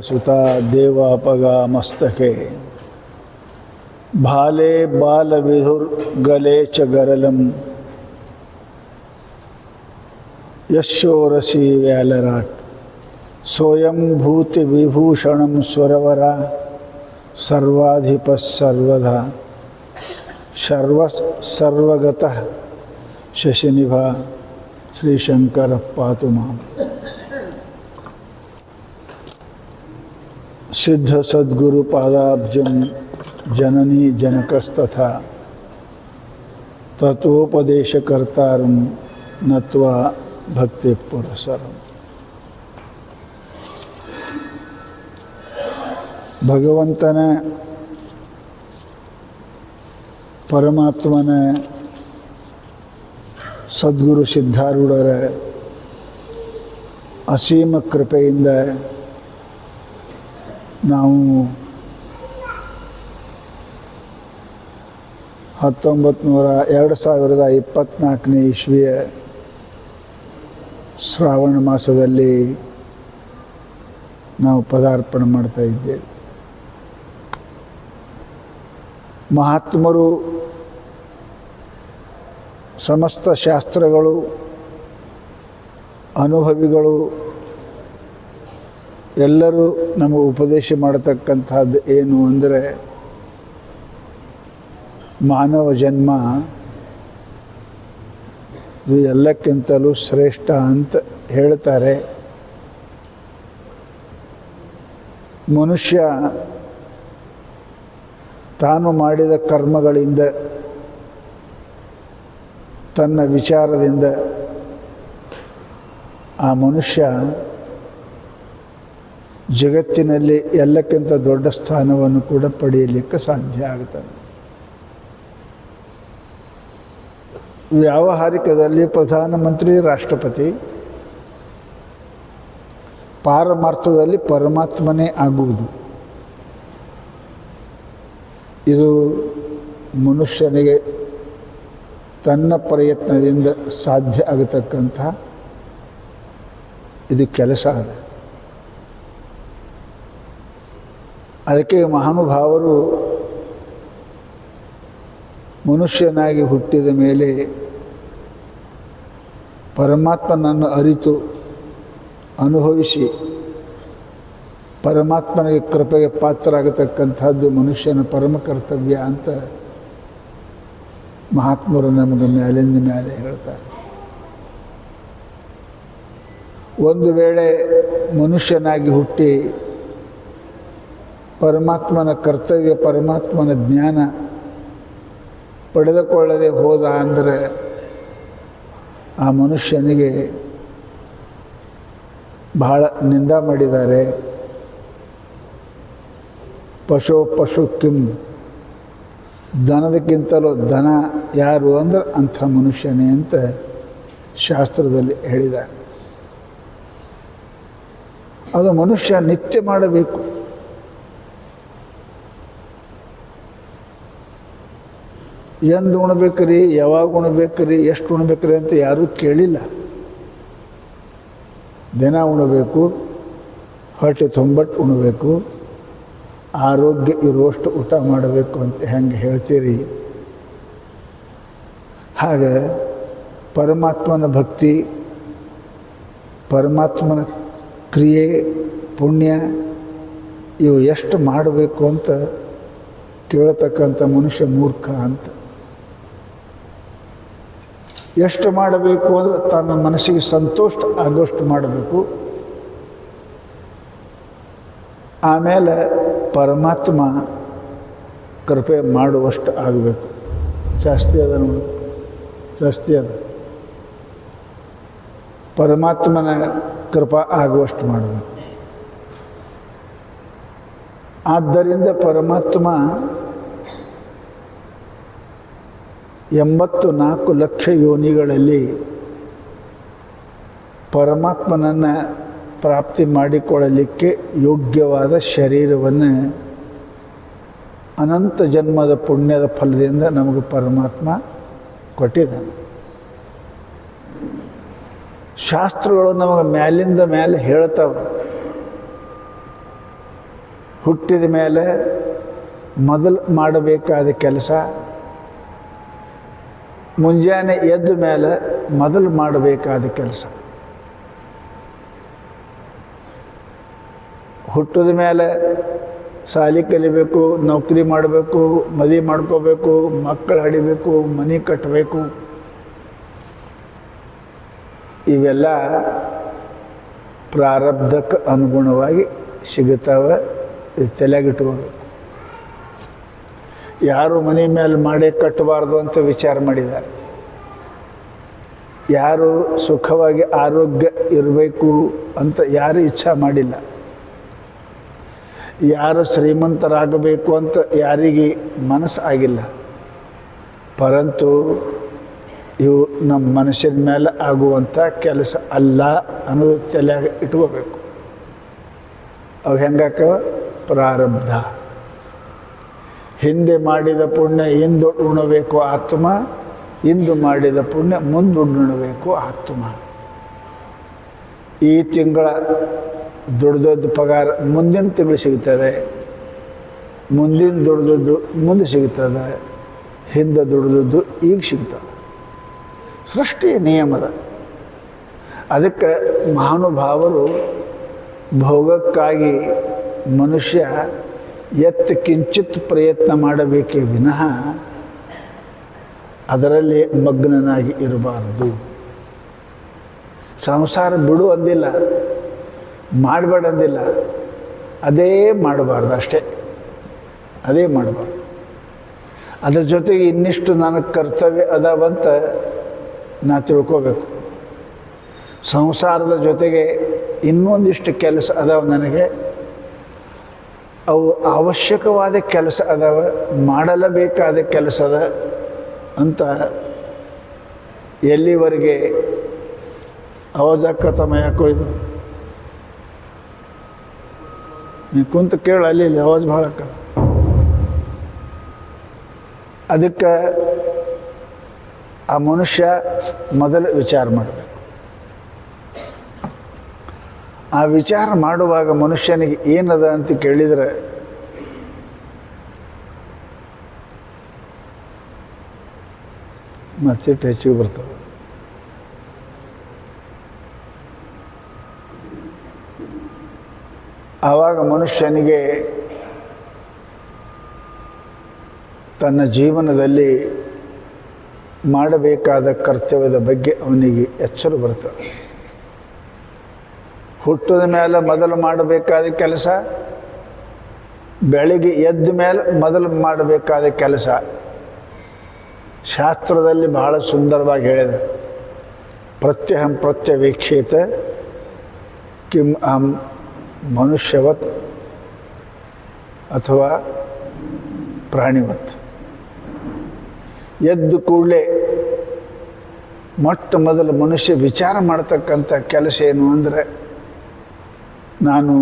सुता देवापगा मस्तके भाले बाल विधुर गले च गरलम यशोरसी व्यालराट सोयं भूति विभूषणं स्वरवरा सर्वाधिप सर्वधा सर्वगतः शशिनिभा श्रीशंकर पातु मां। सिद्ध सद्गुरु पादाब्जं जननी जनकस्तथा तत्वोपदेशकर्तारं नत्वा भक्ति पुरस्सरम्। ಭಗವಂತನ ಪರಮಾತ್ಮನ ಸದ್ಗುರು ಸಿದ್ಧಾರೂಢರ ಅಸೀಮ ಕೃಪೆಯಿಂದ ನಾವು 2024ನೇ ಇಸ್ವಿಯ ಶ್ರಾವಣ ಮಾಸದಲ್ಲಿ ನಾವು ಪದಾರ್ಪಣೆ ಮಾಡ್ತಾ ಇದ್ದೇವೆ. ಮಹಾತ್ಮರು ಸಮಸ್ತ ಶಾಸ್ತ್ರಗಳು ಅನುಭವಿಗಳು ಎಲ್ಲರೂ ನಮಗೆ ಉಪದೇಶ ಮಾಡತಕ್ಕಂಥದ್ದು ಏನು ಅಂದರೆ ಮಾನವ ಜನ್ಮ ಇದು ಎಲ್ಲಕ್ಕಿಂತಲೂ ಶ್ರೇಷ್ಠ ಅಂತ ಹೇಳ್ತಾರೆ. ಮನುಷ್ಯ ತಾನು ಮಾಡಿದ ಕರ್ಮಗಳಿಂದ ತನ್ನ ವಿಚಾರದಿಂದ ಆ ಮನುಷ್ಯ ಜಗತ್ತಿನಲ್ಲಿ ಎಲ್ಲಕ್ಕಿಂತ ದೊಡ್ಡ ಸ್ಥಾನವನ್ನು ಕೂಡ ಪಡೆಯಲಿಕ್ಕೆ ಸಾಧ್ಯ ಆಗ್ತದೆ. ವ್ಯಾವಹಾರಿಕದಲ್ಲಿ ಪ್ರಧಾನಮಂತ್ರಿ ರಾಷ್ಟ್ರಪತಿ, ಪಾರಮಾರ್ಥದಲ್ಲಿ ಪರಮಾತ್ಮನೇ ಆಗುವುದು. ಇದು ಮನುಷ್ಯನಿಗೆ ತನ್ನ ಪ್ರಯತ್ನದಿಂದ ಸಾಧ್ಯ ಆಗತಕ್ಕಂಥ ಇದು ಕೆಲಸ ಅದ. ಅದಕ್ಕೆ ಮಹಾನುಭಾವರು ಮನುಷ್ಯನಾಗಿ ಹುಟ್ಟಿದ ಮೇಲೆ ಪರಮಾತ್ಮನನ್ನು ಅರಿತು ಅನುಭವಿಸಿ ಪರಮಾತ್ಮನಿಗೆ ಕೃಪೆಗೆ ಪಾತ್ರರಾಗತಕ್ಕಂಥದ್ದು ಮನುಷ್ಯನ ಪರಮ ಕರ್ತವ್ಯ ಅಂತ ಮಹಾತ್ಮರು ನಮಗೆ ಮೇಲಿಂದ ಮೇಲೆ ಹೇಳ್ತಾರೆ. ಒಂದು ವೇಳೆ ಮನುಷ್ಯನಾಗಿ ಹುಟ್ಟಿ ಪರಮಾತ್ಮನ ಕರ್ತವ್ಯ ಪರಮಾತ್ಮನ ಜ್ಞಾನ ಪಡೆದುಕೊಳ್ಳದೆ ಹೋದ ಅಂದರೆ ಆ ಮನುಷ್ಯನಿಗೆ ಬಹಳ ನಿಂದ ಮಾಡಿದ್ದಾರೆ. ಪಶು ಕಿಂ, ದನದಕ್ಕಿಂತಲೂ ದನ ಯಾರು ಅಂದ್ರೆ ಅಂಥ ಮನುಷ್ಯನೇ ಅಂತ ಶಾಸ್ತ್ರದಲ್ಲಿ ಹೇಳಿದ್ದಾರೆ. ಅದು ಮನುಷ್ಯ ನಿತ್ಯ ಮಾಡಬೇಕು. ಎಂದು ಉಣ್ಬೇಕ್ರಿ, ಯಾವಾಗ ಉಣ್ಬೇಕ್ರಿ, ಎಷ್ಟು ಉಣ್ಬೇಕ್ರಿ ಅಂತ ಯಾರೂ ಕೇಳಿಲ್ಲ. ದಿನ ಉಣಬೇಕು, ಹೊಟ್ಟೆ ತುಂಬಟ್ಟು ಉಣಬೇಕು, ಆರೋಗ್ಯ ಇರುವಷ್ಟು ಊಟ ಮಾಡಬೇಕು ಅಂತ ಹೆಂಗೆ ಹೇಳ್ತೀರಿ ಹಾಗೆ ಪರಮಾತ್ಮನ ಭಕ್ತಿ, ಪರಮಾತ್ಮನ ಕ್ರಿಯೆ, ಪುಣ್ಯ ಇವು ಎಷ್ಟು ಮಾಡಬೇಕು ಅಂತ ಕೇಳತಕ್ಕಂಥ ಮನುಷ್ಯ ಮೂರ್ಖ ಅಂತ. ಎಷ್ಟು ಮಾಡಬೇಕು ಅಂದರೆ ತನ್ನ ಮನಸ್ಸಿಗೆ ಸಂತೋಷ ಆಗೋಷ್ಟು ಮಾಡಬೇಕು. ಆಮೇಲೆ ಪರಮಾತ್ಮ ಕೃಪೆ ಮಾಡುವಷ್ಟು ಆಗಬೇಕು. ಜಾಸ್ತಿ ಅದ ನೋಡಿ, ಜಾಸ್ತಿ ಅದ. ಪರಮಾತ್ಮನ ಕೃಪಾ ಆಗುವಷ್ಟು ಮಾಡಬೇಕು. ಆದ್ದರಿಂದ ಪರಮಾತ್ಮ 84 ಲಕ್ಷ ಯೋನಿಗಳಲ್ಲಿ ಪರಮಾತ್ಮನನ್ನು ಪ್ರಾಪ್ತಿ ಮಾಡಿಕೊಳ್ಳಲಿಕ್ಕೆ ಯೋಗ್ಯವಾದ ಶರೀರವನ್ನು ಅನಂತ ಜನ್ಮದ ಪುಣ್ಯದ ಫಲದಿಂದ ನಮಗೆ ಪರಮಾತ್ಮ ಕೊಟ್ಟಿದ್ದಾನೆ. ಶಾಸ್ತ್ರಗಳು ನಮಗೆ ಮ್ಯಾಲಿಂದ ಮೇಲೆ ಹೇಳ್ತಾವೆ. ಹುಟ್ಟಿದ ಮೇಲೆ ಮೊದಲು ಮಾಡಬೇಕಾದ ಕೆಲಸ, ಮುಂಜಾನೆ ಎದ್ದ ಮೇಲೆ ಮೊದಲು ಮಾಡಬೇಕಾದ ಕೆಲಸ. ಹುಟ್ಟಿದ ಮೇಲೆ ಶಾಲೆ ಕಲಿಬೇಕು, ನೌಕರಿ ಮಾಡಬೇಕು, ಮದುವೆ ಮಾಡ್ಕೋಬೇಕು, ಮಕ್ಕಳು ಹಡಿಬೇಕು, ಮನೆ ಕಟ್ಟಬೇಕು. ಇವೆಲ್ಲ ಪ್ರಾರಬ್ಧಕ್ಕೆ ಅನುಗುಣವಾಗಿ ಸಿಗುತ್ತವೆ. ಇದು ತಲೆಗಿಟ್ಕೋಬೇಕು. ಯಾರು ಮನೆ ಮೇಲೆ ಮಾಡೇ ಕಟ್ಟಬಾರ್ದು ಅಂತ ವಿಚಾರ ಮಾಡಿದ್ದಾರೆ. ಯಾರು ಸುಖವಾಗಿ ಆರೋಗ್ಯ ಇರಬೇಕು ಅಂತ ಯಾರು ಇಚ್ಛೆ ಮಾಡಿಲ್ಲ. ಯಾರು ಶ್ರೀಮಂತರಾಗಬೇಕು ಅಂತ ಯಾರಿಗೆ ಮನಸ್ಸು ಆಗಿಲ್ಲ. ಪರಂತು ಇವು ನಮ್ಮ ಮನುಷ್ಯನ ಮೇಲೆ ಆಗುವಂಥ ಕೆಲಸ ಅಲ್ಲ ಅನ್ನೋದು ತಲೆಯಾಗ ಇಟ್ಕೋಬೇಕು. ಅವು ಹೆಂಗಾಕ ಪ್ರಾರಬ್ಧ. ಹಿಂದೆ ಮಾಡಿದ ಪುಣ್ಯ ಇಂದು ಉಣಬೇಕು ಆತ್ಮ, ಇಂದು ಮಾಡಿದ ಪುಣ್ಯ ಮುಂದುಣ್ಣಬೇಕು ಆತ್ಮ. ಈ ತಿಂಗಳ ದುಡ್ದದ್ದು ಪಗಾರ ಮುಂದಿನ ತಿಂಗಳು ಸಿಗ್ತದೆ, ಮುಂದಿನ ದುಡ್ದದ್ದು ಮುಂದೆ ಸಿಗ್ತದೆ, ಹಿಂದೆ ದುಡ್ದದ್ದು ಈಗ ಸಿಗ್ತದೆ. ಸೃಷ್ಟಿಯ ನಿಯಮದ. ಅದಕ್ಕೆ ಮಹಾನುಭಾವರು ಭೋಗಕ್ಕಾಗಿ ಮನುಷ್ಯ ಕಿಂಚಿತ್ ಪ್ರಯತ್ನ ಮಾಡಬೇಕೇ ವಿನಃ ಅದರಲ್ಲಿ ಮಗ್ನನಾಗಿ ಇರಬಾರದು. ಸಂಸಾರ ಬಿಡು ಅಂದಿಲ್ಲ, ಮಾಡಬೇಡ ಅಂದಿಲ್ಲ, ಅದೇ ಮಾಡಬಾರ್ದು ಅಷ್ಟೇ. ಅದೇ ಮಾಡಬಾರ್ದು. ಅದರ ಜೊತೆಗೆ ಇನ್ನಿಷ್ಟು ನನಗೆ ಕರ್ತವ್ಯ ಅದಾವಂತ ನಾ ತಿಳ್ಕೋಬೇಕು. ಸಂಸಾರದ ಜೊತೆಗೆ ಇನ್ನೊಂದಿಷ್ಟು ಕೆಲಸ ಅದಾವ ನನಗೆ, ಅವು ಅವಶ್ಯಕವಾದ ಕೆಲಸ ಅದಾವ, ಮಾಡಲೇಬೇಕಾದ ಕೆಲಸ ಅದ ಅಂತ ಎಲ್ಲಿವರೆಗೆ ಅವಾಜಾಕತಮ ಯಾಕೋ ಇದು ನೀ ಕುಂತು ಕೇಳು, ಅಲ್ಲಿ ಅವಾಜ್ ಭಾಳ ಆಕ್ಕದ. ಅದಕ್ಕೆ ಆ ಮನುಷ್ಯ ಮೊದಲು ವಿಚಾರ ಮಾಡಬೇಕು. ಆ ವಿಚಾರ ಮಾಡುವಾಗ ಮನುಷ್ಯನಿಗೆ ಏನದ ಅಂತ ಕೇಳಿದರೆ ಮತ್ತಿಟ್ಟು ಹೆಚ್ಚಿಗೆ ಬರ್ತದೆ. ಆವಾಗ ಮನುಷ್ಯನಿಗೆ ತನ್ನ ಜೀವನದಲ್ಲಿ ಮಾಡಬೇಕಾದ ಕರ್ತವ್ಯದ ಬಗ್ಗೆ ಅವನಿಗೆ ಎಚ್ಚರ ಬರ್ತದೆ. ಹುಟ್ಟಿದ ಮೇಲೆ ಮೊದಲು ಮಾಡಬೇಕಾದ ಕೆಲಸ, ಬೆಳಿಗ್ಗೆ ಎದ್ದ ಮೇಲೆ ಮೊದಲು ಮಾಡಬೇಕಾದ ಕೆಲಸ. ಶಾಸ್ತ್ರದಲ್ಲಿ ಬಹಳ ಸುಂದರವಾಗಿ ಹೇಳಿದೆ. ಪ್ರತ್ಯಹಂ ಪ್ರತ್ಯವೇಕ್ಷೇತ ಕಿಂ ಅಹಂ ಮನುಷ್ಯವತ್ ಅಥವಾ ಪ್ರಾಣಿವತ್. ಎದ್ದು ಕೂಡಲೇ ಮೊಟ್ಟ ಮೊದಲು ಮನುಷ್ಯ ವಿಚಾರ ಮಾಡ್ತಕ್ಕಂಥ ಕೆಲಸ ಏನು ಅಂದರೆ, ನಾನು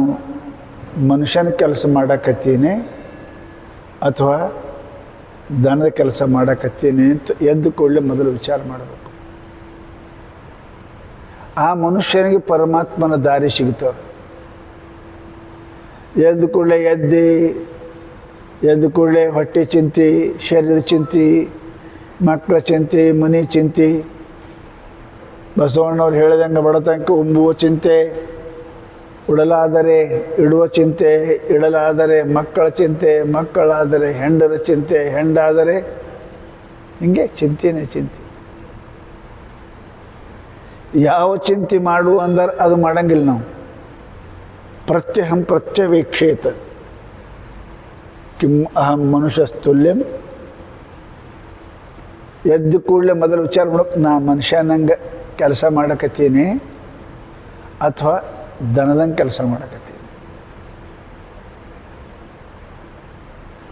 ಮನುಷ್ಯನ ಕೆಲಸ ಮಾಡಕತ್ತೀನಿ ಅಥವಾ ದನದ ಕೆಲಸ ಮಾಡಕತ್ತೀನಿ ಅಂತ ಎದ್ದು ಕೂಡಲೇ ಮೊದಲು ವಿಚಾರ ಮಾಡಬೇಕು. ಆ ಮನುಷ್ಯನಿಗೆ ಪರಮಾತ್ಮನ ದಾರಿ ಸಿಗ್ತದೆ. ಎದ್ದು ಕೂಡಲೇ ಎದ್ದು ಕೂಡಲೇ ಹೊಟ್ಟೆ ಚಿಂತೆ, ಶರೀರದ ಚಿಂತೆ, ಮಕ್ಕಳ ಚಿಂತೆ, ಮನೆ ಚಿಂತೆ, ಬಸವಣ್ಣವ್ರು ಹೇಳಿದಂಗೆ ಬಡತನಕ ಉಂಬುವ ಚಿಂತೆ, ಉಡಲಾದರೆ ಇಡುವ ಚಿಂತೆ, ಇಡಲಾದರೆ ಮಕ್ಕಳ ಚಿಂತೆ, ಮಕ್ಕಳಾದರೆ ಹೆಂಡರ ಚಿಂತೆ, ಹೆಂಡಾದರೆ ಹಿಂಗೆ ಚಿಂತೆನೇ ಚಿಂತೆ. ಯಾವ ಚಿಂತೆ ಮಾಡು ಅಂದ್ರೆ ಅದು ಮಾಡಂಗಿಲ್ಲ ನಾವು. ಪ್ರತ್ಯಹಂ ಪ್ರತ್ಯವೇಕ್ಷೇತ ಕಿಂ ಅಹಂ ಮನುಷ್ಯಸ್ತುಲ್ಯಂ. ಎದ್ದು ಕೂಡಲೇ ಮೊದಲು ವಿಚಾರ ಮಾಡೋಕೆ, ನಾ ಮನುಷ್ಯನಂಗೆ ಕೆಲಸ ಮಾಡಕತ್ತೀನಿ ಅಥವಾ ದನದಂಗೆ ಕೆಲಸ ಮಾಡಕತ್ತೀನಿ.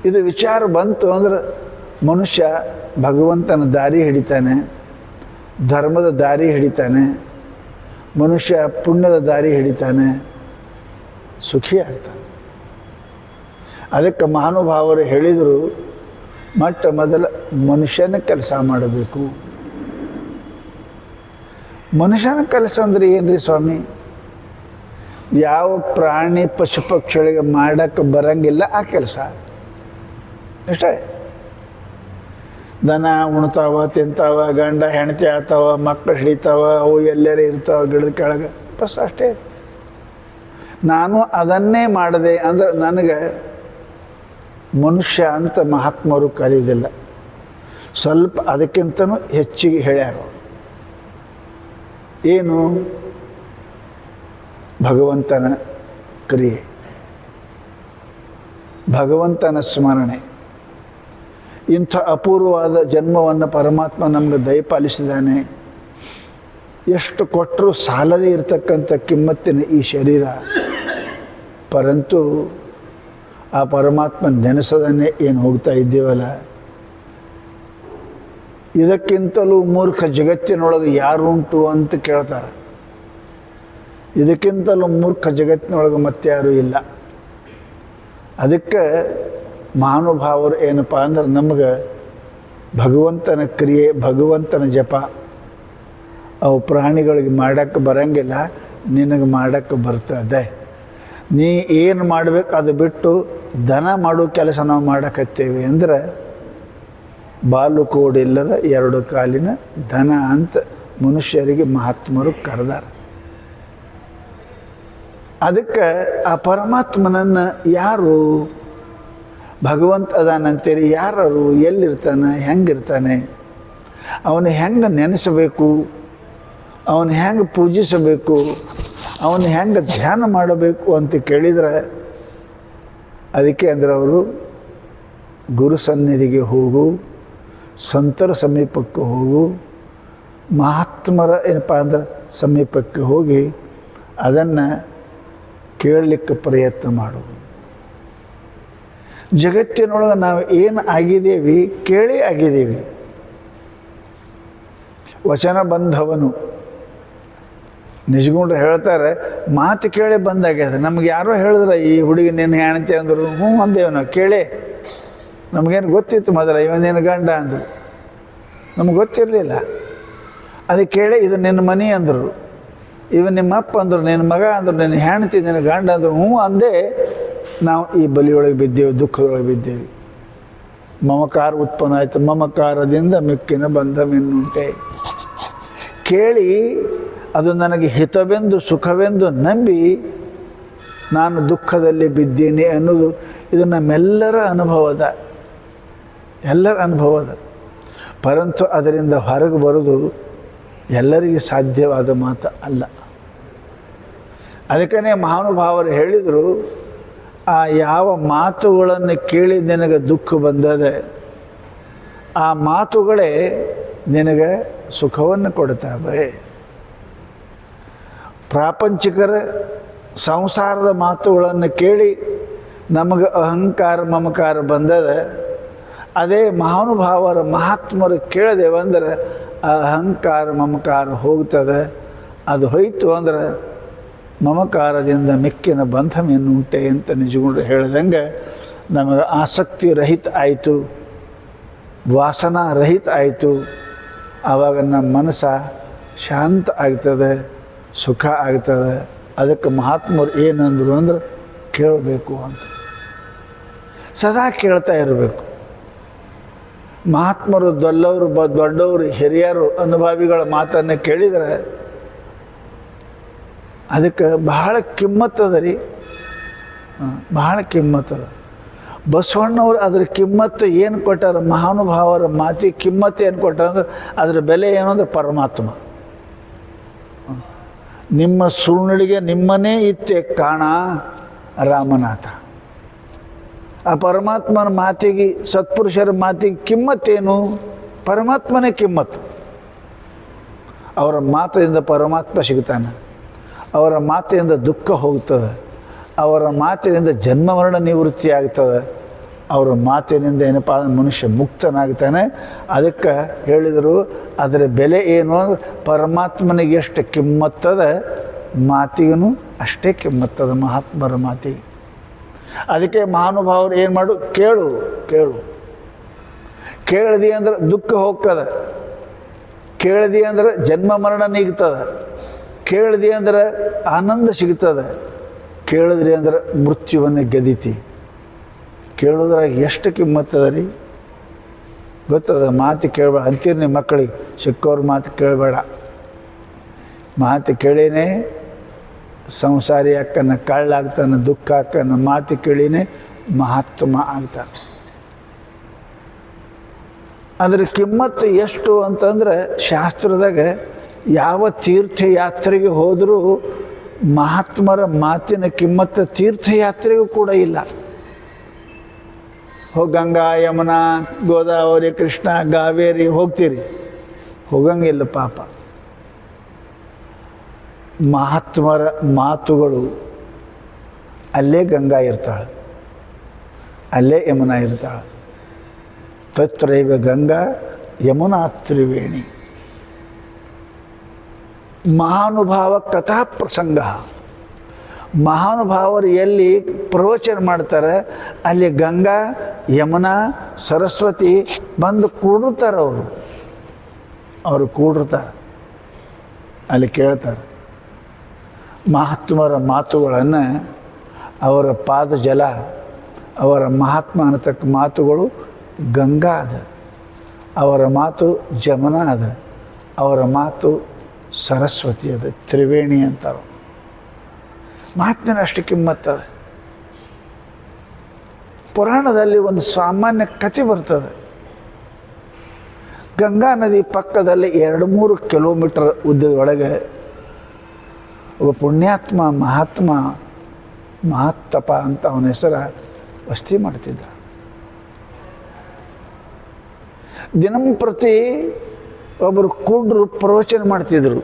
ಇದು ವಿಚಾರ ಬಂತು ಅಂದ್ರೆ ಮನುಷ್ಯ ಭಗವಂತನ ದಾರಿ ಹಿಡಿತಾನೆ, ಧರ್ಮದ ದಾರಿ ಹಿಡಿತಾನೆ, ಮನುಷ್ಯ ಪುಣ್ಯದ ದಾರಿ ಹಿಡಿತಾನೆ, ಸುಖಿ ಆಗ್ತಾನೆ. ಅದಕ್ಕೆ ಮಹಾನುಭಾವರು ಹೇಳಿದರು, ಮೊಟ್ಟ ಮೊದಲು ಮನುಷ್ಯನ ಕೆಲಸ ಮಾಡಬೇಕು. ಮನುಷ್ಯನ ಕೆಲಸ ಅಂದರೆ ಏನ್ರಿ ಸ್ವಾಮಿ? ಯಾವ ಪ್ರಾಣಿ ಪಶು ಪಕ್ಷಿಗಳಿಗೆ ಮಾಡೋಕ್ಕೆ ಬರಂಗಿಲ್ಲ ಆ ಕೆಲಸ ಅಷ್ಟೇ. ದನ ಉಣ್ತಾವ, ತಿಂತಾವ, ಗಂಡ ಹೆಂಡತಿ ಆಗ್ತಾವ, ಮಕ್ಕಳು ಹಿಡಿತಾವ, ಅವು ಎಲ್ಲರೇ ಇರ್ತಾವ ಗಿಡದ ಕೆಳಗೆ, ಬಸ್ ಅಷ್ಟೇ. ನಾನು ಅದನ್ನೇ ಮಾಡಿದೆ ಅಂದ್ರೆ ನನಗೆ ಮನುಷ್ಯ ಅಂತ ಮಹಾತ್ಮರು ಕರೆಯೋದಿಲ್ಲ, ಸ್ವಲ್ಪ ಅದಕ್ಕಿಂತನೂ ಹೆಚ್ಚಿಗೆ ಹೇಳ್ಯಾರ. ಏನು? ಭಗವಂತನ ಕ್ರಿಯೆ, ಭಗವಂತನ ಸ್ಮರಣೆ. ಇಂಥ ಅಪೂರ್ವವಾದ ಜನ್ಮವನ್ನು ಪರಮಾತ್ಮ ನಮಗೆ ದಯಪಾಲಿಸಿದ್ದಾನೆ. ಎಷ್ಟು ಕೊಟ್ಟರೂ ಸಾಲದೇ ಇರತಕ್ಕಂಥ ಕಿಮ್ಮತ್ತಿನ ಈ ಶರೀರ, ಪರಂತು ಆ ಪರಮಾತ್ಮ ನೆನೆಸದನ್ನೇ ಏನು ಹೋಗ್ತಾ ಇದ್ದೀವಲ್ಲ. ಇದಕ್ಕಿಂತಲೂ ಮೂರ್ಖ ಜಗತ್ತಿನೊಳಗೆ ಯಾರುಂಟು ಅಂತ ಕೇಳ್ತಾರೆ. ಇದಕ್ಕಿಂತಲೂ ಮೂರ್ಖ ಜಗತ್ತಿನೊಳಗೆ ಮತ್ತೆ ಯಾರೂ ಇಲ್ಲ. ಅದಕ್ಕೆ ಮಹಾನುಭಾವರು ಏನಪ್ಪ ಅಂದ್ರೆ ನಮಗೆ ಭಗವಂತನ ಕ್ರಿಯೆ, ಭಗವಂತನ ಜಪ ಅವು ಪ್ರಾಣಿಗಳಿಗೆ ಮಾಡೋಕ್ಕೆ ಬರಂಗಿಲ್ಲ, ನಿನಗೆ ಮಾಡೋಕ್ಕೆ ಬರ್ತದೆ. ನೀ ಏನು ಮಾಡಬೇಕು ಅದು ಬಿಟ್ಟು ದನ ಮಾಡೋ ಕೆಲಸ ನಾವು ಮಾಡಕತ್ತೇವೆ ಅಂದ್ರೆ ಬಾಲು ಕೋಡಿಲ್ಲದ ಎರಡು ಕಾಲಿನ ದನ ಅಂತ ಮನುಷ್ಯರಿಗೆ ಮಹಾತ್ಮರು ಕರೆದಾರ. ಅದಕ್ಕೆ ಆ ಪರಮಾತ್ಮನನ್ನು ಯಾರು ಭಗವಂತ ಅದಾನಂತೇಳಿ ಯಾರು, ಎಲ್ಲಿರ್ತಾನೆ, ಹೆಂಗಿರ್ತಾನೆ, ಅವನು ಹೆಂಗೆ ನೆನೆಸಬೇಕು, ಅವನು ಹೆಂಗೆ ಪೂಜಿಸಬೇಕು, ಅವನು ಹೆಂಗೆ ಧ್ಯಾನ ಮಾಡಬೇಕು ಅಂತ ಕೇಳಿದರೆ ಅದಕ್ಕೆ ಅಂದ್ರೆ ಅವರು ಗುರು ಸನ್ನಿಧಿಗೆ ಹೋಗು, ಸಂತರ ಸಮೀಪಕ್ಕೆ ಹೋಗು, ಮಹಾತ್ಮರ ಏನಪ್ಪ ಅಂದ್ರೆ ಸಮೀಪಕ್ಕೆ ಹೋಗಿ ಅದನ್ನು ಕೇಳಲಿಕ್ಕೆ ಪ್ರಯತ್ನ ಮಾಡು. ಜಗತ್ತಿನೊಳಗೆ ನಾವು ಏನು ಆಗಿದ್ದೇವೆ ಕೇಳಿ ಆಗಿದ್ದೇವೆ. ವಚನ ಬಂಧವನು ನಿಜಗುಂಡ್ರು ಹೇಳ್ತಾರೆ, ಮಾತು ಕೇಳಿ ಬಂದಾಗ್ಯದ. ನಮ್ಗೆ ಯಾರೋ ಹೇಳಿದ್ರೆ ಈ ಹುಡುಗಿ ನಿನ್ನ ಹೆಣ್ತಿ ಅಂದರು, ಹ್ಞೂ ಅಂದೇವು ನಾವು ಕೇಳಿ. ನಮಗೇನು ಗೊತ್ತಿತ್ತು ಮೊದಲ ಇವನೇನು ಗಂಡ ಅಂದರು, ನಮ್ಗೆ ಗೊತ್ತಿರಲಿಲ್ಲ. ಅದಕ್ಕೆ ಕೇಳಿ ಇದು ನಿನ್ನ ಮನೆ ಅಂದರು, ಇವನ್ ನಿಮ್ಮ ಅಪ್ಪ ಅಂದರು, ನಿನ್ನ ಮಗ ಅಂದರು, ನಿನ್ನ ಹೆಣ್ತಿ, ನಿನ್ನ ಗಂಡ ಅಂದರು, ಹ್ಞೂ ಅಂದೇ ನಾವು ಈ ಬಲಿಯೊಳಗೆ ಬಿದ್ದೇವೆ, ದುಃಖದೊಳಗೆ ಬಿದ್ದೇವೆ. ಮಮಕಾರ ಉತ್ಪನ್ನ ಆಯಿತು, ಮಮಕಾರದಿಂದ ಮಿಕ್ಕಿನ ಬಂಧವೆನ್ನುಂಟೆ. ಕೇಳಿ ಅದು ನನಗೆ ಹಿತವೆಂದು ಸುಖವೆಂದು ನಂಬಿ ನಾನು ದುಃಖದಲ್ಲಿ ಬಿದ್ದೀನಿ ಅನ್ನೋದು ಇದು ನಮ್ಮೆಲ್ಲರ ಅನುಭವದ, ಎಲ್ಲರ ಅನುಭವದ. ಪರಂತು ಅದರಿಂದ ಹೊರಗೆ ಬರೋದು ಎಲ್ಲರಿಗೆ ಸಾಧ್ಯವಾದ ಮಾತು ಅಲ್ಲ. ಅದಕ್ಕೇ ಮಹಾನುಭಾವರು ಹೇಳಿದರು, ಆ ಯಾವ ಮಾತುಗಳನ್ನು ಕೇಳಿ ನಿನಗೆ ದುಃಖ ಬಂದದೆ ಆ ಮಾತುಗಳೇ ನಿನಗೆ ಸುಖವನ್ನು ಕೊಡ್ತಾವೆ. ಪ್ರಾಪಂಚಿಕರ ಸಂಸಾರದ ಮಾತುಗಳನ್ನು ಕೇಳಿ ನಮಗೆ ಅಹಂಕಾರ ಮಮಕಾರ ಬಂದದೆ, ಅದೇ ಮಹಾನುಭಾವರ ಮಹಾತ್ಮರು ಕೇಳಿದೆವಂದ್ರೆ ಆ ಅಹಂಕಾರ ಮಮಕಾರ ಹೋಗ್ತದೆ. ಅದು ಹೋಯ್ತು ಅಂದ್ರೆ ಮಮಕಾರದಿಂದ ಮಿಕ್ಕಿನ ಬಂಧವೇನುಂಟೆ ಅಂತ ನಿಜಗುಂಡ್ರು ಹೇಳ್ದಂಗೆ ನಮಗೆ ಆಸಕ್ತಿ ರಹಿತ ಆಯಿತು, ವಾಸನಾ ರಹಿತ ಆಯಿತು. ಆವಾಗ ನಮ್ಮ ಮನಸ್ಸು ಶಾಂತ ಆಗ್ತದೆ, ಸುಖ ಆಗ್ತದೆ. ಅದಕ್ಕೆ ಮಹಾತ್ಮರು ಏನಂದರು ಅಂದ್ರೆ ಕೇಳಬೇಕು ಅಂತ, ಸದಾ ಕೇಳ್ತಾ ಇರಬೇಕು. ಮಹಾತ್ಮರು ದೊಡ್ಡವರು ಹಿರಿಯರು ಅನುಭವಿಗಳ ಮಾತನ್ನು ಕೇಳಿದರೆ ಅದಕ್ಕೆ ಬಹಳ ಕಿಮ್ಮತ್ತದ ರೀ, ಬಹಳ ಕಿಮ್ಮತ್ತದ. ಬಸವಣ್ಣವರು ಅದ್ರ ಕಿಮ್ಮತ್ತು ಏನು ಕೊಟ್ಟಾರ, ಮಹಾನುಭಾವರ ಮಾತಿಗೆ ಕಿಮ್ಮತ್ತು ಏನು ಕೊಟ್ಟಾರ ಅಂದ್ರೆ ಅದರ ಬೆಲೆ ಏನು ಅಂದ್ರೆ ಪರಮಾತ್ಮ. ನಿಮ್ಮ ಸುಳ್ಳಿಗೆ ನಿಮ್ಮನೇ ಇತ್ತೆ ಕಾಣ ರಾಮನಾಥ. ಆ ಪರಮಾತ್ಮನ ಮಾತಿಗೆ, ಸತ್ಪುರುಷರ ಮಾತಿಗೆ ಕಿಮ್ಮತ್ತೇನು? ಪರಮಾತ್ಮನೇ ಕಿಮ್ಮತ್ತು. ಅವರ ಮಾತಿನಿಂದ ಪರಮಾತ್ಮ ಸಿಗ್ತಾನೆ, ಅವರ ಮಾತಿನಿಂದ ದುಃಖ ಹೋಗ್ತದೆ, ಅವರ ಮಾತಿನಿಂದ ಜನ್ಮ ಮರಣ ನಿವೃತ್ತಿ ಆಗ್ತದೆ, ಅವರ ಮಾತಿನಿಂದ ಏನಪ್ಪ ಮನುಷ್ಯ ಮುಕ್ತನಾಗ್ತಾನೆ. ಅದಕ್ಕೆ ಹೇಳಿದರು ಅದರ ಬೆಲೆ ಏನು ಅಂದ್ರೆ ಪರಮಾತ್ಮನಿಗೆ ಎಷ್ಟು ಕಿಮ್ಮತ್ತದ ಮಾತಿಗೂ ಅಷ್ಟೇ ಕಿಮ್ಮತ್ತದ ಮಹಾತ್ಮರ ಮಾತಿಗೆ. ಅದಕ್ಕೆ ಮಹಾನುಭಾವರು ಏನು ಮಾಡು, ಕೇಳು ಕೇಳು. ಕೇಳಿದಿ ಅಂದ್ರೆ ದುಃಖ ಹೋಗ್ತದ, ಕೇಳಿದಿ ಅಂದ್ರೆ ಜನ್ಮ ಮರಣ ನೀಗ್ತದೆ, ಕೇಳಿದಿ ಅಂದ್ರೆ ಆನಂದ ಸಿಗ್ತದೆ, ಕೇಳಿದ್ರಿ ಅಂದ್ರೆ ಮೃತ್ಯುವನ್ನು ಗೆದಿತಿ. ಕೇಳೋದ್ರಾಗ ಎಷ್ಟು ಕಿಮ್ಮತ್ತದ ರೀ ಗೊತ್ತದ. ಮಾತು ಕೇಳಬೇಡ ಅಂತೀರಿ ನಿಮ್ಮ ಮಕ್ಕಳಿಗೆ, ಸಿಕ್ಕವ್ರ ಮಾತು ಕೇಳಬೇಡ. ಮಾತು ಕೇಳಿನೇ ಸಂಸಾರಿ ಅಕ್ಕನ ಕಳ್ಳಾಗ್ತಾನೆ, ದುಃಖ ಅಕ್ಕನ ಮಾತು ಕೇಳಿನೇ ಮಹಾತ್ಮ ಆಗ್ತಾನೆ. ಅದರ ಕಿಮ್ಮತ್ತು ಎಷ್ಟು ಅಂತಂದ್ರೆ ಶಾಸ್ತ್ರದಾಗ ಯಾವ ತೀರ್ಥಯಾತ್ರೆಗೆ ಹೋದರೂ ಮಹಾತ್ಮರ ಮಾತಿನ ಕಿಮ್ಮತ್ತು ತೀರ್ಥಯಾತ್ರೆಗೂ ಕೂಡ ಇಲ್ಲ. ಗಂಗಾ ಯಮುನಾ ಗೋದಾವರಿ ಕೃಷ್ಣ ಕಾವೇರಿ ಹೋಗ್ತೀರಿ, ಹೋಗಂಗಿಲ್ಲ ಪಾಪ. ಮಹಾತ್ಮರ ಮಾತುಗಳು ಅಲ್ಲೇ ಗಂಗಾ ಇರ್ತಾಳೆ, ಅಲ್ಲೇ ಯಮುನಾ ಇರ್ತಾಳೆ. ತತ್ರೈವ ಗಂಗಾ ಯಮುನಾ ತ್ರಿವೇಣಿ. ಮಹಾನುಭಾವ ಕಥಾ ಪ್ರಸಂಗ. ಮಹಾನುಭಾವರು ಎಲ್ಲಿ ಪ್ರವಚನ ಮಾಡ್ತಾರೆ ಅಲ್ಲಿ ಗಂಗಾ ಯಮುನಾ ಸರಸ್ವತಿ ಬಂದು ಕೂಡಿರ್ತಾರೆ. ಅವರು ಕೂಡಿರ್ತಾರೆ, ಅಲ್ಲಿ ಕೇಳ್ತಾರೆ. ಮಹಾತ್ಮರ ಮಾತುಗಳನ್ನು, ಅವರ ಪಾದ ಜಲ, ಅವರ ಮಹಾತ್ಮ ಅನ್ನತಕ್ಕ ಮಾತುಗಳು ಗಂಗಾ ಅದ, ಅವರ ಮಾತು ಜಮುನಾ ಅದ, ಅವರ ಮಾತು ಸರಸ್ವತಿ ಅದ, ತ್ರಿವೇಣಿ ಅಂತಾರೆ. ಮಾತಿನ ಅಷ್ಟು ಕಿಮ್ಮತ್ತದ. ಪುರಾಣದಲ್ಲಿ ಒಂದು ಸಾಮಾನ್ಯ ಕಥೆ ಬರ್ತದೆ. ಗಂಗಾ ನದಿ ಪಕ್ಕದಲ್ಲಿ 2-3 ಕಿಲೋಮೀಟರ್ ಉದ್ದದೊಳಗೆ ಒಬ್ಬ ಪುಣ್ಯಾತ್ಮ ಮಹಾತ್ಮ ಮಹಾತ್ತಪ ಅಂತ ಅವನ ಹೆಸರ ವಸ್ತಿ ಮಾಡ್ತಿದ್ದ. ದಿನಂಪ್ರತಿ ಒಬ್ಬರು ಕೂಡ್ರು ಪ್ರವಚನ ಮಾಡ್ತಿದ್ರು.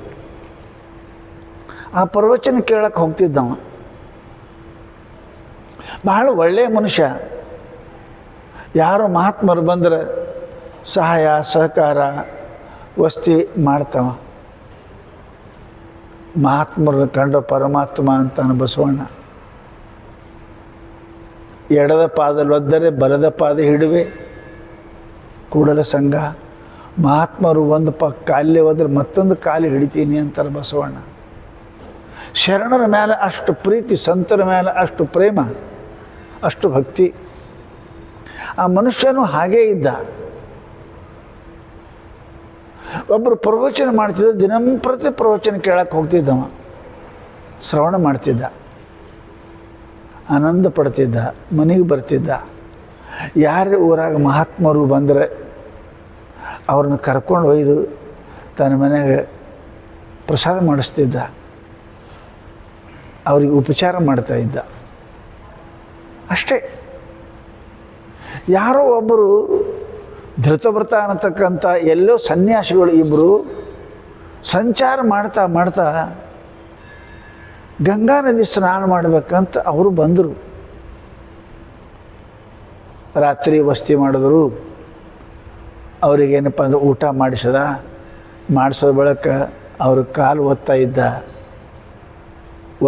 ಆ ಪ್ರವಚನ ಕೇಳಕ್ಕೆ ಹೋಗ್ತಿದ್ದವ. ಬಹಳ ಒಳ್ಳೆಯ ಮನುಷ್ಯ. ಯಾರೋ ಮಹಾತ್ಮರು ಬಂದರೆ ಸಹಾಯ ಸಹಕಾರ ವಸ್ತಿ ಮಾಡ್ತಾವ. ಮಹಾತ್ಮರನ್ನ ಕಂಡ ಪರಮಾತ್ಮ ಅಂತಾನೆ ಬಸವಣ್ಣ. ಎಡದ ಪಾದಲ್ಲಿ ಒದ್ದರೆ ಬಲದ ಪಾದ ಹಿಡುವೆ ಕೂಡಲ ಸಂಘ. ಮಹಾತ್ಮರು ಒಂದು ಕಾಲೇ ಹೋದ್ರೆ ಮತ್ತೊಂದು ಕಾಲು ಹಿಡಿತೀನಿ ಅಂತಾರೆ ಬಸವಣ್ಣ. ಶರಣರ ಮೇಲೆ ಅಷ್ಟು ಪ್ರೀತಿ, ಸಂತರ ಮೇಲೆ ಅಷ್ಟು ಪ್ರೇಮ, ಅಷ್ಟು ಭಕ್ತಿ. ಆ ಮನುಷ್ಯನೂ ಹಾಗೇ ಇದ್ದ. ಒಬ್ಬರು ಪ್ರವಚನ ಮಾಡ್ತಿದ್ದ, ದಿನಂಪ್ರತಿ ಪ್ರವಚನ ಕೇಳಕ್ಕೆ ಹೋಗ್ತಿದ್ದವ, ಶ್ರವಣ ಮಾಡ್ತಿದ್ದ, ಆನಂದ ಪಡ್ತಿದ್ದ, ಮನೆಗೆ ಬರ್ತಿದ್ದ. ಯಾರೇ ಊರಾಗ ಮಹಾತ್ಮರು ಬಂದರೆ ಅವ್ರನ್ನ ಕರ್ಕೊಂಡು ಒಯ್ದು ತನ್ನ ಮನೆಗೆ ಪ್ರಸಾದ ಮಾಡಿಸ್ತಿದ್ದ, ಅವ್ರಿಗೆ ಉಪಚಾರ ಮಾಡ್ತಾ ಇದ್ದ. ಅಷ್ಟೇ. ಯಾರೋ ಒಬ್ಬರು ಧೃತವ್ರತ ಅನ್ನತಕ್ಕಂಥ ಎಲ್ಲೋ ಸನ್ಯಾಸಿಗಳು ಇಬ್ಬರು ಸಂಚಾರ ಮಾಡ್ತಾ ಮಾಡ್ತಾ ಗಂಗಾ ನದಿ ಸ್ನಾನ ಮಾಡಬೇಕಂತ ಅವರು ಬಂದರು. ರಾತ್ರಿ ವಸ್ತಿ ಮಾಡಿದ್ರು. ಅವ್ರಿಗೇನಪ್ಪ ಅಂದ್ರೆ ಊಟ ಮಾಡಿಸೋದ ಬಳಿಕ ಅವ್ರ ಕಾಲು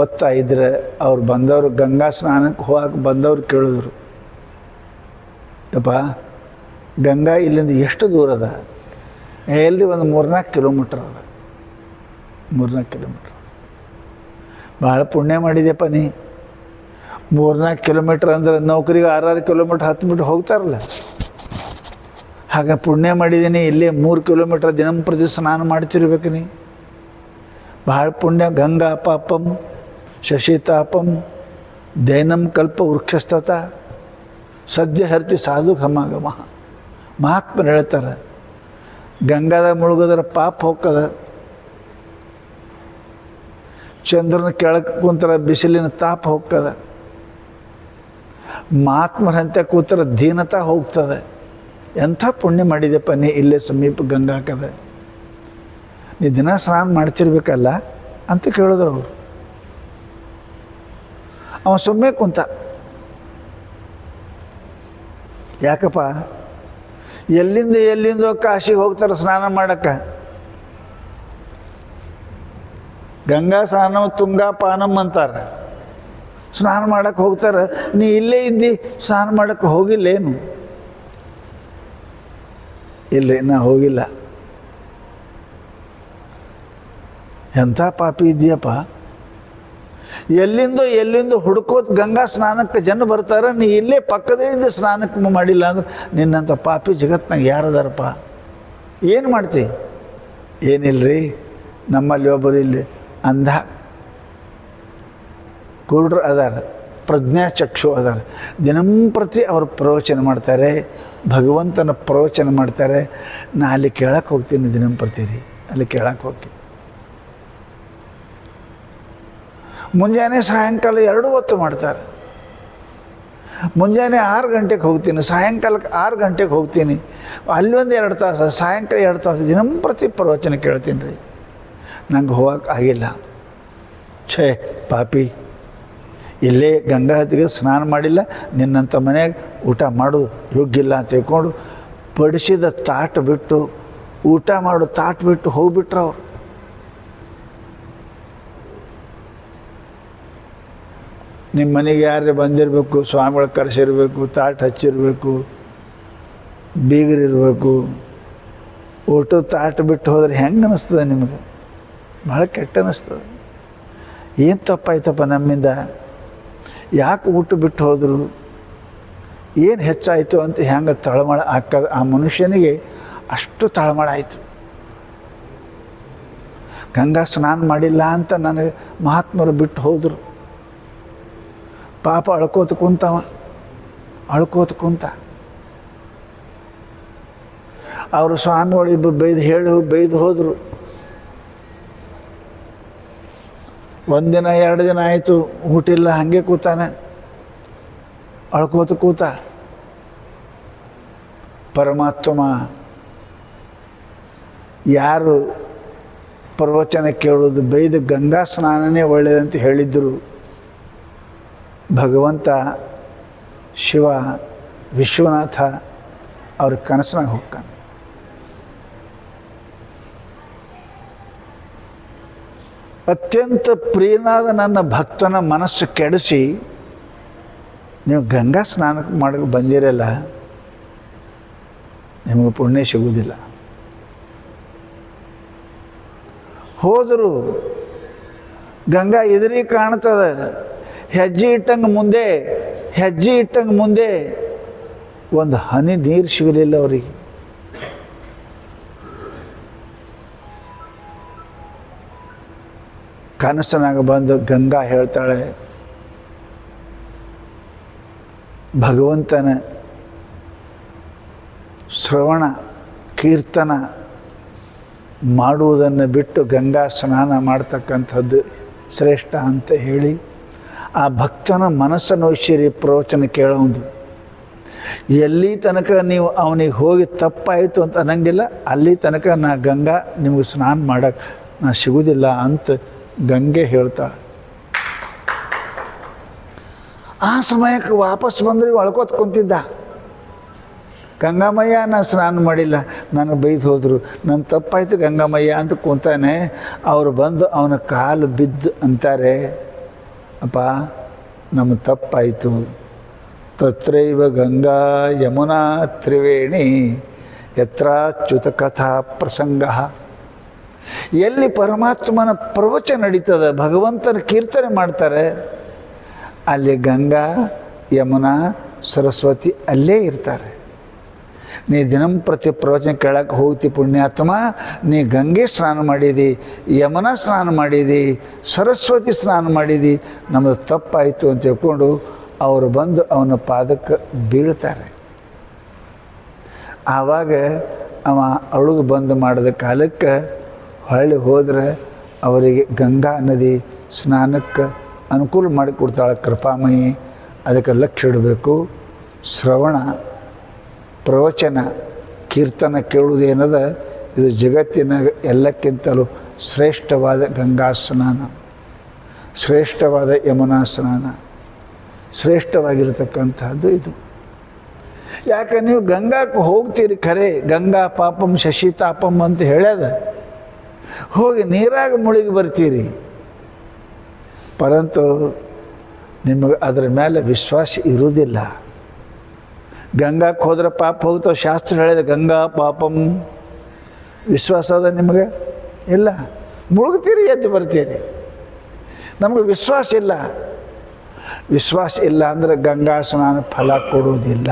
ಒತ್ತಾ ಇದ್ದರೆ ಅವ್ರು ಬಂದವರು ಗಂಗಾ ಸ್ನಾನಕ್ಕೆ ಹೋಗಕ್ಕೆ ಬಂದವ್ರು ಕೇಳಿದ್ರು, ಯಪ್ಪ ಗಂಗಾ ಇಲ್ಲಿಂದ ಎಷ್ಟು ದೂರ ಅದ? ಎಲ್ಲಿ ಒಂದು 3-4 ಕಿಲೋಮೀಟ್ರ್ ಅದ. 3-4 ಕಿಲೋಮೀಟ್ರ್. ಭಾಳ ಪುಣ್ಯ ಮಾಡಿದ್ಯಪ್ಪ ನೀ. 3-4 ಕಿಲೋಮೀಟ್ರ್ ಅಂದ್ರೆ ನೌಕರಿಗೆ 6-6 ಕಿಲೋಮೀಟ್ರ್ 10 ಮೀಟ್ರ್ ಹೋಗ್ತಾರಲ್ಲ, ಹಾಗೆ ಪುಣ್ಯ ಮಾಡಿದ್ದೀನಿ. ಇಲ್ಲೇ 3 ಕಿಲೋಮೀಟ್ರ್ ದಿನಂಪ್ರತಿ ಸ್ನಾನ ಮಾಡ್ತಿರ್ಬೇಕು ನೀ. ಭಾಳ ಪುಣ್ಯ. ಗಂಗಾ ಪಾಪಂ ಶಶಿತಾಪಂ ದೈನಂ ಕಲ್ಪ ವೃಕ್ಷಸ್ತತ ಸದ್ಯ ಹರ್ತಿ ಸಾಧು ಸಮಾಗಮ. ಮಹಾತ್ಮರು ಹೇಳ್ತಾರೆ, ಗಂಗಾದಾಗ ಮುಳುಗೋದ್ರ ಪಾಪ ಹೋಗ್ತದ. ಚಂದ್ರನ ಕೆಳಕ್ಕೆ ಕೂತರ ಬಿಸಿಲಿನ ತಾಪ ಹೋಗ್ತದ. ಮಹಾತ್ಮರಂತೆ ಕೂತರ ದೀನತಾ ಹೋಗ್ತದೆ. ಎಂಥ ಪುಣ್ಯ ಮಾಡಿದೆಪ್ಪ ನೀ, ಇಲ್ಲೇ ಸಮೀಪ ಗಂಗಾ ಹಾಕದ. ನೀ ದಿನ ಸ್ನಾನ ಮಾಡ್ತಿರ್ಬೇಕಲ್ಲ ಅಂತ ಕೇಳಿದ್ರು ಅವರು. ಅವ ಸುಮ್ಮನೆ ಕುಂತ. ಯಾಕಪ್ಪ? ಎಲ್ಲಿಂದೋ ಕಾಶಿಗೆ ಹೋಗ್ತಾರೆ ಸ್ನಾನ ಮಾಡಕ್ಕೆ. ಗಂಗಾ ಸ್ನಾನ ತುಂಗಾ ಪಾನಂ ಅಂತಾರೆ. ಸ್ನಾನ ಮಾಡಕ್ಕೆ ಹೋಗ್ತಾರೆ. ನೀ ಇಲ್ಲೇ ಇದ್ದಿ ಸ್ನಾನ ಮಾಡಕ್ಕೆ ಹೋಗಿಲ್ಲೇನು? ಇಲ್ಲ, ನಾ ಹೋಗಿಲ್ಲ. ಎಂಥ ಪಾಪಿ ಇದ್ದೀಯಪ್ಪ. ಎಲ್ಲಿಂದ ಹುಡುಕೋತ್ ಗಂಗಾ ಸ್ನಾನಕ್ಕೆ ಜನ ಬರ್ತಾರೆ. ನೀ ಇಲ್ಲೇ ಪಕ್ಕದಿಂದ ಸ್ನಾನಕ್ಕೆ ಮಾಡಿಲ್ಲ ಅಂದ್ರೆ ನಿನ್ನಂಥ ಪಾಪಿ ಜಗತ್ನಾಗ ಯಾರದಾರಪ್ಪ? ಏನು ಮಾಡ್ತಿ? ಏನಿಲ್ಲರಿ, ನಮ್ಮಲ್ಲಿ ಒಬ್ಬರು ಇಲ್ಲಿ ಅಂಧ ಕುರುಡ್ರು ಅದಾರ, ಪ್ರಜ್ಞಾಚಕ್ಷು ಅದಾರ. ದಿನಂಪ್ರತಿ ಅವರು ಪ್ರವಚನ ಮಾಡ್ತಾರೆ, ಭಗವಂತನ ಪ್ರವಚನ ಮಾಡ್ತಾರೆ. ನಾ ಅಲ್ಲಿ ಕೇಳಕ್ಕೆ ಹೋಗ್ತೀನಿ ದಿನಂಪ್ರತಿ ರೀ, ಅಲ್ಲಿ ಕೇಳಕ್ಕೆ ಹೋಗ್ತೀನಿ. ಮುಂಜಾನೆ ಸಾಯಂಕಾಲ 2 ಹೊತ್ತು ಮಾಡ್ತಾರೆ. ಮುಂಜಾನೆ 6 ಗಂಟೆಗೆ ಹೋಗ್ತೀನಿ, ಸಾಯಂಕಾಲಕ್ಕೆ 6 ಗಂಟೆಗೆ ಹೋಗ್ತೀನಿ. ಅಲ್ಲಿ ಒಂದು 2 ತಾಸು, ಸಾಯಂಕಾಲ 2 ತಾಸು ದಿನಂಪ್ರತಿ ಪ್ರವಚನ ಕೇಳ್ತೀನಿ ರೀ. ನಂಗೆ ಹೋಗಕ್ಕೆ ಆಗಿಲ್ಲ. ಛೇ ಪಾಪಿ, ಇಲ್ಲೇ ಗಂಗಾ ನದಿಗೆ ಸ್ನಾನ ಮಾಡಿಲ್ಲ, ನಿನ್ನಂಥ ಮನೆಯಾಗ ಊಟ ಮಾಡೋದು ಯೋಗ್ಯ ಇಲ್ಲ ಅಂತ ತಿಳ್ಕೊಂಡು ಬಡಿಸಿದ ತಾಟು ಬಿಟ್ಟು, ಊಟ ಮಾಡು ತಾಟು ಬಿಟ್ಟು ಹೋಗ್ಬಿಟ್ರು ಅವ್ರು. ನಿಮ್ಮ ಮನೆಗೆ ಯಾರೇ ಬಂದಿರಬೇಕು, ಸ್ವಾಮಿಗಳು ಕರೆಸಿರ್ಬೇಕು, ತಾಟು ಹಚ್ಚಿರಬೇಕು, ಬೀಗರಿರ್ಬೇಕು. ಊಟ ತಾಟು ಬಿಟ್ಟು ಹೋದ್ರೆ ಹೆಂಗೆ ಅನ್ನಿಸ್ತದೆ ನಿಮಗೆ? ಭಾಳ ಕೆಟ್ಟ ಅನ್ನಿಸ್ತದೆ. ಏನು ತಪ್ಪಾಯ್ತಪ್ಪ ನಮ್ಮಿಂದ? ಯಾಕೆ ಊಟ ಬಿಟ್ಟು ಹೋದರು? ಏನು ಹೆಚ್ಚಾಯಿತು ಅಂತ ಹೆಂಗೆ ತಳಮಳ ಹಾಕೋದು? ಆ ಮನುಷ್ಯನಿಗೆ ಅಷ್ಟು ತಳಮಳ ಆಯಿತು. ಗಂಗಾ ಸ್ನಾನ ಮಾಡಿಲ್ಲ ಅಂತ ನನಗೆ ಮಹಾತ್ಮರು ಬಿಟ್ಟು ಹೋದರು. ಪಾಪ ಅಳ್ಕೋತ ಕುಂತವ, ಅಳ್ಕೋತ ಕುಂತ. ಅವರು ಸ್ವಾಮಿಗಳು ಇಬ್ಬರು ಬೈದು ಹೋದರು. 1 ದಿನ 2 ದಿನ ಆಯಿತು, ಊಟಿಲ್ಲ, ಹಾಗೆ ಕೂತಾನೆ, ಅಳ್ಕೋತ ಕೂತ. ಪರಮಾತ್ಮ ಯಾರು ಪ್ರವಚನ ಕೇಳೋದು ಬೈದು ಗಂಗಾ ಸ್ನಾನನೇ ಒಳ್ಳೆಯದಂತ ಹೇಳಿದ್ದರು. ಭಗವಂತ ಶಿವ ವಿಶ್ವನಾಥ ಅವ್ರ ಕನಸನಾಗ ಹೋಗ್ತಾನೆ. ಅತ್ಯಂತ ಪ್ರಿಯನಾದ ನನ್ನ ಭಕ್ತನ ಮನಸ್ಸು ಕೆಡಿಸಿ ನೀವು ಗಂಗಾ ಸ್ನಾನಕ್ಕೆ ಮಾಡಕ್ಕೆ ಬಂದಿರಲ್ಲ, ನಿಮಗೆ ಪುಣ್ಯ ಸಿಗುವುದಿಲ್ಲ. ಹೋದರು, ಗಂಗಾ ಎದುರಿಗೆ ಕಾಣ್ತದೆ. ಹೆಜ್ಜೆ ಇಟ್ಟಂಗೆ ಮುಂದೆ ಒಂದು ಹನಿ ನೀರು ಸಿಗಲಿಲ್ಲ ಅವರಿಗೆ. ಕನಸನಾಗ ಬಂದು ಗಂಗಾ ಹೇಳ್ತಾಳೆ, ಭಗವಂತನ ಶ್ರವಣ ಕೀರ್ತನ ಮಾಡುವುದನ್ನು ಬಿಟ್ಟು ಗಂಗಾ ಸ್ನಾನ ಮಾಡ್ತಕ್ಕಂಥದ್ದು ಶ್ರೇಷ್ಠ ಅಂತ ಹೇಳಿ ಆ ಭಕ್ತನ ಮನಸ್ಸನ್ನು ಒಯ್ಸಿರಿ ಪ್ರವಚನ ಕೇಳೋದು. ಎಲ್ಲಿ ತನಕ ನೀವು ಅವನಿಗೆ ಹೋಗಿ ತಪ್ಪಾಯಿತು ಅಂತ ಅನ್ನಂಗಿಲ್ಲ, ಅಲ್ಲಿ ತನಕ ನಾ ಗಂಗಾ ನಿಮಗೆ ಸ್ನಾನ ಮಾಡೋಕ್ಕೆ ನಾ ಸಿಗುವುದಿಲ್ಲ ಅಂತ ಗಂಗೆ ಹೇಳ್ತಾಳೆ. ಆ ಸಮಯಕ್ಕೆ ವಾಪಸ್ ಬಂದ್ರೆ ಒಳ್ಕೋತ ಕುಂತಿದ್ದ. ಗಂಗಾಮಯ್ಯ ನಾನು ಸ್ನಾನ ಮಾಡಿಲ್ಲ, ನನಗೆ ಬೈದು ಹೋದರು, ನನ್ನ ತಪ್ಪಾಯಿತು ಗಂಗಾಮಯ್ಯ ಅಂತ ಕುಂತಾನೆ. ಅವರು ಬಂದು ಅವನ ಕಾಲು ಬಿದ್ದು ಅಂತಾರೆ, ಅಪ್ಪ ನಮ್ಮ ತಪ್ಪಾಯಿತು. ತತ್ರೈವ ಗಂಗಾ ಯಮುನಾ ತ್ರಿವೇಣಿ ಯತ್ರಾಚ್ಯುತ ಕಥಾ ಪ್ರಸಂಗ. ಎಲ್ಲಿ ಪರಮಾತ್ಮನ ಪ್ರವಚನ ನಡೀತದೆ, ಭಗವಂತನ ಕೀರ್ತನೆ ಮಾಡ್ತಾರೆ, ಅಲ್ಲಿ ಗಂಗಾ ಯಮುನಾ ಸರಸ್ವತಿ ಅಲ್ಲೇ ಇರ್ತಾರೆ. ನೀ ದಿನಂಪ್ರತಿ ಪ್ರವಚನ ಕೇಳಕ್ಕೆ ಹೋಗ್ತಿ ಪುಣ್ಯಾತ್ಮ, ನೀ ಗಂಗೆ ಸ್ನಾನ ಮಾಡಿದಿ, ಯಮುನಾ ಸ್ನಾನ ಮಾಡಿದಿ, ಸರಸ್ವತಿ ಸ್ನಾನ ಮಾಡಿದಿ, ನಮ್ಮದು ತಪ್ಪಾಯಿತು ಅಂತ ತಿಳ್ಕೊಂಡು ಅವರು ಬಂದು ಅವನ ಪಾದಕ್ಕೆ ಬೀಳ್ತಾರೆ. ಆವಾಗ ಅವ ಅಳುಗು ಬಂದು ಮಾಡಿದ ಕಾಲಕ್ಕೆ ಹೊಳ್ಳಿ ಹೋದರೆ ಅವರಿಗೆ ಗಂಗಾ ನದಿ ಸ್ನಾನಕ್ಕೆ ಅನುಕೂಲ ಮಾಡಿಕೊಡ್ತಾಳೆ ಕೃಪಾಮಯಿ. ಅದಕ್ಕೆ ಲಕ್ಷ್ಯ ಇಡಬೇಕು. ಶ್ರವಣ ಪ್ರವಚನ ಕೀರ್ತನ ಕೇಳುವುದೇನದ ಇದು ಜಗತ್ತಿನ ಎಲ್ಲಕ್ಕಿಂತಲೂ ಶ್ರೇಷ್ಠವಾದ ಗಂಗಾ ಸ್ನಾನ, ಶ್ರೇಷ್ಠವಾದ ಯಮುನಾ ಸ್ನಾನ, ಶ್ರೇಷ್ಠವಾಗಿರತಕ್ಕಂಥದ್ದು ಇದು. ಯಾಕೆ ನೀವು ಗಂಗಾಕ್ಕೆ ಹೋಗ್ತೀರಿ ಖರೆ, ಗಂಗಾ ಪಾಪಂ ಶಶಿ ತಾಪಂ ಅಂತ ಹೇಳ್ಯದ, ಹೋಗಿ ನೀರಾಗ ಮುಳುಗಿ ಬರ್ತೀರಿ. ಪರಂತು ನಿಮಗೆ ಅದರ ಮೇಲೆ ವಿಶ್ವಾಸ ಇರುವುದಿಲ್ಲ. ಗಂಗಾಕ್ಕೆ ಹೋದ್ರೆ ಪಾಪ ಹೋಗ್ತಾವೆ, ಶಾಸ್ತ್ರ ಹೇಳಿದೆ ಗಂಗಾ ಪಾಪಂ. ವಿಶ್ವಾಸ ಅದ ನಿಮಗೆ? ಇಲ್ಲ. ಮುಳುಗ್ತೀರಿ, ಎದ್ದು ಬರ್ತೀರಿ. ನಮಗೆ ವಿಶ್ವಾಸ ಇಲ್ಲ. ವಿಶ್ವಾಸ ಇಲ್ಲ ಅಂದರೆ ಗಂಗಾ ಸ್ನಾನ ಫಲ ಕೊಡುವುದಿಲ್ಲ.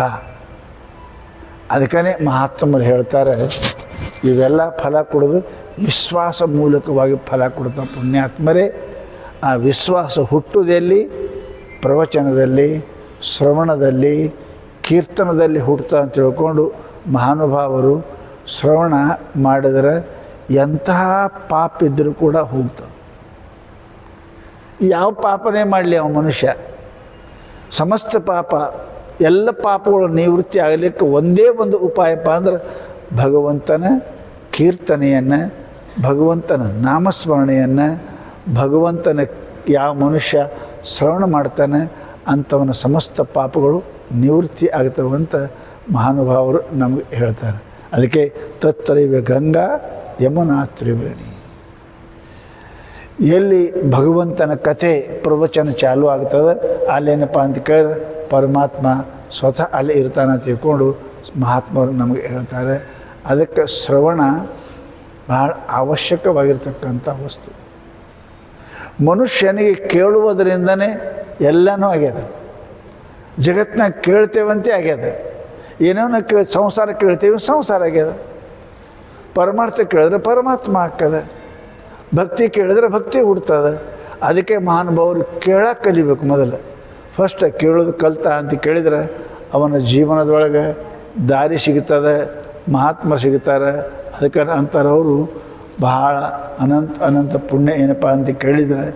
ಅದಕ್ಕೇ ಮಹಾತ್ಮರು ಹೇಳ್ತಾರೆ, ಇವೆಲ್ಲ ಫಲ ಕೊಡೋದು ವಿಶ್ವಾಸ ಮೂಲಕವಾಗಿ ಫಲ ಕೊಡ್ತಾ ಪುಣ್ಯಾತ್ಮರೇ. ಆ ವಿಶ್ವಾಸ ಹುಟ್ಟುವುದೆಲ್ಲಿ? ಪ್ರವಚನದಲ್ಲಿ, ಶ್ರವಣದಲ್ಲಿ, ಕೀರ್ತನದಲ್ಲಿ ಹುಟ್ಟುತ್ತಾ ಅಂತ ತಿಳ್ಕೊಂಡು ಮಹಾನುಭಾವರು ಶ್ರವಣ ಮಾಡಿದರೆ ಎಂತಹ ಪಾಪ ಇದ್ದರೂ ಕೂಡ ಹೋಗ್ತದೆ. ಯಾವ ಪಾಪನೇ ಮಾಡಲಿ ಅವ ಮನುಷ್ಯ, ಸಮಸ್ತ ಪಾಪ ಎಲ್ಲ ಪಾಪಗಳು ನಿವೃತ್ತಿ ಆಗಲಿಕ್ಕೆ ಒಂದೇ ಒಂದು ಉಪಾಯಪ್ಪ ಅಂದ್ರೆ ಭಗವಂತನ ಕೀರ್ತನೆಯನ್ನು, ಭಗವಂತನ ನಾಮಸ್ಮರಣೆಯನ್ನು, ಭಗವಂತನ ಯಾವ ಮನುಷ್ಯ ಶ್ರವಣ ಮಾಡ್ತಾನೆ ಅಂಥವನ ಸಮಸ್ತ ಪಾಪಗಳು ನಿವೃತ್ತಿ ಆಗ್ತವೆ ಅಂತ ಮಹಾನುಭಾವರು ನಮಗೆ ಹೇಳ್ತಾರೆ. ಅದಕ್ಕೆ ತತ್ತರಿವೆ ಗಂಗಾ ಯಮುನಾ ತ್ರಿವೇಣಿ. ಎಲ್ಲಿ ಭಗವಂತನ ಕಥೆ ಪ್ರವಚನ ಚಾಲು ಆಗ್ತದೆ ಅಲ್ಲೇನಪ್ಪ ಅಂತ ಕೇಳಿದ್ರೆ ಪರಮಾತ್ಮ ಸ್ವತಃ ಅಲ್ಲಿ ಇರ್ತಾನೆ ಅಂತ ತಿಳ್ಕೊಂಡು ಮಹಾತ್ಮರು ನಮಗೆ ಹೇಳ್ತಾರೆ. ಅದಕ್ಕೆ ಶ್ರವಣ ಭಾಳ ಅವಶ್ಯಕವಾಗಿರ್ತಕ್ಕಂಥ ವಸ್ತು. ಮನುಷ್ಯನಿಗೆ ಕೇಳುವುದರಿಂದನೇ ಎಲ್ಲನೂ ಆಗ್ಯದ. ಜಗತ್ತಿನಾಗ ಕೇಳ್ತೇವಂತೆ ಆಗ್ಯದ. ಏನೋ ಸಂಸಾರ ಕೇಳ್ತೇವೆ, ಸಂಸಾರ ಆಗ್ಯದ. ಪರಮಾರ್ಥ ಕೇಳಿದ್ರೆ ಪರಮಾತ್ಮ ಆಗ್ತದೆ. ಭಕ್ತಿ ಕೇಳಿದ್ರೆ ಭಕ್ತಿ ಹುಡ್ತದೆ. ಅದಕ್ಕೆ ಮಹಾನುಭಾವರು ಕೇಳಕ್ಕೆ ಕಲಿಬೇಕು. ಮೊದಲು ಫಸ್ಟ್ ಕೇಳೋದು ಕಲ್ತ ಅಂತ ಕೇಳಿದ್ರೆ ಅವನ ಜೀವನದೊಳಗೆ ದಾರಿ ಸಿಗ್ತದೆ, ಮಹಾತ್ಮ ಸಿಗ್ತಾರೆ. ಅದಕ್ಕೆ ಅಂತಾರವರು ಬಹಳ ಅನಂತ ಪುಣ್ಯ ಏನಪ್ಪ ಅಂತ ಕೇಳಿದರೆ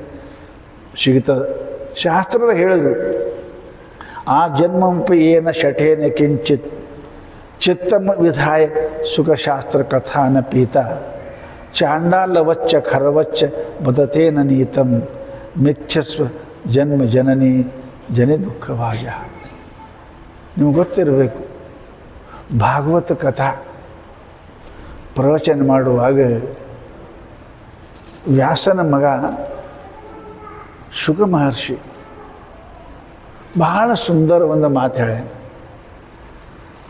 ಸಿಗ್ತದೆ. ಶಾಸ್ತ್ರದ ಹೇಳಿದರು, ಆ ಜನ್ಮಂಪಿ ಏನ ಶಠೇನ ಕಿಂಚಿತ್ ಚಿತ್ತಮ ವಿಧಾಯ ಸುಖಶಾಸ್ತ್ರ ಕಥಾನ ಪೀತ ಚಾಂಡಾಲವಚ್ಚ ಖರವಚ್ಚ ಬದತೇನ ನೀತಂ ಮಿಥ್ಯಸ್ವ ಜನ್ಮ ಜನನಿ ಜನಿ ದುಃಖಭಾಜ. ನಿಮ್ಗೆ ಗೊತ್ತಿರಬೇಕು, ಭಾಗವತ ಕಥಾ ಪ್ರವಚನ ಮಾಡುವಾಗ ವ್ಯಾಸನ ಮಗ ಶುಕ ಮಹರ್ಷಿ ಬಹಳ ಸುಂದರ ಒಂದು ಮಾತು ಹೇಳೇನು.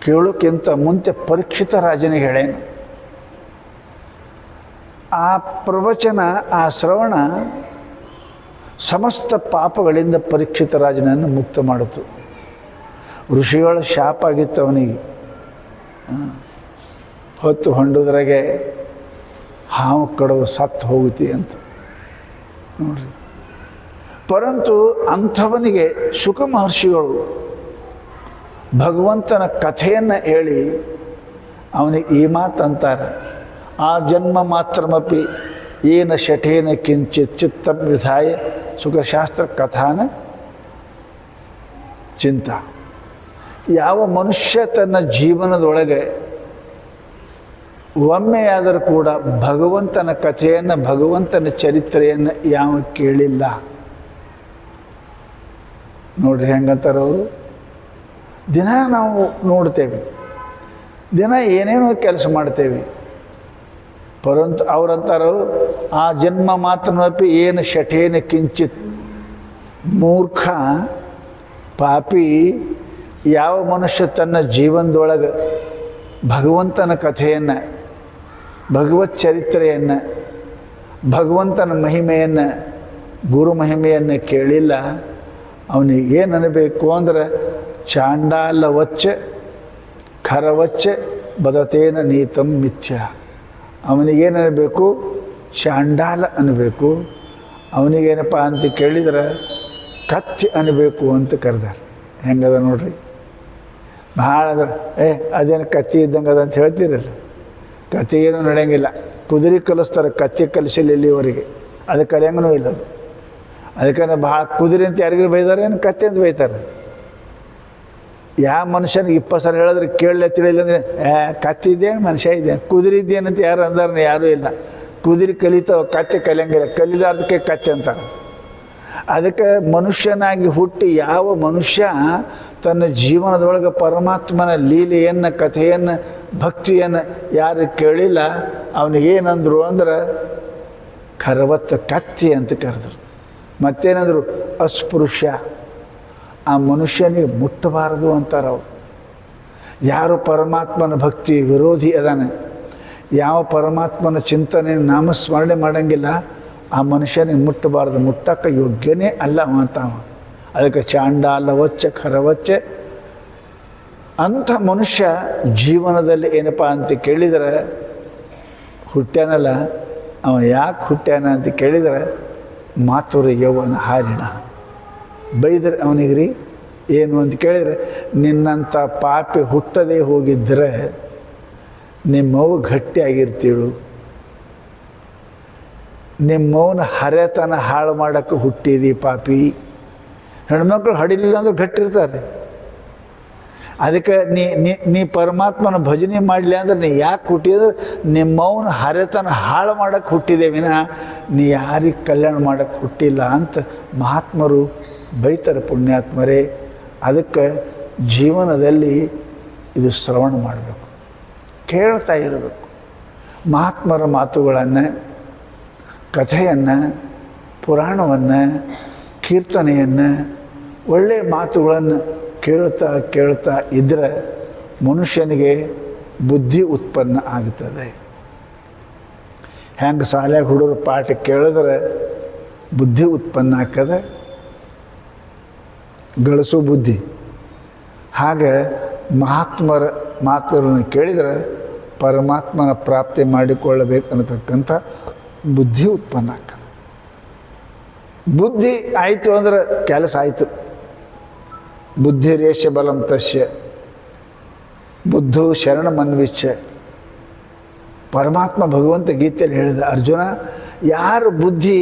ಕೇಳೋಕ್ಕಿಂತ ಮುಂಚೆ ಪರೀಕ್ಷಿತ ರಾಜನಿಗೆ ಹೇಳೇನು. ಆ ಪ್ರವಚನ, ಆ ಶ್ರವಣ ಸಮಸ್ತ ಪಾಪಗಳಿಂದ ಪರೀಕ್ಷಿತ ರಾಜನನ್ನು ಮುಕ್ತ ಮಾಡಿತು. ಋಷಿಗಳ ಶಾಪ ಆಗಿತ್ತು ಅವನಿಗೆ. ಹೊತ್ತು ಹೊಂಡೋದ್ರಾಗೆ ಹಾವು ಕಡೋದು ಸತ್ತು ಹೋಗುತ್ತಿ ಅಂತ ನೋಡ್ರಿ. ಪರಂತು ಅಂಥವನಿಗೆ ಶುಕ ಮಹರ್ಷಿಗಳು ಭಗವಂತನ ಕಥೆಯನ್ನು ಹೇಳಿ ಅವನಿಗೆ ಈ ಮಾತು ಅಂತಾರೆ, ಆ ಜನ್ಮ ಮಾತ್ರಮಪಿ ಏನ ಶಠೇನ ಕಿಂಚಿತ್ ಚಿತ್ತ ವಿಧಾಯ ಸುಖಶಾಸ್ತ್ರ ಕಥಾನ ಚಿಂತ. ಯಾವ ಮನುಷ್ಯ ತನ್ನ ಜೀವನದೊಳಗೆ ಒಮ್ಮೆಯಾದರೂ ಕೂಡ ಭಗವಂತನ ಕಥೆಯನ್ನು, ಭಗವಂತನ ಚರಿತ್ರೆಯನ್ನು ಯಾವ ಕೇಳಿಲ್ಲ ನೋಡ್ರಿ ಹೆಂಗಂತಾರೆ ಅವರು. ದಿನ ನಾವು ನೋಡ್ತೇವೆ, ದಿನ ಏನೇನೋ ಕೆಲಸ ಮಾಡ್ತೇವೆ. ಪರಂತು ಅವರಂತಾರೋ ಆ ಜನ್ಮ ಮಾತ್ರನಪಿ ಏನು ಶಠೇನ ಕಿಂಚಿತ್. ಮೂರ್ಖ ಪಾಪಿ ಯಾವ ಮನುಷ್ಯ ತನ್ನ ಜೀವನದೊಳಗೆ ಭಗವಂತನ ಕಥೆಯನ್ನು, ಭಗವತ್ ಚರಿತ್ರೆಯನ್ನು, ಭಗವಂತನ ಮಹಿಮೆಯನ್ನು, ಗುರು ಮಹಿಮೆಯನ್ನು ಕೇಳಿಲ್ಲ, ಅವನಿಗೆ ಏನು ಅನ್ನಬೇಕು ಅಂದ್ರೆ ಚಾಂಡಾಲವಚ್ಚ ಖರವಚ್ಚ ಬದತೇನ ನೀತಂ ಮಿಥ್ಯ. ಅವನಿಗೇನು ಅನ್ನಬೇಕು? ಚಾಂಡಾಲ ಅನ್ನಬೇಕು. ಅವನಿಗೇನಪ್ಪ ಅಂತ ಕೇಳಿದ್ರೆ ಕತ್ತಿ ಅನ್ನಬೇಕು ಅಂತ ಕರೆದಾರೆ. ಹೆಂಗದ ನೋಡ್ರಿ. ಭಾಳ ಅಂದ್ರೆ ಅದೇನು ಕತ್ತಿ ಇದ್ದಂಗೆ ಅದ ಅಂತ ಹೇಳ್ತೀರಲ್ಲ, ಕತ್ತಿಗೇನು ನಡೆಯಂಗಿಲ್ಲ. ಕುದುರೆ ಕಲಿಸ್ತಾರೆ, ಕತ್ತಿ ಕಲಿಸಿಲ್ಲ ಇಲ್ಲಿವರೆಗೆ. ಅದು ಕಲಿಯಂಗೂ ಇಲ್ಲ ಅದು. ಅದಕ್ಕೆ ಭಾಳ ಕುದುರೆ ಅಂತ ಯಾರಿಗೂ ಬೈತಾರೆ, ಏನು ಕತ್ತಿ ಅಂತ ಬೈತಾರೆ. ಯಾವ ಮನುಷ್ಯನಿಗೆ 20 ಸಲ ಹೇಳಿದ್ರೆ ಕೇಳಲೇ ತಿಳಿಲ್ಲ ಅಂದರೆ ಕತ್ತಿ ಇದ್ದೇನು ಮನುಷ್ಯ ಇದೆ, ಕುದುರೆ ಇದ್ದೇನಂತ ಯಾರು ಅಂದಾರ? ಯಾರೂ ಇಲ್ಲ. ಕುದುರೆ ಕಲಿತಾವ, ಕತ್ತೆ ಕಲಿಯಂಗಿಲ್ಲ. ಕಲಿಲಾರ್ದಕ್ಕೆ ಕತ್ತೆ ಅಂತಾರೆ. ಅದಕ್ಕೆ ಮನುಷ್ಯನಾಗಿ ಹುಟ್ಟಿ ಯಾವ ಮನುಷ್ಯ ತನ್ನ ಜೀವನದೊಳಗೆ ಪರಮಾತ್ಮನ ಲೀಲೆಯನ್ನು, ಕಥೆಯನ್ನು, ಭಕ್ತಿಯನ್ನು ಯಾರು ಕೇಳಿಲ್ಲ, ಅವನಿಗೇನಂದ್ರು ಅಂದ್ರೆ ಖರವತ್ತ ಕತ್ತಿ ಅಂತ ಕರೆದ್ರು. ಮತ್ತೇನಂದರು? ಅಸ್ಪೃಶ್ಯ. ಆ ಮನುಷ್ಯನಿಗೆ ಮುಟ್ಟಬಾರದು ಅಂತಾರೆ ಅವರು. ಯಾರು ಪರಮಾತ್ಮನ ಭಕ್ತಿ ವಿರೋಧಿ ಅದಾನೆ, ಯಾವ ಪರಮಾತ್ಮನ ಚಿಂತನೆ ನಾಮಸ್ಮರಣೆ ಮಾಡೋಂಗಿಲ್ಲ, ಆ ಮನುಷ್ಯನಿಗೆ ಮುಟ್ಟಬಾರ್ದು, ಮುಟ್ಟಕ್ಕೆ ಯೋಗ್ಯನೇ ಅಲ್ಲ ಅಂತಾವ. ಅದಕ್ಕೆ ಚಾಂಡಾಲವಚ್ಚ ಖರವಚ್ಚೆ. ಅಂಥ ಮನುಷ್ಯ ಜೀವನದಲ್ಲಿ ಏನಪ್ಪ ಅಂತ ಕೇಳಿದರೆ, ಹುಟ್ಟ್ಯಾನಲ್ಲ ಅವ ಯಾಕೆ ಹುಟ್ಟ್ಯಾನ ಅಂತ ಕೇಳಿದರೆ, ಮಾತುರ ಯೌವನ ಹಾರಿಣ. ಬೈದರೆ ಅವನಿಗೆ ರೀ ಏನು ಅಂತ ಕೇಳಿದರೆ, ನಿನ್ನಂಥ ಪಾಪಿ ಹುಟ್ಟದೇ ಹೋಗಿದ್ದರೆ ನಿಮ್ಮವು ಗಟ್ಟಿಯಾಗಿರ್ತೀಳು, ನಿಮ್ಮವನ ಹರೆತನ ಹಾಳು ಮಾಡೋಕ್ಕೆ ಹುಟ್ಟಿದಿ ಪಾಪಿ. ಹೆಣ್ಮಕ್ಳು ಹಡಿಲಿಲ್ಲ ಅಂದ್ರೆ ಗಟ್ಟಿರ್ತಾರೆ. ಅದಕ್ಕೆ ನೀ ಪರಮಾತ್ಮನ ಭಜನೆ ಮಾಡಲಿ ಅಂದ್ರೆ ನೀ ಯಾಕೆ ಹುಟ್ಟಿದ್ರೆ ನಿಮ್ಮವನ ಹರೆತನ ಹಾಳು ಮಾಡೋಕ್ಕೆ ಹುಟ್ಟಿದೆ ವಿನಃ ನೀ ಯಾರಿಗೆ ಕಲ್ಯಾಣ ಮಾಡೋಕ್ಕೆ ಹುಟ್ಟಿಲ್ಲ ಅಂತ ಮಹಾತ್ಮರು ಬೈತಾರೆ, ಪುಣ್ಯಾತ್ಮರೇ. ಅದಕ್ಕೆ ಜೀವನದಲ್ಲಿ ಇದು ಶ್ರವಣ ಮಾಡಬೇಕು, ಕೇಳ್ತಾ ಇರಬೇಕು. ಮಹಾತ್ಮರ ಮಾತುಗಳನ್ನು, ಕಥೆಯನ್ನು, ಪುರಾಣವನ್ನು, ಕೀರ್ತನೆಯನ್ನು, ಒಳ್ಳೆಯ ಮಾತುಗಳನ್ನು ಕೇಳ್ತಾ ಕೇಳ್ತಾ ಇದ್ದರೆ ಮನುಷ್ಯನಿಗೆ ಬುದ್ಧಿ ಉತ್ಪನ್ನ ಆಗುತ್ತದೆ. ಹೆಂಗೆ ಶಾಲೆಗೆ ಹುಡುಗರು ಪಾಠ ಕೇಳಿದ್ರೆ ಬುದ್ಧಿ ಉತ್ಪನ್ನ ಆಗ್ತದೆ, ಗಳಿಸೋ ಬುದ್ಧಿ. ಹಾಗೆ ಮಹಾತ್ಮರ ಮಾತುಗಳನ್ನು ಕೇಳಿದರೆ ಪರಮಾತ್ಮನ ಪ್ರಾಪ್ತಿ ಮಾಡಿಕೊಳ್ಳಬೇಕನ್ನತಕ್ಕಂಥ ಬುದ್ಧಿ ಉತ್ಪನ್ನ ಆಗ್ತದೆ. ಬುದ್ಧಿ ಆಯಿತು ಅಂದ್ರೆ ಕೆಲಸ ಆಯಿತು. ಬುದ್ಧಿರೇಶ ಬಲಂ ತಸ್ಯ ಬುದ್ಧು ಶರಣಮನ್ವಿಚ್ಛ. ಪರಮಾತ್ಮ ಭಗವಂತ ಗೀತೆಯಲ್ಲಿ ಹೇಳಿದ, ಅರ್ಜುನ ಯಾರು ಬುದ್ಧಿ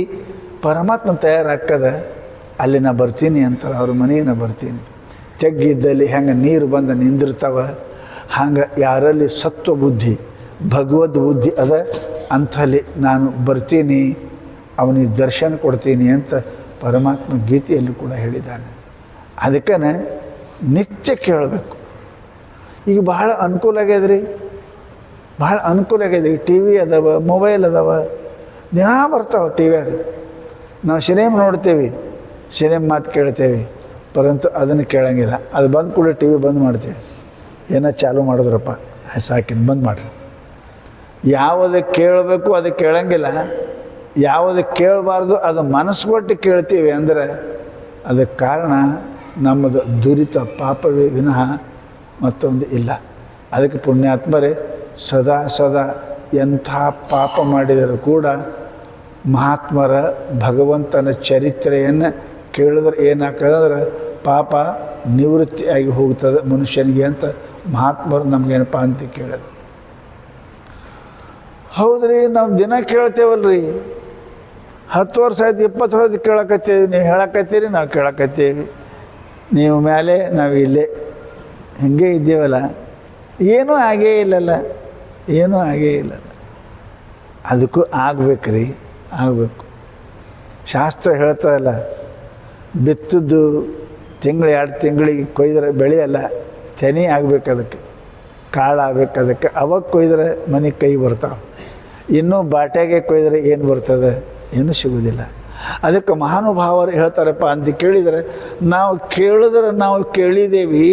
ಪರಮಾತ್ಮ ತಯಾರಾಕ್ಕದ ಅಲ್ಲಿ ನಾ ಬರ್ತೀನಿ ಅಂತಾರೆ, ಅವ್ರ ಮನೆಗೆ ನಾ ಬರ್ತೀನಿ. ತೆಗ್ಗಿದ್ದಲ್ಲಿ ಹೆಂಗೆ ನೀರು ಬಂದು ನಿಂದಿರ್ತಾವ ಹಂಗೆ ಯಾರಲ್ಲಿ ಸತ್ವ ಬುದ್ಧಿ ಭಗವದ್ ಬುದ್ಧಿ ಅದ ಅಂಥಲ್ಲಿ ನಾನು ಬರ್ತೀನಿ, ಅವನಿಗೆ ದರ್ಶನ ಕೊಡ್ತೀನಿ ಅಂತ ಪರಮಾತ್ಮ ಗೀತೆಯಲ್ಲಿ ಕೂಡ ಹೇಳಿದ್ದಾನೆ. ಅದಕ್ಕೆ ನಿತ್ಯ ಕೇಳಬೇಕು. ಈಗ ಭಾಳ ಅನುಕೂಲ ಆಗ್ಯದ್ರಿ, ಭಾಳ ಅನುಕೂಲ ಆಗ್ಯದ. ಈಗ ಟಿ ವಿ ಅದಾವ, ಮೊಬೈಲ್ ಅದಾವ, ದಿನ ಬರ್ತಾವೆ ಟಿ ವ್ಯಾಗ. ನಾವು ಸಿನಿಮಾ ನೋಡ್ತೇವೆ, ಸಿನಿಮಾ ಮಾತು ಕೇಳ್ತೇವೆ, ಪರಂತು ಅದನ್ನು ಕೇಳಂಗಿಲ್ಲ. ಅದು ಬಂದು ಕೂಡ ಟಿ ವಿ ಬಂದ್ ಮಾಡ್ತೇವೆ. ಏನೋ ಚಾಲು ಮಾಡಿದ್ರಪ್ಪ ಸಾಕಿನ ಬಂದ್ ಮಾಡಿರಿ. ಯಾವುದಕ್ಕೆ ಕೇಳಬೇಕು ಅದಕ್ಕೆ ಕೇಳಂಗಿಲ್ಲ, ಯಾವುದಕ್ಕೆ ಕೇಳಬಾರ್ದು ಅದು ಮನಸ್ಸು ಕೊಟ್ಟು ಕೇಳ್ತೀವಿ ಅಂದರೆ ಅದಕ್ಕೆ ಕಾರಣ ನಮ್ಮದು ದುರಿತ ಪಾಪವೇ ವಿನಃ ಮತ್ತೊಂದು ಇಲ್ಲ. ಅದಕ್ಕೆ ಪುಣ್ಯಾತ್ಮರೇ ಸದಾ ಸದಾ ಎಂಥ ಪಾಪ ಮಾಡಿದರೂ ಕೂಡ ಮಹಾತ್ಮರ ಭಗವಂತನ ಚರಿತ್ರೆಯನ್ನು ಕೇಳಿದ್ರೆ ಏನಾಗ್ತದಂದ್ರೆ ಪಾಪ ನಿವೃತ್ತಿಯಾಗಿ ಹೋಗ್ತದೆ ಮನುಷ್ಯನಿಗೆ ಅಂತ ಮಹಾತ್ಮರು ನಮಗೇನಪ್ಪ ಅಂತ ಕೇಳೋದು. ಹೌದ್ರಿ, ನಾವು ದಿನ ಕೇಳ್ತೇವಲ್ರಿ, 10 ವರ್ಷ ಆಯ್ತು 20 ವರ್ಷ ಕೇಳಕತ್ತೀವಿ. ನೀವು ಹೇಳಕತ್ತೀರಿ, ನಾವು ಕೇಳಕತ್ತೀವಿ. ನೀವು ಮೇಲೆ ನಾವು ಇಲ್ಲೇ ಹಿಂಗೆ ಇದ್ದೀವಲ್ಲ, ಏನೂ ಆಗೇ ಇಲ್ಲಲ್ಲ, ಏನೂ ಆಗೇ ಇಲ್ಲಲ್ಲ. ಅದಕ್ಕೂ ಆಗ್ಬೇಕ್ರಿ, ಆಗಬೇಕು. ಶಾಸ್ತ್ರ ಹೇಳ್ತದಲ್ಲ, ಬಿತ್ತದ್ದು ತಿಂಗಳು 2 ತಿಂಗಳಿಗೆ ಕೊಯ್ದರೆ ಬೆಳೆಯಲ್ಲ, ತೆನೆ ಆಗ್ಬೇಕು, ಅದಕ್ಕೆ ಕಾಳು ಆಗ್ಬೇಕು. ಅದಕ್ಕೆ ಅವಾಗ ಕೊಯ್ದರೆ ಮನೆಗೆ ಕೈ ಬರ್ತಾವೆ. ಇನ್ನೂ ಬಾಟ್ಯಾಗೆ ಕೊಯ್ದರೆ ಏನು ಬರ್ತದೆ? ಏನೂ ಸಿಗೋದಿಲ್ಲ. ಅದಕ್ಕೆ ಮಹಾನುಭಾವರು ಹೇಳ್ತಾರಪ್ಪ ಅಂತ ಕೇಳಿದರೆ, ನಾವು ಕೇಳಿದ್ರೆ ನಾವು ಕೇಳಿದ್ದೇವೆ,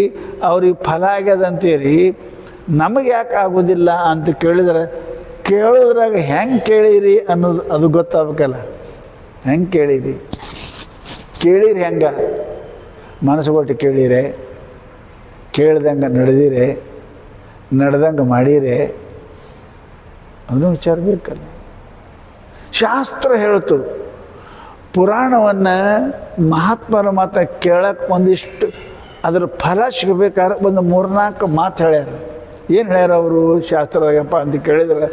ಅವ್ರಿಗೆ ಫಲ ಆಗ್ಯದಂತೀರಿ, ನಮಗೆ ಯಾಕೆ ಆಗೋದಿಲ್ಲ ಅಂತ ಕೇಳಿದರೆ, ಕೇಳೋದ್ರಾಗ ಹೆಂಗೆ ಕೇಳಿರಿ ಅನ್ನೋದು ಅದು ಗೊತ್ತಾಗಬೇಕಲ್ಲ. ಹೆಂಗೆ ಕೇಳಿರಿ, ಕೇಳಿರಿ ಹೆಂಗೆ? ಮನಸ್ಸು ಕೊಟ್ಟು ಕೇಳಿರೆ, ಕೇಳ್ದಂಗೆ ನಡೆದಿರೆ, ನಡೆದಂಗೆ ಮಾಡಿರೆ, ಅದನ್ನು ವಿಚಾರ ಬೇಕಲ್ಲ. ಶಾಸ್ತ್ರ ಹೇಳ್ತು, ಪುರಾಣವನ್ನು ಮಹಾತ್ಮರ ಮಾತು ಕೇಳಕ್ಕೆ ಒಂದಿಷ್ಟು ಅದರ ಫಲ ಸಿಗಬೇಕಾದ್ರೆ ಒಂದು 3-4 ಮಾತು ಹೇಳ್ಯಾರ. ಏನು ಹೇಳ್ಯಾರ ಅವರು ಶಾಸ್ತ್ರದಾಗಪ್ಪ ಅಂತ ಕೇಳಿದ್ರೆ,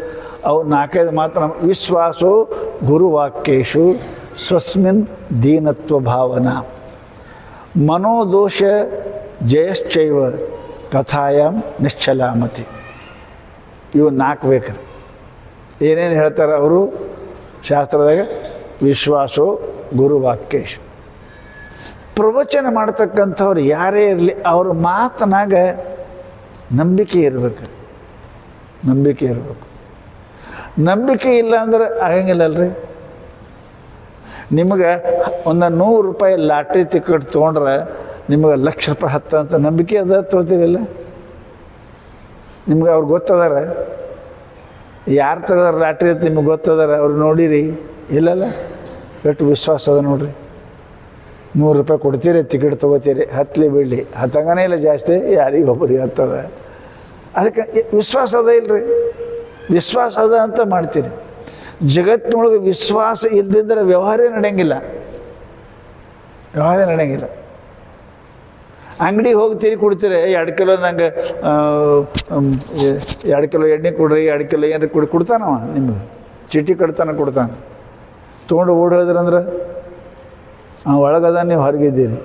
ಅವು 4-5 ಮಾತು. ನಮ್ಮ ವಿಶ್ವಾಸೋ ಗುರುವಾಕ್ಯೇಶು ಸ್ವಸ್ಮಿನ್ ದೀನತ್ವ ಭಾವನಾ ಮನೋದೋಷ ಜಯಶ್ಚೈವ ಕಥಾಯಾಮ್ ನಿಶ್ಚಲಾಮತಿ. ಇವು 4 ಬೇಕ್ರಿ. ಏನೇನು ಹೇಳ್ತಾರೆ ಅವರು ಶಾಸ್ತ್ರದಾಗ? ವಿಶ್ವಾಸೋ ಗುರುವಾಕ್ಯೇಶು. ಪ್ರವಚನ ಮಾಡ್ತಕ್ಕಂಥವ್ರು ಯಾರೇ ಇರಲಿ, ಅವ್ರ ಮಾತನಾಗ ನಂಬಿಕೆ ಇರಬೇಕು, ನಂಬಿಕೆ ಇರಬೇಕು. ನಂಬಿಕೆ ಇಲ್ಲ ಅಂದ್ರೆ ಆಗಂಗಿಲ್ಲಲ್ರಿ. ನಿಮಗೆ ಒಂದು 100 ರೂಪಾಯಿ ಲಾಟ್ರಿ ಟಿಕೆಟ್ ತೊಗೊಂಡ್ರೆ ನಿಮಗೆ ₹1,00,000 ಹತ್ತಂತ ನಂಬಿಕೆ ಅದ ತೊಗೋತೀರಿಲ್ಲ? ನಿಮ್ಗೆ ಅವ್ರು ಗೊತ್ತದಾರ? ಯಾರು ತೆಗೆದಾರ ಲಾಟ್ರಿ ಅಂತ ನಿಮ್ಗೆ ಗೊತ್ತದಾರ? ಅವ್ರು ನೋಡಿರಿ? ಇಲ್ಲಲ್ಲ. ಎಷ್ಟು ವಿಶ್ವಾಸ ಅದ ನೋಡ್ರಿ. 100 ರೂಪಾಯಿ ಕೊಡ್ತೀರಿ, ಟಿಕೆಟ್ ತೊಗೋತೀರಿ, ಹತ್ತಲಿ ಬಿಡಲಿ, ಹತ್ತಂಗನೇ ಇಲ್ಲ ಜಾಸ್ತಿ, ಯಾರಿಗೊಬ್ಬರಿಗೆ ಹತ್ತದ. ಅದಕ್ಕೆ ವಿಶ್ವಾಸ ಅದ ಇಲ್ಲರಿ, ವಿಶ್ವಾಸ ಅದ ಅಂತ ಮಾಡ್ತೀರಿ. ಜಗತ್ತಿನೊಳಗೆ ವಿಶ್ವಾಸ ಇಲ್ಲದಿದ್ದರೆ ವ್ಯವಹಾರ ನಡೆಯಂಗಿಲ್ಲ, ವ್ಯವಹಾರ ನಡೆಯಂಗಿಲ್ಲ. ಅಂಗಡಿಗೆ ಹೋಗ್ತೀರಿ, ಕೊಡ್ತೀರಿ, 2 ಕಿಲೋ ನಂಗೆ 2 ಕಿಲೋ ಎಣ್ಣೆ ಕೊಡ್ರಿ, 2 ಕಿಲೋ ಏನಾರು ಕೊಡ್ತಾನವ, ನಿಮಗೆ ಚೀಟಿ ಕೊಡ್ತಾನೆ. ತೊಗೊಂಡು ಓಡಿ ಹೋದ್ರಂದ್ರೆ ಒಳಗದ, ನೀವು ಹೊರಗಿದ್ದೀರಿ,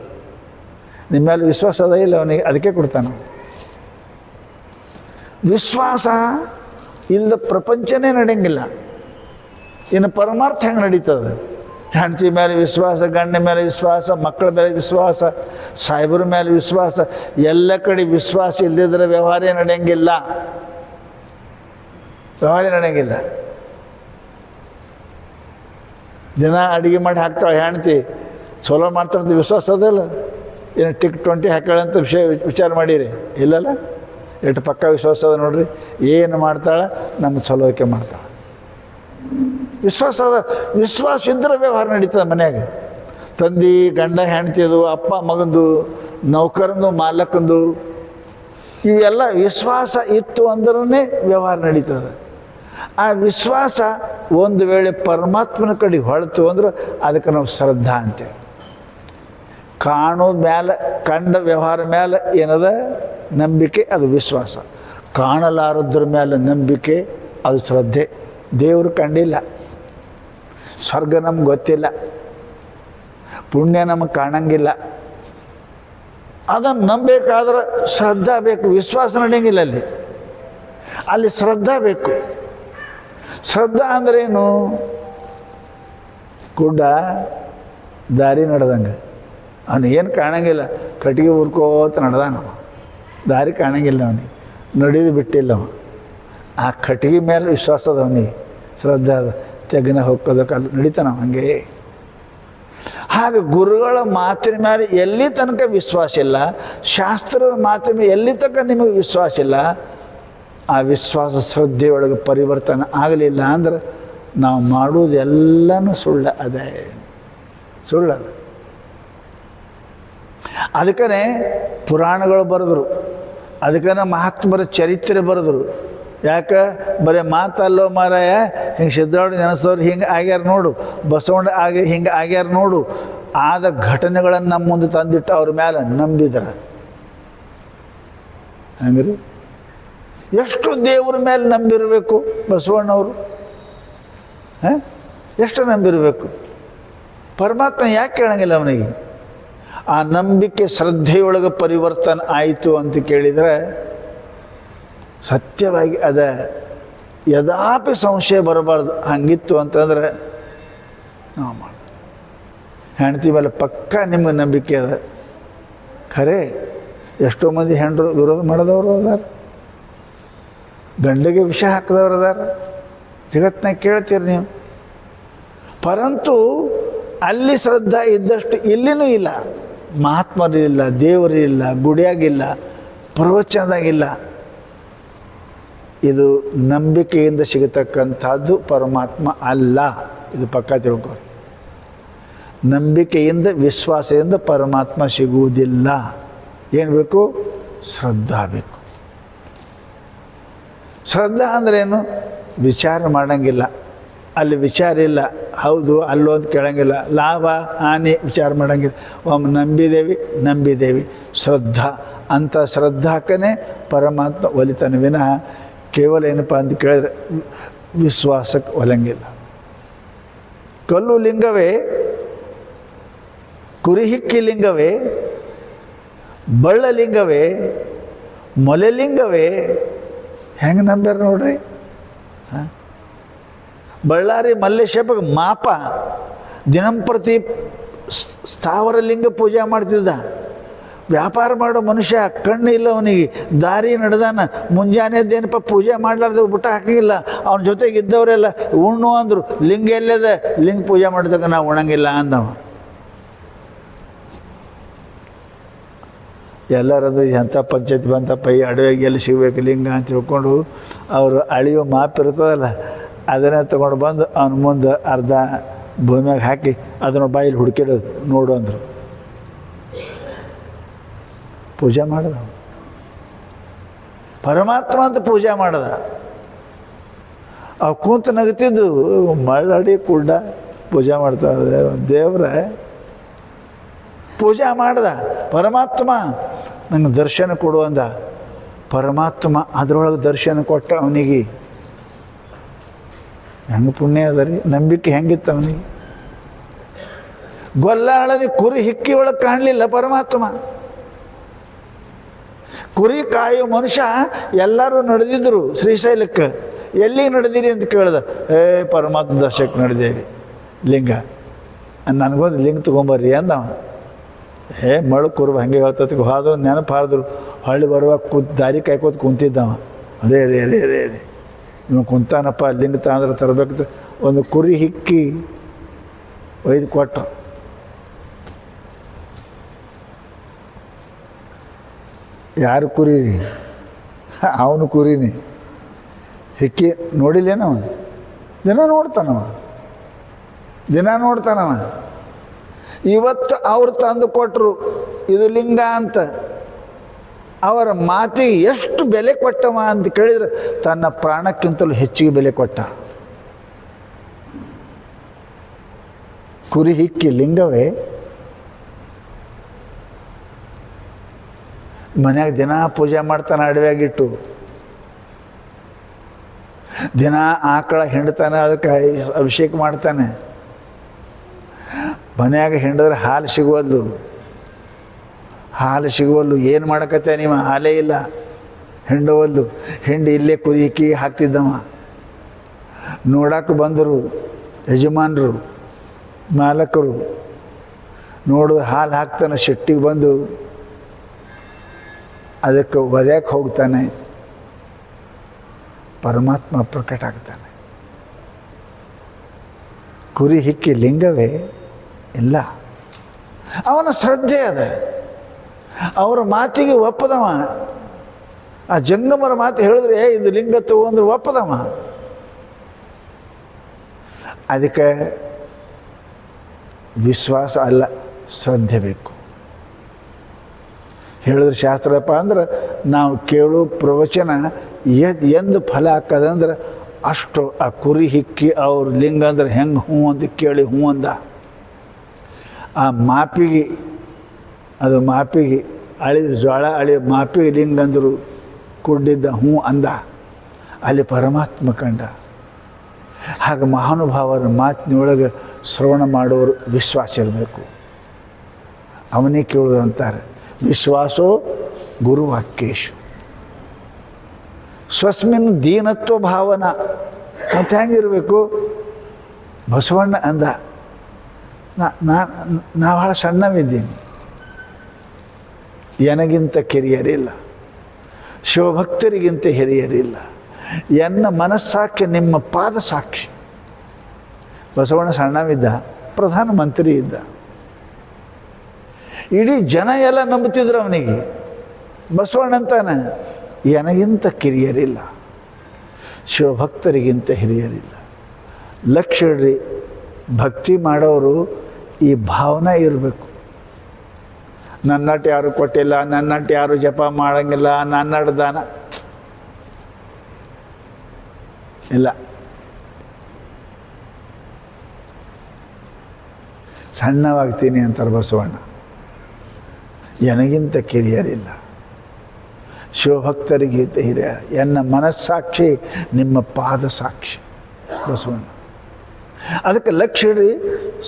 ನಿಮ್ಮ ಮೇಲೆ ವಿಶ್ವಾಸ ಅದ ಇಲ್ಲ ಅವನಿಗೆ, ಅದಕ್ಕೆ ಕೊಡ್ತಾನೆ. ವಿಶ್ವಾಸ ಇಲ್ಲದ ಪ್ರಪಂಚನೇ ನಡೆಯಂಗಿಲ್ಲ. ಇನ್ನು ಪರಮಾರ್ಥ ಹೆಂಗೆ ನಡೀತದೆ? ಹೆಂಡತಿ ಮೇಲೆ ವಿಶ್ವಾಸ, ಗಂಡ ಮೇಲೆ ವಿಶ್ವಾಸ, ಮಕ್ಕಳ ಮೇಲೆ ವಿಶ್ವಾಸ, ಸಾಹೇಬ್ರ ಮೇಲೆ ವಿಶ್ವಾಸ, ಎಲ್ಲ ಕಡೆ ವಿಶ್ವಾಸ ಇಲ್ಲದಿದ್ದರೆ ವ್ಯವಹಾರ ನಡೆಯಂಗಿಲ್ಲ, ವ್ಯವಹಾರ ನಡೆಯಂಗಿಲ್ಲ. ದಿನ ಅಡುಗೆ ಮಾಡಿ ಹಾಕ್ತಾಳೆ ಹೆಂಡತಿ, ಚಲೋ ಮಾಡ್ತಾರಂತ ವಿಶ್ವಾಸ ಅದಲ್ಲ. ಏನು TIC-20 ಹಾಕ್ಯಾಳಂತ ವಿಚಾರ ಮಾಡೀರಿ? ಇಲ್ಲಲ್ಲ, ಎಷ್ಟು ಪಕ್ಕ ವಿಶ್ವಾಸ ಅದ ನೋಡ್ರಿ. ಏನು ಮಾಡ್ತಾಳೆ? ನಮ್ಮ ಚಲೋಕೆ ಮಾಡ್ತಾಳೆ, ವಿಶ್ವಾಸ ಅದ. ವಿಶ್ವಾಸ ಇದ್ದರೆ ವ್ಯವಹಾರ ನಡೀತದೆ ಮನ್ಯಾಗ. ತಂದೆ ಗಂಡ ಹೆಂಡ್ತಿದು, ಅಪ್ಪ ಮಗಂದು, ನೌಕರಂದು ಮಾಲಕಂದು, ಇವೆಲ್ಲ ವಿಶ್ವಾಸ ಇತ್ತು ಅಂದ್ರೇ ವ್ಯವಹಾರ ನಡೀತದೆ. ಆ ವಿಶ್ವಾಸ ಒಂದು ವೇಳೆ ಪರಮಾತ್ಮನ ಕಡೆ ಹೊಳ್ತು ಅಂದ್ರೆ ಅದಕ್ಕೆ ನಾವು ಶ್ರದ್ಧಾ ಅಂತೇವೆ. ಕಾಣೋದ ಮೇಲೆ, ಕಂಡ ವ್ಯವಹಾರ ಮೇಲೆ ಏನದ ನಂಬಿಕೆ, ಅದು ವಿಶ್ವಾಸ. ಕಾಣಲಾರದ್ರ ಮೇಲೆ ನಂಬಿಕೆ, ಅದು ಶ್ರದ್ಧೆ. ದೇವರು ಕಂಡಿಲ್ಲ, ಸ್ವರ್ಗ ನಮ್ಗೆ ಗೊತ್ತಿಲ್ಲ, ಪುಣ್ಯ ನಮಗೆ ಕಾಣಂಗಿಲ್ಲ. ಅದನ್ನು ನಂಬೇಕಾದ್ರೆ ಶ್ರದ್ಧಾ ಬೇಕು, ವಿಶ್ವಾಸ ನಡೆಯಂಗಿಲ್ಲ. ಅಲ್ಲಿ ಶ್ರದ್ಧಾ ಬೇಕು. ಶ್ರದ್ಧಾ ಅಂದ್ರೇನು? ಗುಡ್ಡ ದಾರಿ ನಡೆದಂಗೆ, ಅವನು ಏನು ಕಾಣಂಗಿಲ್ಲ, ಕಟ್ಟಿಗೆ ಉರ್ಕೋತ ನಡೆದಾನವ, ದಾರಿ ಕಾಣಂಗಿಲ್ಲ ಅವನಿಗೆ, ನಡೆದು ಬಿಟ್ಟಿಲ್ಲ ಅವ. ಆ ಕಟ್ಟಿಗೆ ಮೇಲೆ ವಿಶ್ವಾಸ ಅದ ಅವನಿಗೆ, ಶ್ರದ್ಧಾ ಅದ. ತೆಗನ ಹೋಗೋದಕ್ಕಲ್ಲ ನಡೀತಾನ ಹಂಗೆ. ಹಾಗೆ ಗುರುಗಳ ಮಾತಿನ ಮೇಲೆ ಎಲ್ಲಿ ತನಕ ವಿಶ್ವಾಸ ಇಲ್ಲ, ಶಾಸ್ತ್ರದ ಮಾತಿನ ಮೇಲೆ ಎಲ್ಲಿ ತನಕ ನಿಮಗೆ ವಿಶ್ವಾಸ ಇಲ್ಲ, ಆ ವಿಶ್ವಾಸ ಶ್ರದ್ಧೆಯೊಳಗೆ ಪರಿವರ್ತನೆ ಆಗಲಿಲ್ಲ ಅಂದ್ರೆ ನಾವು ಮಾಡುವುದೆಲ್ಲನೂ ಸುಳ್ಳ ಅದೇ, ಸುಳ್ಳದ. ಅದಕ್ಕೇ ಪುರಾಣಗಳು ಬರೆದರು, ಅದಕ್ಕೇ ಮಹಾತ್ಮರ ಚರಿತ್ರೆ ಬರೆದರು. ಯಾಕೆ ಬರೀ ಮಾತಲ್ಲೋ ಮಾರಾಯ, ಹಿಂಗೆ ಸಿದ್ಧಾರೂಢ ನೆನೆಸಿದವ್ರು ಹಿಂಗೆ ಆಗ್ಯಾರ ನೋಡು, ಬಸವಣ್ಣ ಹಿಂಗೆ ಆಗ್ಯಾರ ನೋಡು, ಆದ ಘಟನೆಗಳನ್ನು ನಮ್ಮ ಮುಂದೆ ತಂದಿಟ್ಟು ಅವ್ರ ಮೇಲೆ ನಂಬಿದ್ರೆ ಹಂಗ್ರಿ. ಎಷ್ಟು ದೇವ್ರ ಮೇಲೆ ನಂಬಿರಬೇಕು ಬಸವಣ್ಣವರು, ಎಷ್ಟು ನಂಬಿರಬೇಕು? ಪರಮಾತ್ಮ ಯಾಕೆ ಕೇಳಂಗಿಲ್ಲ ಅವನಿಗೆ? ಆ ನಂಬಿಕೆ ಶ್ರದ್ಧೆಯೊಳಗೆ ಪರಿವರ್ತನೆ ಆಯಿತು ಅಂತ ಕೇಳಿದರೆ ಸತ್ಯವಾಗಿ ಅದ ಯದಾಪಿ ಸಂಶಯ ಬರಬಾರ್ದು. ಹಂಗಿತ್ತು ಅಂತಂದ್ರೆ ನಾವು ಮಾಡಿ ಹೆಂಡತಿ ಮೇಲೆ ಪಕ್ಕ ನಿಮಗೆ ನಂಬಿಕೆ ಅದ. ಖರೆ ಎಷ್ಟೋ ಮಂದಿ ಹೆಂಡರು ವಿರೋಧ ಮಾಡಿದವರು ಅದಾರ, ಗಂಡಿಗೆ ವಿಷ ಹಾಕಿದವ್ರು ಅದಾರ, ಜಗತ್ತಿನಾಗ ಕೇಳ್ತೀರಿ ನೀವು. ಪರಂತು ಅಲ್ಲಿ ಶ್ರದ್ಧಾ ಇದ್ದಷ್ಟು ಇಲ್ಲಿನೂ ಇಲ್ಲ. ಮಹಾತ್ಮರಿಲ್ಲ, ದೇವರಿಲ್ಲ, ಗುಡಿಯಾಗಿಲ್ಲ, ಪ್ರವಚನದಾಗಿಲ್ಲ. ಇದು ನಂಬಿಕೆಯಿಂದ ಸಿಗತಕ್ಕಂಥದ್ದು ಪರಮಾತ್ಮ ಅಲ್ಲ. ಇದು ಪಕ್ಕ ತಿಳ್ಕೊ. ನಂಬಿಕೆಯಿಂದ, ವಿಶ್ವಾಸದಿಂದ ಪರಮಾತ್ಮ ಸಿಗುವುದಿಲ್ಲ. ಏನು ಬೇಕು? ಶ್ರದ್ಧಾ ಬೇಕು. ಶ್ರದ್ಧಾ ಅಂದ್ರೇನು? ವಿಚಾರ ಮಾಡೋಂಗಿಲ್ಲ, ಅಲ್ಲಿ ವಿಚಾರ ಇಲ್ಲ, ಹೌದು ಅಲ್ಲೋ ಅಂತ ಕೇಳೋಂಗಿಲ್ಲ, ಲಾಭ ಹಾನಿ ವಿಚಾರ ಮಾಡೋಂಗಿಲ್ಲ. ಒಮ್ಮೆ ನಂಬಿದೇವಿ ಶ್ರದ್ಧಾ ಅಂತ ಶ್ರದ್ಧಾಕನೇ ಪರಮಾತ್ಮ ಒಲಿತಾನೆ ವಿನಃ ಕೇವಲ ಏನಪ್ಪ ಅಂತ ಕೇಳಿದ್ರೆ ವಿಶ್ವಾಸಕ್ಕೆ ಒಲಂಗಿಲ್ಲ. ಕಲ್ಲು ಲಿಂಗವೇ, ಕುರಿಹಿಕ್ಕಿ ಲಿಂಗವೇ, ಬಳ್ಳಲಿಂಗವೇ, ಮೊಲೆಲಿಂಗವೇ, ಹೆಂಗೆ ನಂಬ್ಯಾರ ನೋಡ್ರಿ. ಬಳ್ಳಾರಿ ಮಲ್ಲೇಶಪ್ಪಗೆ ಮಾಪ ದಿನಂಪ್ರತಿ ಸ್ಥಾವರ ಲಿಂಗ ಪೂಜೆ ಮಾಡ್ತಿದ್ದ. ವ್ಯಾಪಾರ ಮಾಡೋ ಮನುಷ್ಯ, ಕಣ್ಣು ಇಲ್ಲ ಅವನಿಗೆ, ದಾರಿ ನಡೆದಾನ. ಮುಂಜಾನೆದ್ದೇನಪ್ಪ ಪೂಜೆ ಮಾಡಲಾರ್ದು ಬುಟ್ಟ ಹಾಕಿಲ್ಲ. ಅವನ ಜೊತೆಗೆ ಇದ್ದವರೆಲ್ಲ ಉಣ್ಣು ಅಂದರು. ಲಿಂಗ ಎಲ್ಲದ? ಲಿಂಗ ಪೂಜೆ ಮಾಡಿದಾಗ ನಾವು ಉಣಂಗಿಲ್ಲ ಅಂದವ. ಎಲ್ಲರದು ಎಂಥ ಪಂಚಾಯತ್ ಬಂತಪ್ಪ, ಈ ಅಡವೆಗೆ ಎಲ್ಲಿ ಸಿಗಬೇಕು ಲಿಂಗ ಅಂತ ತಿಳ್ಕೊಂಡು ಅವರು ಅಳಿಯೋ ಮಾಪ್ ಇರ್ತದಲ್ಲ, ಅದನ್ನೇ ತೊಗೊಂಡು ಬಂದು ಅವನ ಮುಂದೆ ಅರ್ಧ ಭೂಮಿಯಾಗ ಹಾಕಿ ಅದನ್ನು ಬಾಯಲ್ಲಿ ಹುಡುಕಿಡೋದು ನೋಡು ಅಂದರು. ಪೂಜೆ ಮಾಡ್ದ ಪರಮಾತ್ಮ ಅಂತ ಪೂಜೆ ಮಾಡ್ದ. ಅವು ಕೂತು ನಗ್ತಿದ್ದು ಮಳ್ಳಾಡಿ ಕೂಡ ಪೂಜೆ ಮಾಡ್ತಾರೆ ದೇವ್ರ ಪೂಜೆ ಮಾಡ್ದ. ಪರಮಾತ್ಮ ನಂಗೆ ದರ್ಶನ ಕೊಡು ಅಂದ. ಪರಮಾತ್ಮ ಅದರೊಳಗೆ ದರ್ಶನ ಕೊಟ್ಟ ಅವನಿಗೆ. ಹೆಂಗೆ ಪುಣ್ಯ ಅದ ರೀ, ನಂಬಿಕೆ ಹೆಂಗಿತ್ತು ಅವನಿಗೆ. ಗೊಲ್ಲಾಳದಿ ಕುರಿ ಹಿಕ್ಕಿ ಒಳಗೆ ಕಾಣಲಿಲ್ಲ ಪರಮಾತ್ಮ. ಕುರಿ ಕಾಯೋ ಮನುಷ್ಯ ಎಲ್ಲರೂ ನಡೆದಿದ್ರು ಶ್ರೀಶೈಲಕ್ಕೆ. ಎಲ್ಲಿಗೆ ನಡೆದಿರಿ ಅಂತ ಕೇಳ್ದ. ಪರಮಾತ್ಮ ದರ್ಶಕ್ಕೆ ನಡೆದೇವಿ ಲಿಂಗ. ನನಗೊಂದು ಲಿಂಗ ತೊಗೊಂಬರ್ರಿ ಅಂದವ. ಮಳು ಕುರುಬ ಹಂಗೆ ಹೇಳ್ತತಿ ಹಾದ್ರು ನೆನಪು ಹಾರಿದ್ರು. ಹಳ್ಳಿ ಬರುವಾಗ ದಾರಿ ಕಾಯ್ಕೋತ ಕುಂತಿದ್ದವ. ಅರೇ ರೇ ರೇ ರೇ ರೇ ಇವ ಕುಂತಾನಪ್ಪ ಲಿಂಗ ತಂದ್ರೆ ತರಬೇಕು. ಒಂದು ಕುರಿ ಹಿಕ್ಕಿ ಒಯ್ದು ಕೊಟ್ಟರು. ಯಾರು ಕುರಿ? ಅವನು ಕುರಿನಿ. ಹಿಕ್ಕಿ ನೋಡಿಲ್ಲೇನವ? ದಿನ ನೋಡ್ತಾನವ. ಇವತ್ತು ಅವ್ರು ತಂದು ಕೊಟ್ಟರು ಇದು ಲಿಂಗ ಅಂತ. ಅವರ ಮಾತಿಗೆ ಎಷ್ಟು ಬೆಲೆ ಕೊಟ್ಟವ ಅಂತ ಕೇಳಿದ್ರೆ ತನ್ನ ಪ್ರಾಣಕ್ಕಿಂತಲೂ ಹೆಚ್ಚಿಗೆ ಬೆಲೆ ಕೊಟ್ಟ. ಕುರಿ ಹಿಕ್ಕಿ ಲಿಂಗವೇ. ಮನ್ಯಾಗ ದಿನ ಪೂಜೆ ಮಾಡ್ತಾನೆ, ಅಡವ್ಯಾಗಿಟ್ಟು ದಿನ ಆಕಳ ಹಿಂಡ್ತಾನೆ, ಅದಕ್ಕೆ ಅಭಿಷೇಕ ಮಾಡ್ತಾನೆ. ಮನ್ಯಾಗ ಹಿಂಡಿದ್ರೆ ಹಾಲು ಸಿಗುವಲ್ಲು. ಏನು ಮಾಡಕತ್ತೆ ನೀವು? ಹಾಲೇ ಇಲ್ಲ, ಹಿಂಡವಲ್ಲು. ಹಿಂಡಿ ಇಲ್ಲೇ ಕುರಿ ಹಿಕ್ಕಿ ಹಾಕ್ತಿದ್ದವ. ನೋಡಕ್ಕೆ ಬಂದರು ಯಜಮಾನರು, ಮಾಲಕರು. ನೋಡಿದ್ರೆ ಹಾಲು ಹಾಕ್ತಾನೆ. ಶೆಟ್ಟಿಗೆ ಬಂದು ಅದಕ್ಕೆ ಒದ್ಯಾಕೆ ಹೋಗ್ತಾನೆ. ಪರಮಾತ್ಮ ಪ್ರಕಟ ಆಗ್ತಾನೆ. ಕುರಿ ಹಿಕ್ಕಿ ಲಿಂಗವೇ ಇಲ್ಲ. ಅವನ ಶ್ರದ್ಧೆ ಅದ. ಅವರ ಮಾತಿಗೆ ಒಪ್ಪದವ. ಆ ಜಂಗಮರ ಮಾತು ಹೇಳಿದ್ರೆ ಇದು ಲಿಂಗ ತಗೊಂಡ್ರೆ ಒಪ್ಪದವ. ಅದಕ್ಕೆ ವಿಶ್ವಾಸ ಅಲ್ಲ, ಶ್ರದ್ಧೆ ಬೇಕು. ಹೇಳಿದ್ರೆ ಶಾಸ್ತ್ರಪ್ಪ ಅಂದ್ರೆ ನಾವು ಕೇಳೋ ಪ್ರವಚನ ಎಂದು ಫಲ ಹಾಕದಂದ್ರೆ ಅಷ್ಟು. ಆ ಕುರಿ ಹಿಕ್ಕಿ ಅವ್ರ ಲಿಂಗ ಅಂದ್ರೆ ಹೆಂಗೆ ಹ್ಞೂ ಅಂತ ಕೇಳಿ ಹ್ಞೂ ಅಂದ. ಆ ಮಾಪಿಗೆ ಅದು ಮಾಪಿಗೆ ಅಳಿದ ಜ್ವಾಳ ಅಳಿ ಮಾಪಿಗೆ ಲಿಂಗ ಅಂದರು ಕುಡ್ಡಿದ್ದ ಹ್ಞೂ ಅಂದ. ಅಲ್ಲಿ ಪರಮಾತ್ಮ ಕಂಡ. ಹಾಗೆ ಮಹಾನುಭಾವರ ಮಾತಿನೊಳಗೆ ಶ್ರವಣ ಮಾಡೋರು ವಿಶ್ವಾಸ ಇರಬೇಕು. ಅವನೇ ಕೇಳೋದು ಅಂತಾರೆ. ವಿಶ್ವಾಸೋ ಗುರುವಾಕ್ಯೇಶು ಸ್ವಸ್ಮಿನ್ ದೀನತ್ವ ಭಾವನಾ. ಮತ್ತು ಹೆಂಗಿರಬೇಕು? ಬಸವಣ್ಣ ಅಂದ, ನಾ ಭಾಳ ಸಣ್ಣವಿದ್ದೀನಿ, ನನಗಿಂತ ಕಿರಿಯರಿಲ್ಲ, ಶಿವಭಕ್ತರಿಗಿಂತ ಹಿರಿಯರಿಲ್ಲ, ಎನ್ನ ಮನಸ್ಸಾಕ್ಷಿ ನಿಮ್ಮ ಪಾದ ಸಾಕ್ಷಿ. ಬಸವಣ್ಣ ಸಣ್ಣವಿದ್ದ, ಪ್ರಧಾನಮಂತ್ರಿ ಇದ್ದ. ಇಡೀ ಜನ ಎಲ್ಲ ನಂಬುತ್ತಿದ್ರು ಅವನಿಗೆ. ಬಸವಣ್ಣ ಅಂತಾನೆ, ನನಗಿಂತ ಕಿರಿಯರಿಲ್ಲ, ಶಿವಭಕ್ತರಿಗಿಂತ ಹಿರಿಯರಿಲ್ಲ. ಲಕ್ಷ್ಯ ಇಡ್ರಿ, ಭಕ್ತಿ ಮಾಡೋರು ಈ ಭಾವನೆ ಇರಬೇಕು. ನನ್ನಟ್ಟು ಯಾರು ಕೊಟ್ಟಿಲ್ಲ, ನನ್ನಟ್ಟು ಯಾರು ಜಪ ಮಾಡೋಂಗಿಲ್ಲ, ನನ್ನಟ್ಟು ದಾನ ಇಲ್ಲ. ಸಣ್ಣವಾಗ್ತೀನಿ ಅಂತಾರೆ ಬಸವಣ್ಣ. ನನಗಿಂತ ಕಿರಿಯರಿಲ್ಲ, ಶಿವಭಕ್ತರಿಗಿಂತ ಹಿರಿಯ, ಎನ್ನ ಮನಸ್ಸಾಕ್ಷಿ ನಿಮ್ಮ ಪಾದ ಸಾಕ್ಷಿ ಬಸವಣ್ಣ. ಅದಕ್ಕೆ ಲಕ್ಷ್ಯ ಇಡ್ರಿ,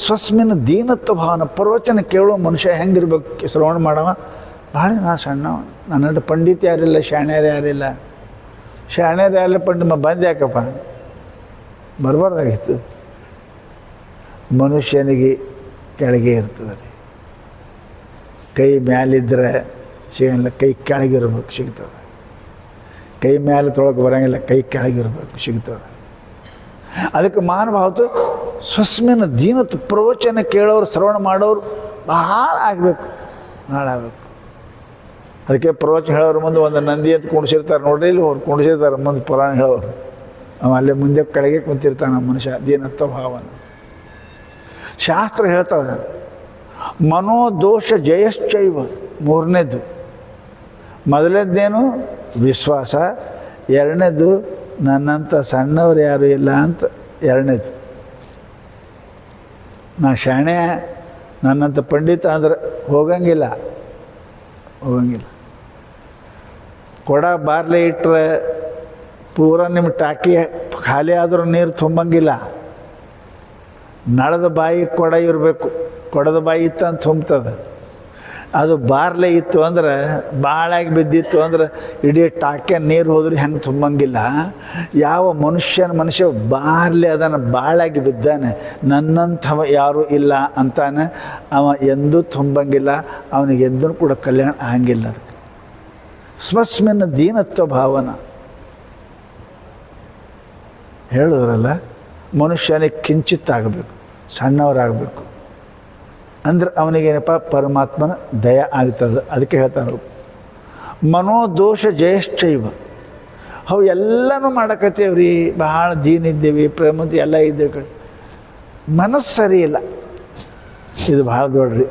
ಸ್ವಸ್ಮಿನ ದೀನತ್ವ ಭಾವನ. ಪ್ರವಚನ ಕೇಳೋ ಮನುಷ್ಯ ಹೆಂಗಿರ್ಬೇಕು? ಶ್ರವಣ ಮಾಡವ ಭಾಳ ನಾ ಸಣ್ಣವ, ನನ್ನಟ್ಟು ಪಂಡಿತ ಯಾರಿಲ್ಲ, ಶಾಣ್ಯರು ಯಾರಿಲ್ಲ. ಶಾಣ್ಯರು ಯಾರಿಲ್ಲ, ಪಂಡಿತ ಬಂದು ಯಾಕಪ್ಪ ಬರಬಾರ್ದಾಗಿತ್ತು. ಮನುಷ್ಯನಿಗೆ ಕೆಳಗೆ ಇರ್ತದೆ ರೀ. ಕೈ ಮ್ಯಾಲಿದ್ರೆ ಸಿಗಲ್ಲ, ಕೈ ಕೆಳಗಿರ್ಬೇಕು ಸಿಗ್ತದೆ. ಕೈ ಮೇಲೆ ತೊಳಕ್ಕೆ ಬರೋಂಗಿಲ್ಲ, ಕೈ ಕೆಳಗಿರ್ಬೇಕು ಸಿಗ್ತದೆ. ಅದಕ್ಕೆ ಮಹಾನುಭಾವತು ಸ್ವಸ್ಮಿನ ದೀನತ್ತು. ಪ್ರವಚನ ಕೇಳೋರು, ಶ್ರವಣ ಮಾಡೋರು ಭಾಳ ಆಗಬೇಕು, ಭಾಳ ಆಗಬೇಕು. ಅದಕ್ಕೆ ಪ್ರವಚನ ಹೇಳೋರು ಮುಂದೆ ಒಂದು ನಂದಿ ಅಂತ ಕುಣಿಸಿರ್ತಾರೆ ನೋಡ್ರಿ, ಇಲ್ಲಿ ಅವ್ರು ಕುಣಿಸಿರ್ತಾರೆ ಮುಂದೆ ಪುರಾಣ ಹೇಳೋರು. ಅವ ಅಲ್ಲೇ ಮುಂದೆ ಕೆಳಗೆ ಕುಂತಿರ್ತಾನೆ ಮನುಷ್ಯ. ದೀನತ್ವ ಭಾವನ ಶಾಸ್ತ್ರ ಹೇಳ್ತಾರೆ ಮನೋದೋಷ ಜಯಶ್ಚೈವ. ಮೂರನೇದು, ಮೊದಲನೇದೇನು ವಿಶ್ವಾಸ, ಎರಡನೇದು ನನ್ನಂಥ ಸಣ್ಣವ್ರು ಯಾರು ಇಲ್ಲ ಅಂತ ಎರಡನೇದು. ನಾ ಶಾಣೆ, ನನ್ನಂಥ ಪಂಡಿತ ಅಂದ್ರೆ ಹೋಗಂಗಿಲ್ಲ. ಕೊಡ ಬಾರ್ಲೆ ಇಟ್ಟರೆ ಪೂರ ನಿಮ್ಮ ಟಾಕಿ ಖಾಲಿ ಆದರೂ ನೀರು ತುಂಬಂಗಿಲ್ಲ. ನಳದ ಬಾಯಿ ಕೊಡ ಇರಬೇಕು. ಕೊಡದ ಬಾಯಿ ಇತ್ತು ಅಂತ ತುಂಬ್ತದೆ. ಅದು ಬಾರ್ಲೆ ಇತ್ತು ಅಂದ್ರೆ, ಭಾಳಾಗಿ ಬಿದ್ದಿತ್ತು ಅಂದ್ರೆ ಇಡೀ ಟಾಕೆ ನೀರು ಹೋದ್ರೆ ಹೆಂಗೆ ತುಂಬಂಗಿಲ್ಲ. ಯಾವ ಮನುಷ್ಯ ಬಾರ್ಲೆ ಅದನ್ನು ಭಾಳಾಗಿ ಬಿದ್ದಾನೆ, ನನ್ನಂಥವ ಯಾರೂ ಇಲ್ಲ ಅಂತಾನೆ, ಅವ ಎಂದೂ ತುಂಬಂಗಿಲ್ಲ. ಅವನಿಗೆ ಎಂದೂ ಕೂಡ ಕಲ್ಯಾಣ ಆಗಂಗಿಲ್ಲ. ಅದಕ್ಕೆ ಸ್ವಸ್ಮಿನ್ ದೀನತ್ವ ಭಾವನ ಹೇಳಿದ್ರಲ್ಲ, ಮನುಷ್ಯನಿಗೆ ಕಿಂಚಿತ್ತಾಗಬೇಕು, ಸಣ್ಣವರಾಗಬೇಕು. ಅಂದ್ರೆ ಅವನಿಗೇನಪ್ಪ ಪರಮಾತ್ಮನ ದಯ ಆಗ್ತದೆ. ಅದಕ್ಕೆ ಹೇಳ್ತಾರೆ ಮನೋದೋಷ ಜಯಶ್ಚೈವ. ಅವು ಎಲ್ಲನೂ ಮಾಡಕತ್ತೇವ್ರಿ, ಭಾಳ ದೀನಿದ್ದೇವೆ, ಪ್ರೇಮಂತ ಎಲ್ಲ ಇದ್ದೇವೆ, ಮನಸ್ಸು ಸರಿ ಇಲ್ಲ. ಇದು ಭಾಳ ದೊಡ್ಡ್ರಿ.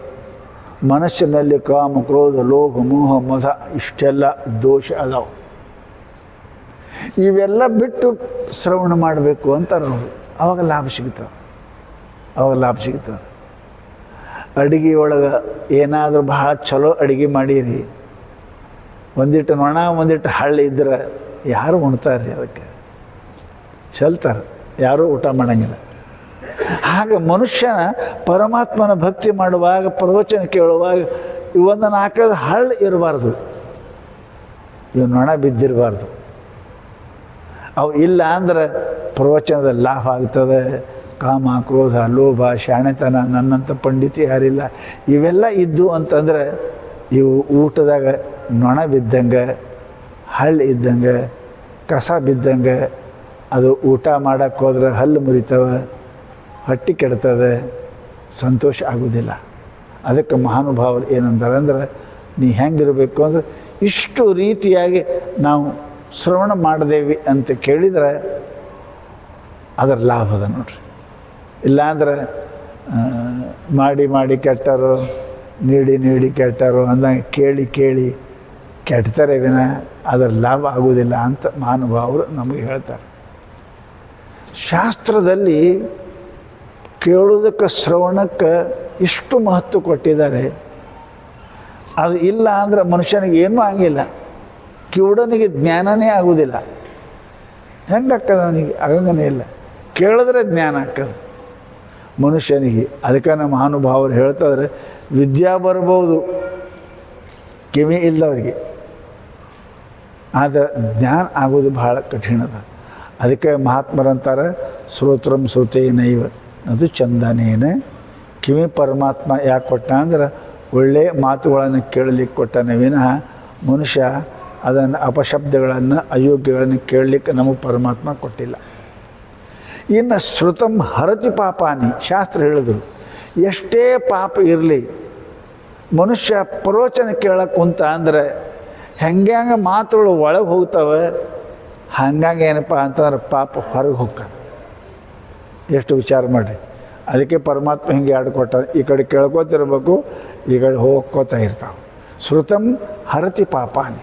ಮನಸ್ಸಿನಲ್ಲಿ ಕಾಮ, ಕ್ರೋಧ, ಲೋಭ, ಮೋಹ, ಮದ ಇಷ್ಟೆಲ್ಲ ದೋಷ ಅದಾವೆ. ಇವೆಲ್ಲ ಬಿಟ್ಟು ಶ್ರವಣ ಮಾಡಬೇಕು ಅಂತಾರೆ ಅವರು. ಅವಾಗ ಲಾಭ ಸಿಗ್ತವೆ. ಅಡುಗೆ ಒಳಗೆ ಏನಾದರೂ ಭಾಳ ಚಲೋ ಅಡುಗೆ ಮಾಡೀರಿ, ಒಂದಿಟ್ಟು ನೊಣ ಒಂದಿಟ್ಟು ಹಳ್ಳಿ ಇದ್ರೆ ಯಾರು ಉಣ್ತಾರೆ? ಅದಕ್ಕೆ ಚೆಲ್ತಾರೆ, ಯಾರೂ ಊಟ ಮಾಡೋಂಗಿಲ್ಲ. ಹಾಗೆ ಮನುಷ್ಯನ ಪರಮಾತ್ಮನ ಭಕ್ತಿ ಮಾಡುವಾಗ, ಪ್ರವಚನ ಕೇಳುವಾಗ ಇವೊಂದು 4 ಹಳ್ಳಿ ಇರಬಾರ್ದು, ಇವು ನೊಣ ಬಿದ್ದಿರಬಾರ್ದು. ಅವು ಇಲ್ಲ ಅಂದ್ರೆ ಪ್ರವಚನದಲ್ಲಿ ಲಾಭ ಆಗ್ತದೆ. ಕಾಮ, ಕ್ರೋಧ, ಲೋಭ, ಶಾಣೆತನ, ನನ್ನಂಥ ಪಂಡಿತ ಯಾರಿಲ್ಲ, ಇವೆಲ್ಲ ಇದ್ದು ಅಂತಂದರೆ ಇವು ಊಟದಾಗ ನೊಣ ಬಿದ್ದಂಗೆ, ಹಳ್ಳಿ ಇದ್ದಂಗೆ, ಕಸ ಬಿದ್ದಂಗೆ. ಅದು ಊಟ ಮಾಡೋಕ್ಕೆ ಹೋದ್ರೆ ಹಲ್ಲು ಮುರಿತವೆ, ಹೊಟ್ಟೆ ಕೆಡ್ತದೆ, ಸಂತೋಷ ಆಗೋದಿಲ್ಲ. ಅದಕ್ಕೆ ಮಹಾನುಭಾವರು ಏನಂತಾರೆ ಅಂದ್ರೆ, ನೀ ಹೆಂಗಿರಬೇಕು ಅಂದ್ರೆ ಇಷ್ಟು ರೀತಿಯಾಗಿ ನಾವು ಶ್ರವಣ ಮಾಡಿದೇವಿ ಅಂತ ಕೇಳಿದರೆ ಅದರ ಲಾಭ ಅದ ನೋಡ್ರಿ. ಇಲ್ಲಾಂದ್ರೆ ಮಾಡಿ ಕೆಟ್ಟರು, ನೀಡಿ ಕೆಟ್ಟರು ಅಂದಂಗೆ ಕೇಳಿ ಕೆಡ್ತಾರೆ ವಿನ ಅದರ ಲಾಭ ಆಗೋದಿಲ್ಲ ಅಂತ ಮಹಾನುಭಾವರು ನಮಗೆ ಹೇಳ್ತಾರೆ. ಶಾಸ್ತ್ರದಲ್ಲಿ ಕೇಳೋದಕ್ಕೆ, ಶ್ರವಣಕ್ಕೆ ಇಷ್ಟು ಮಹತ್ವ ಕೊಟ್ಟಿದ್ದಾರೆ. ಅದು ಇಲ್ಲ ಅಂದ್ರೆ ಮನುಷ್ಯನಿಗೆ ಏನೂ ಆಗಿಲ್ಲ. ಕಿವುಡನಿಗೆ ಜ್ಞಾನನೇ ಆಗೋದಿಲ್ಲ. ಹೆಂಗಾಗ್ತದೆ ಅವನಿಗೆ? ಆಗಂಗನೇ ಇಲ್ಲ. ಕೇಳಿದ್ರೆ ಜ್ಞಾನ ಆಗ್ತದೆ ಮನುಷ್ಯನಿಗೆ. ಅದಕ್ಕೆ ನಮ್ಮ ಮಹಾನುಭಾವರು ಹೇಳ್ತಾಯಿದ್ರೆ, ವಿದ್ಯಾ ಬರ್ಬೋದು, ಕಿವಿ ಇಲ್ಲವರಿಗೆ, ಆದರೆ ಜ್ಞಾನ ಆಗೋದು ಭಾಳ ಕಠಿಣದ. ಅದಕ್ಕೆ ಮಹಾತ್ಮರಂತಾರೆ, ಶ್ರೋತ್ರಂ ಶ್ರುತೇನೈವ ಅದು ಚಂದನೇನ. ಕಿವಿ ಪರಮಾತ್ಮ ಯಾಕೆ ಕೊಟ್ಟ ಅಂದ್ರೆ ಒಳ್ಳೆಯ ಮಾತುಗಳನ್ನು ಕೇಳಲಿಕ್ಕೆ ಕೊಟ್ಟನೇ ವಿನಃ ಮನುಷ್ಯ ಅದನ್ನು ಅಪಶಬ್ದಗಳನ್ನು, ಅಯೋಗ್ಯಗಳನ್ನು ಕೇಳಲಿಕ್ಕೆ ನಮಗೆ ಪರಮಾತ್ಮ ಕೊಟ್ಟಿಲ್ಲ. ಇನ್ನು ಶ್ರುತಂ ಹರತಿ ಪಾಪಾನಿ, ಶಾಸ್ತ್ರ ಹೇಳಿದ್ರು, ಎಷ್ಟೇ ಪಾಪ ಇರಲಿ ಮನುಷ್ಯ ಪ್ರವಚನ ಕೇಳಕ್ಕೆ ಕುಂತ ಅಂದರೆ ಹೆಂಗೆ ಮಾತುಗಳು ಒಳಗೆ ಹೋಗ್ತವೆ, ಹಂಗಾಗಿ ಏನಪ್ಪ ಅಂತಂದ್ರೆ ಪಾಪ ಹೊರಗೆ ಹೋಗ್ತಾರೆ. ಎಷ್ಟು ವಿಚಾರ ಮಾಡಿರಿ. ಅದಕ್ಕೆ ಪರಮಾತ್ಮ ಹಿಂಗೆ ಆಡ್ಕೊಟ್ಟ, ಈ ಕಡೆ ಕೇಳ್ಕೊತಿರ್ಬೇಕು, ಈ ಕಡೆ ಹೋಗ್ಕೋತಾ ಇರ್ತಾವೆ. ಶ್ರುತಂ ಹರತಿ ಪಾಪಾನಿ.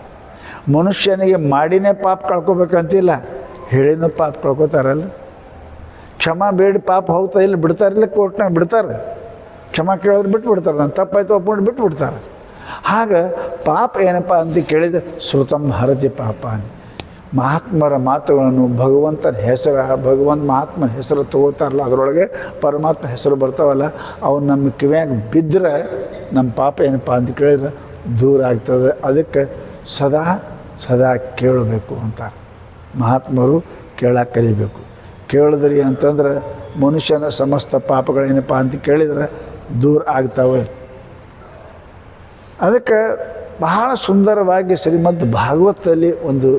ಮನುಷ್ಯನಿಗೆ ಮಾಡಿನೇ ಪಾಪ ಕಳ್ಕೊಬೇಕಂತಿಲ್ಲ, ಹೇಳಿನೂ ಪಾಪ ಕಳ್ಕೊತಾರಲ್ಲ. ಕ್ಷಮ ಬೇಡಿ ಪಾಪ ಹೋಗ್ತಾ ಇಲ್ಲ, ಬಿಡ್ತಾರಿಲ್ಲ, ಕೋರ್ಟ್ನಾಗ ಬಿಡ್ತಾರೆ. ಕ್ಷಮ ಕೇಳಿದ್ರೆ ಬಿಟ್ಬಿಡ್ತಾರೆ, ನಾನು ತಪ್ಪಾಯ್ತು ಒಪ್ಕೊಂಡು ಬಿಟ್ಬಿಡ್ತಾರೆ. ಹಾಗೆ ಪಾಪ ಏನಪ್ಪ ಅಂತ ಕೇಳಿದರೆ ಶ್ರುತಂ ಹರತಿ ಪಾಪಾನಿ. ಮಹಾತ್ಮರ ಮಾತುಗಳನ್ನು, ಭಗವಂತನ ಹೆಸರು, ಮಹಾತ್ಮನ ಹೆಸರು ತಗೋತಾರಲ್ಲ, ಅದರೊಳಗೆ ಪರಮಾತ್ಮ ಹೆಸರು ಬರ್ತಾವಲ್ಲ, ಅವು ನಮ್ಮ ಕಿವಿಯಾಗ ಬಿದ್ದರೆ ನಮ್ಮ ಪಾಪ ಏನಪ್ಪ ಅಂತ ಕೇಳಿದ್ರೆ ದೂರ ಆಗ್ತದೆ. ಅದಕ್ಕೆ ಸದಾ ಕೇಳಬೇಕು ಅಂತಾರೆ ಮಹಾತ್ಮರು. ಕೇಳಕ್ಕೆ ಕಲಿಬೇಕು. ಕೇಳಿದ್ರಿ ಅಂತಂದ್ರೆ ಮನುಷ್ಯನ ಸಮಸ್ತ ಪಾಪಗಳೇನಪ್ಪ ಅಂತ ಕೇಳಿದರೆ ದೂರ ಆಗ್ತವೆ. ಅದಕ್ಕೆ ಬಹಳ ಸುಂದರವಾಗಿ ಶ್ರೀಮದ್ ಭಾಗವತದಲ್ಲಿ ಒಂದು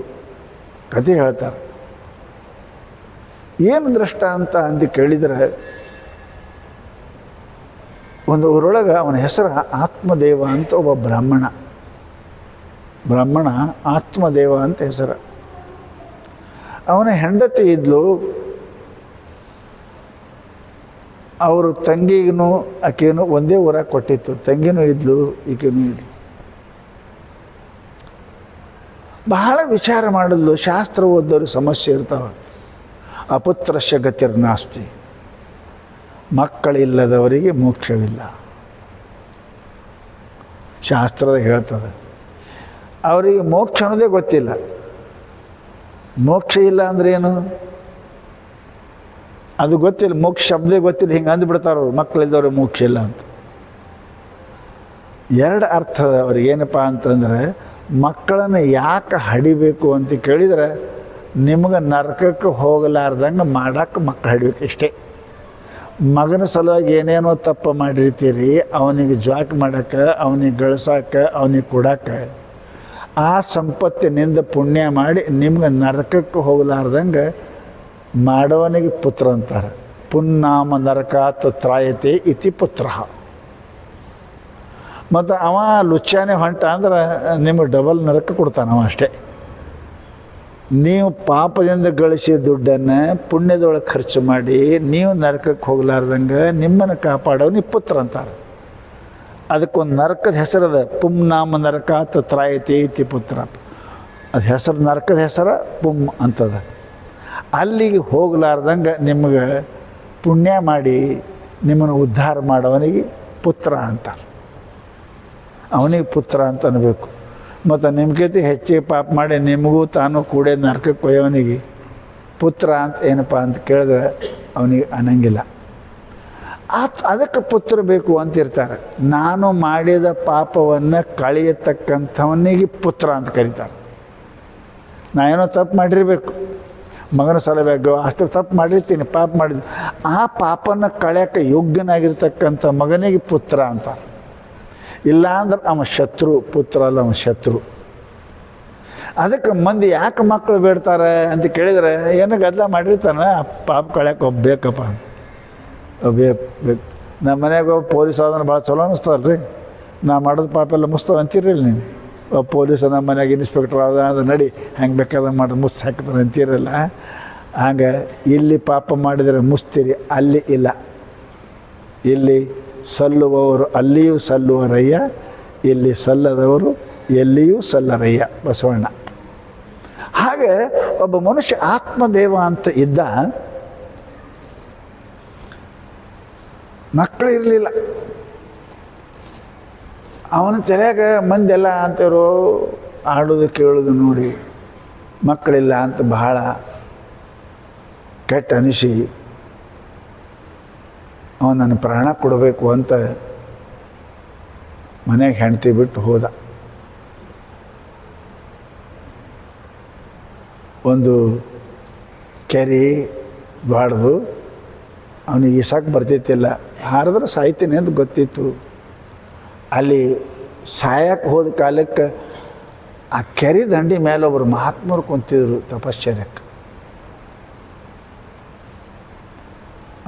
ಕಥೆ ಹೇಳ್ತಾರೆ. ಏನು ದೃಷ್ಟ ಅಂತ ಕೇಳಿದರೆ, ಒಂದು ಊರೊಳಗೆ ಅವನ ಹೆಸರು ಆತ್ಮದೇವ ಅಂತ ಒಬ್ಬ ಬ್ರಾಹ್ಮಣ ಆತ್ಮದೇವ ಅಂತ ಹೆಸರು. ಅವನ ಹೆಂಡತಿ ಇದ್ಲು. ಅವರು ತಂಗಿಗೂ ಆಕೆನೂ ಒಂದೇ ಊರಾಗ ಕೊಟ್ಟಿತ್ತು. ತಂಗಿನೂ ಇದ್ಲು, ಈಕೆನೂ ಇದ್ಲು. ಬಹಳ ವಿಚಾರ ಮಾಡಿದ್ಲು. ಶಾಸ್ತ್ರ ಓದೋರಿಗೆ ಸಮಸ್ಯೆ ಇರ್ತಾವೆ. ಅಪುತ್ರಸ್ಯ ಗತಿರ್ನಾಸ್ತಿ, ಮಕ್ಕಳಿಲ್ಲದವರಿಗೆ ಮೋಕ್ಷವಿಲ್ಲ ಶಾಸ್ತ್ರದ ಹೇಳ್ತದೆ. ಅವರಿಗೆ ಮೋಕ್ಷ ಅನ್ನೋದೇ ಗೊತ್ತಿಲ್ಲ. ಮೋಕ್ಷ ಇಲ್ಲ ಅಂದ್ರೆ ಏನು ಅದು ಗೊತ್ತಿಲ್ಲ. ಮೋಕ್ಷ ಶಬ್ದೇ ಗೊತ್ತಿಲ್ಲ. ಹಿಂಗೆ ಅಂದ್ಬಿಡ್ತಾರವ್ರು, ಮಕ್ಕಳಿದ್ದವ್ರಿಗೆ ಮೋಕ್ಷ ಇಲ್ಲ ಅಂತ. ಎರಡು ಅರ್ಥದ ಅವ್ರಿಗೇನಪ್ಪ ಅಂತಂದರೆ, ಮಕ್ಕಳನ್ನು ಯಾಕೆ ಹಡಿಬೇಕು ಅಂತ ಕೇಳಿದರೆ, ನಿಮಗೆ ನರಕಕ್ಕೆ ಹೋಗಲಾರ್ದಂಗೆ ಮಾಡಕ್ಕೆ ಮಕ್ಕಳು ಹಡಿಬೇಕು ಇಷ್ಟೇ. ಮಗನ ಸಲುವಾಗಿ ಏನೇನೋ ತಪ್ಪು ಮಾಡಿರ್ತೀರಿ, ಅವನಿಗೆ ಜ್ವಾಕ್ ಮಾಡೋಕ್ಕೆ, ಅವನಿಗೆ ಗಳಿಸೋಕೆ, ಅವನಿಗೆ ಕೊಡೋಕ್ಕೆ, ಆ ಸಂಪತ್ತಿನಿಂದ ಪುಣ್ಯ ಮಾಡಿ ನಿಮ್ಗೆ ನರಕಕ್ಕೆ ಹೋಗಲಾರ್ದಂಗೆ ಮಾಡೋವನಿಗೆ ಪುತ್ರ ಅಂತಾರೆ. ಪುನ್ನಾಮ ನರಕಾತ್ ತ್ರಾಯತೆ ಇತಿ ಪುತ್ರ. ಮತ್ತು ಅವ ಲುಚ್ಚಾನೆ ಹೊಂಟ ಅಂದ್ರೆ ನಿಮಗೆ ಡಬಲ್ ನರಕ ಕೊಡ್ತಾನೆ ಅವ ಅಷ್ಟೇ. ನೀವು ಪಾಪದಿಂದ ಗಳಿಸಿದ ದುಡ್ಡನ್ನು ಪುಣ್ಯದೊಳಗೆ ಖರ್ಚು ಮಾಡಿ ನೀವು ನರಕಕ್ಕೆ ಹೋಗಲಾರ್ದಂಗೆ ನಿಮ್ಮನ್ನು ಕಾಪಾಡೋನಿಗೆ ಪುತ್ರ ಅಂತಾರೆ. ಅದಕ್ಕೊಂದು ನರಕದ ಹೆಸರದ, ಪುಂನಾಮ ನರಕಾತ್ ತ್ರಾಯತೆ ಇತಿ ಪುತ್ರ. ಅದು ಹೆಸರು, ನರಕದ ಹೆಸರು ಪುಮ್ ಅಂತದ. ಅಲ್ಲಿಗೆ ಹೋಗಲಾರ್ದಂಗೆ ನಿಮಗೆ ಪುಣ್ಯ ಮಾಡಿ ನಿಮ್ಮನ್ನು ಉದ್ಧಾರ ಮಾಡೋವನಿಗೆ ಪುತ್ರ ಅಂತಾರೆ. ಅವನಿಗೆ ಪುತ್ರ ಅಂತ ಅನ್ಬೇಕು. ಮತ್ತು ನಿಮ್ಗಿಂತ ಹೆಚ್ಚಿಗೆ ಪಾಪ ಮಾಡಿ ನಿಮಗೂ ತಾನು ಕೂಡ ನರಕಕ್ಕೆ ಕೊಯ್ಯವನಿಗೆ ಪುತ್ರ ಅಂತ ಏನಪ್ಪ ಅಂತ ಕೇಳಿದ್ರೆ ಅವನಿಗೆ ಅನ್ನಂಗಿಲ್ಲ. ಅದಕ್ಕೆ ಪುತ್ರ ಬೇಕು ಅಂತಿರ್ತಾರೆ. ನಾನು ಮಾಡಿದ ಪಾಪವನ್ನು ಕಳೆಯತಕ್ಕಂಥವನಿಗೆ ಪುತ್ರ ಅಂತ ಕರೀತಾರೆ. ನಾ ಏನೋ ತಪ್ಪು ಮಾಡಿರಬೇಕು, ಮಗನ ಸಲಬೇಕು, ಅಷ್ಟು ತಪ್ಪು ಮಾಡಿರ್ತೀನಿ, ಪಾಪ ಮಾಡಿದ್ವಿ, ಆ ಪಾಪನ ಕಳೆಯೋಕ್ಕೆ ಯೋಗ್ಯನಾಗಿರ್ತಕ್ಕಂಥ ಮಗನಿಗೆ ಪುತ್ರ ಅಂತಾರೆ. ಇಲ್ಲ ಅಂದ್ರೆ ಅವ ಶತ್ರು, ಪುತ್ರ ಅಲ್ಲ, ಅವನ ಶತ್ರು. ಅದಕ್ಕೆ ಮಂದಿ ಯಾಕೆ ಮಕ್ಕಳು ಬೇಡ್ತಾರೆ ಅಂತ ಕೇಳಿದರೆ, ಏನೋ ಗದ್ದಲ ಮಾಡಿರ್ತಾನೆ, ಪಾಪ ಕಳೆಯೋಕೆ ಒಬ್ಬೇಕಪ್ಪ ಅಂತ. ಬೇಕು. ನಮ್ಮ ಮನೆಯಾಗ ಪೊಲೀಸ್ ಆದ್ರೆ ಭಾಳ ಚಲೋ ಅನ್ನಿಸ್ತಲ್ಲ ರೀ. ನಾ ಮಾಡೋದು ಪಾಪ ಎಲ್ಲ ಮುಸ್ತವ ಅಂತೀರಿಲ್ಲ ನೀವು. ಪೊಲೀಸ್ ನಮ್ಮ ಮನೆಯಾಗ ಇನ್ಸ್ಪೆಕ್ಟರ್ ಆದ ಅದು ನಡಿ ಹೆಂಗೆ ಬೇಕಾದ್ರೆ ಮಾಡಿ ಮುಸ್ತು ಹಾಕ್ತಾರೆ ಅಂತೀರಲ್ಲ. ಹಂಗೆ ಇಲ್ಲಿ ಪಾಪ ಮಾಡಿದರೆ ಮುಸ್ತೀರಿ, ಅಲ್ಲಿ ಇಲ್ಲ. ಇಲ್ಲಿ ಸಲ್ಲುವವರು ಅಲ್ಲಿಯೂ ಸಲ್ಲುವರಯ್ಯ, ಇಲ್ಲಿ ಸಲ್ಲದವರು ಎಲ್ಲಿಯೂ ಸಲ್ಲರಯ್ಯ ಬಸವಣ್ಣ. ಹಾಗೆ ಒಬ್ಬ ಮನುಷ್ಯ ಆತ್ಮದೇವ ಅಂತ ಇದ್ದ. ಮಕ್ಕಳು ಇರಲಿಲ್ಲ. ಅವನ ತಲೆಯಾಗ ಮಂದೆಲ್ಲ ಅಂತವರು ಆಡೋದು ಕೇಳೋದು ನೋಡಿ ಮಕ್ಕಳಿಲ್ಲ ಅಂತ ಬಹಳ ಕೆಟ್ಟ ಅನಿಸಿ ಅವನು ನನ್ನ ಪ್ರಾಣ ಕೊಡಬೇಕು ಅಂತ ಮನೆಗೆ ಹೆಂಡ್ತಿ ಬಿಟ್ಟು ಹೋದ. ಒಂದು ಕೆರೆ ಬಾಡ್ದು ಅವನಿಗೆ ಈಸಾಕ್ಕೆ ಬರ್ತಿತ್ತಿಲ್ಲ. ಹಾರಿದ್ರೆ ಸಾಯ್ತೀನಿ ಅಂತ ಗೊತ್ತಿತ್ತು. ಅಲ್ಲಿ ಸಾಯಕ್ಕೆ ಹೋದ ಕಾಲಕ್ಕೆ ಆ ಕೆರೆ ದಂಡಿ ಮೇಲೆ ಒಬ್ಬರು ಮಹಾತ್ಮರು ಕುಂತಿದ್ರು ತಪಶ್ಚರ್ಯಕ್ಕೆ.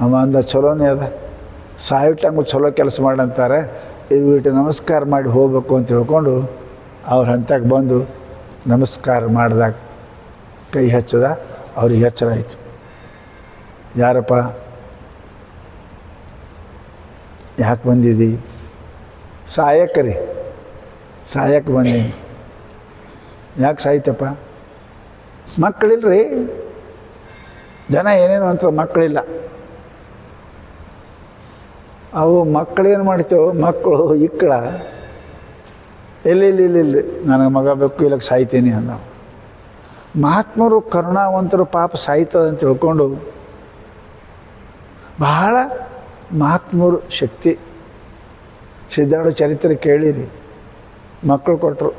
ಅವ ಅಂದ ಚಲೋನೇ ಅದ, ಸಾಯಿಟ್ಟಂಗೆ ಚಲೋ ಕೆಲಸ ಮಾಡಂತಾರೆ, ಇಟ್ಟು ನಮಸ್ಕಾರ ಮಾಡಿ ಹೋಗ್ಬೇಕು ಅಂತ ತಿಳ್ಕೊಂಡು ಅವ್ರ ಹಂತಕ್ಕೆ ಬಂದು ನಮಸ್ಕಾರ ಮಾಡಿದಾಗ ಕೈ ಹಚ್ಚದ. ಅವ್ರಿಗೆ ಎಚ್ಚರ ಆಯಿತು. ಯಾರಪ್ಪ, ಯಾಕೆ ಬಂದಿದ್ದಿ? ಸಾಯಕ್ಕೆ ರೀ, ಸಾಯಕ್ಕೆ ಬಂದೀನಿ. ಯಾಕೆ ಸಾಯ್ತಪ್ಪ? ಮಕ್ಕಳಿಲ್ಲರಿ. ಜನ ಏನೇನು ಅಂತ ಮಕ್ಕಳಿಲ್ಲ. ಅವು ಮಕ್ಕಳೇನು ಮಾಡ್ತೇವೆ, ಮಕ್ಕಳು ಇಕ್ಕಳ ಇಲ್ಲಿ ನನಗೆ ಮಗ ಬೇಕು, ಇಲ್ಲಕ್ಕೆ ಸಾಯ್ತೀನಿ ಅಂದ. ಮಹಾತ್ಮರು ಕರುಣಾವಂತರು ಪಾಪ ಸಾಯ್ತದಂತ ತಿಳ್ಕೊಂಡು ಬಹಳ ಮಹಾತ್ಮರು ಶಕ್ತಿ. ಸಿದ್ಧಾರೂಢ ಚರಿತ್ರೆ ಕೇಳಿರಿ, ಮಕ್ಕಳು ಕೊಟ್ಟರು,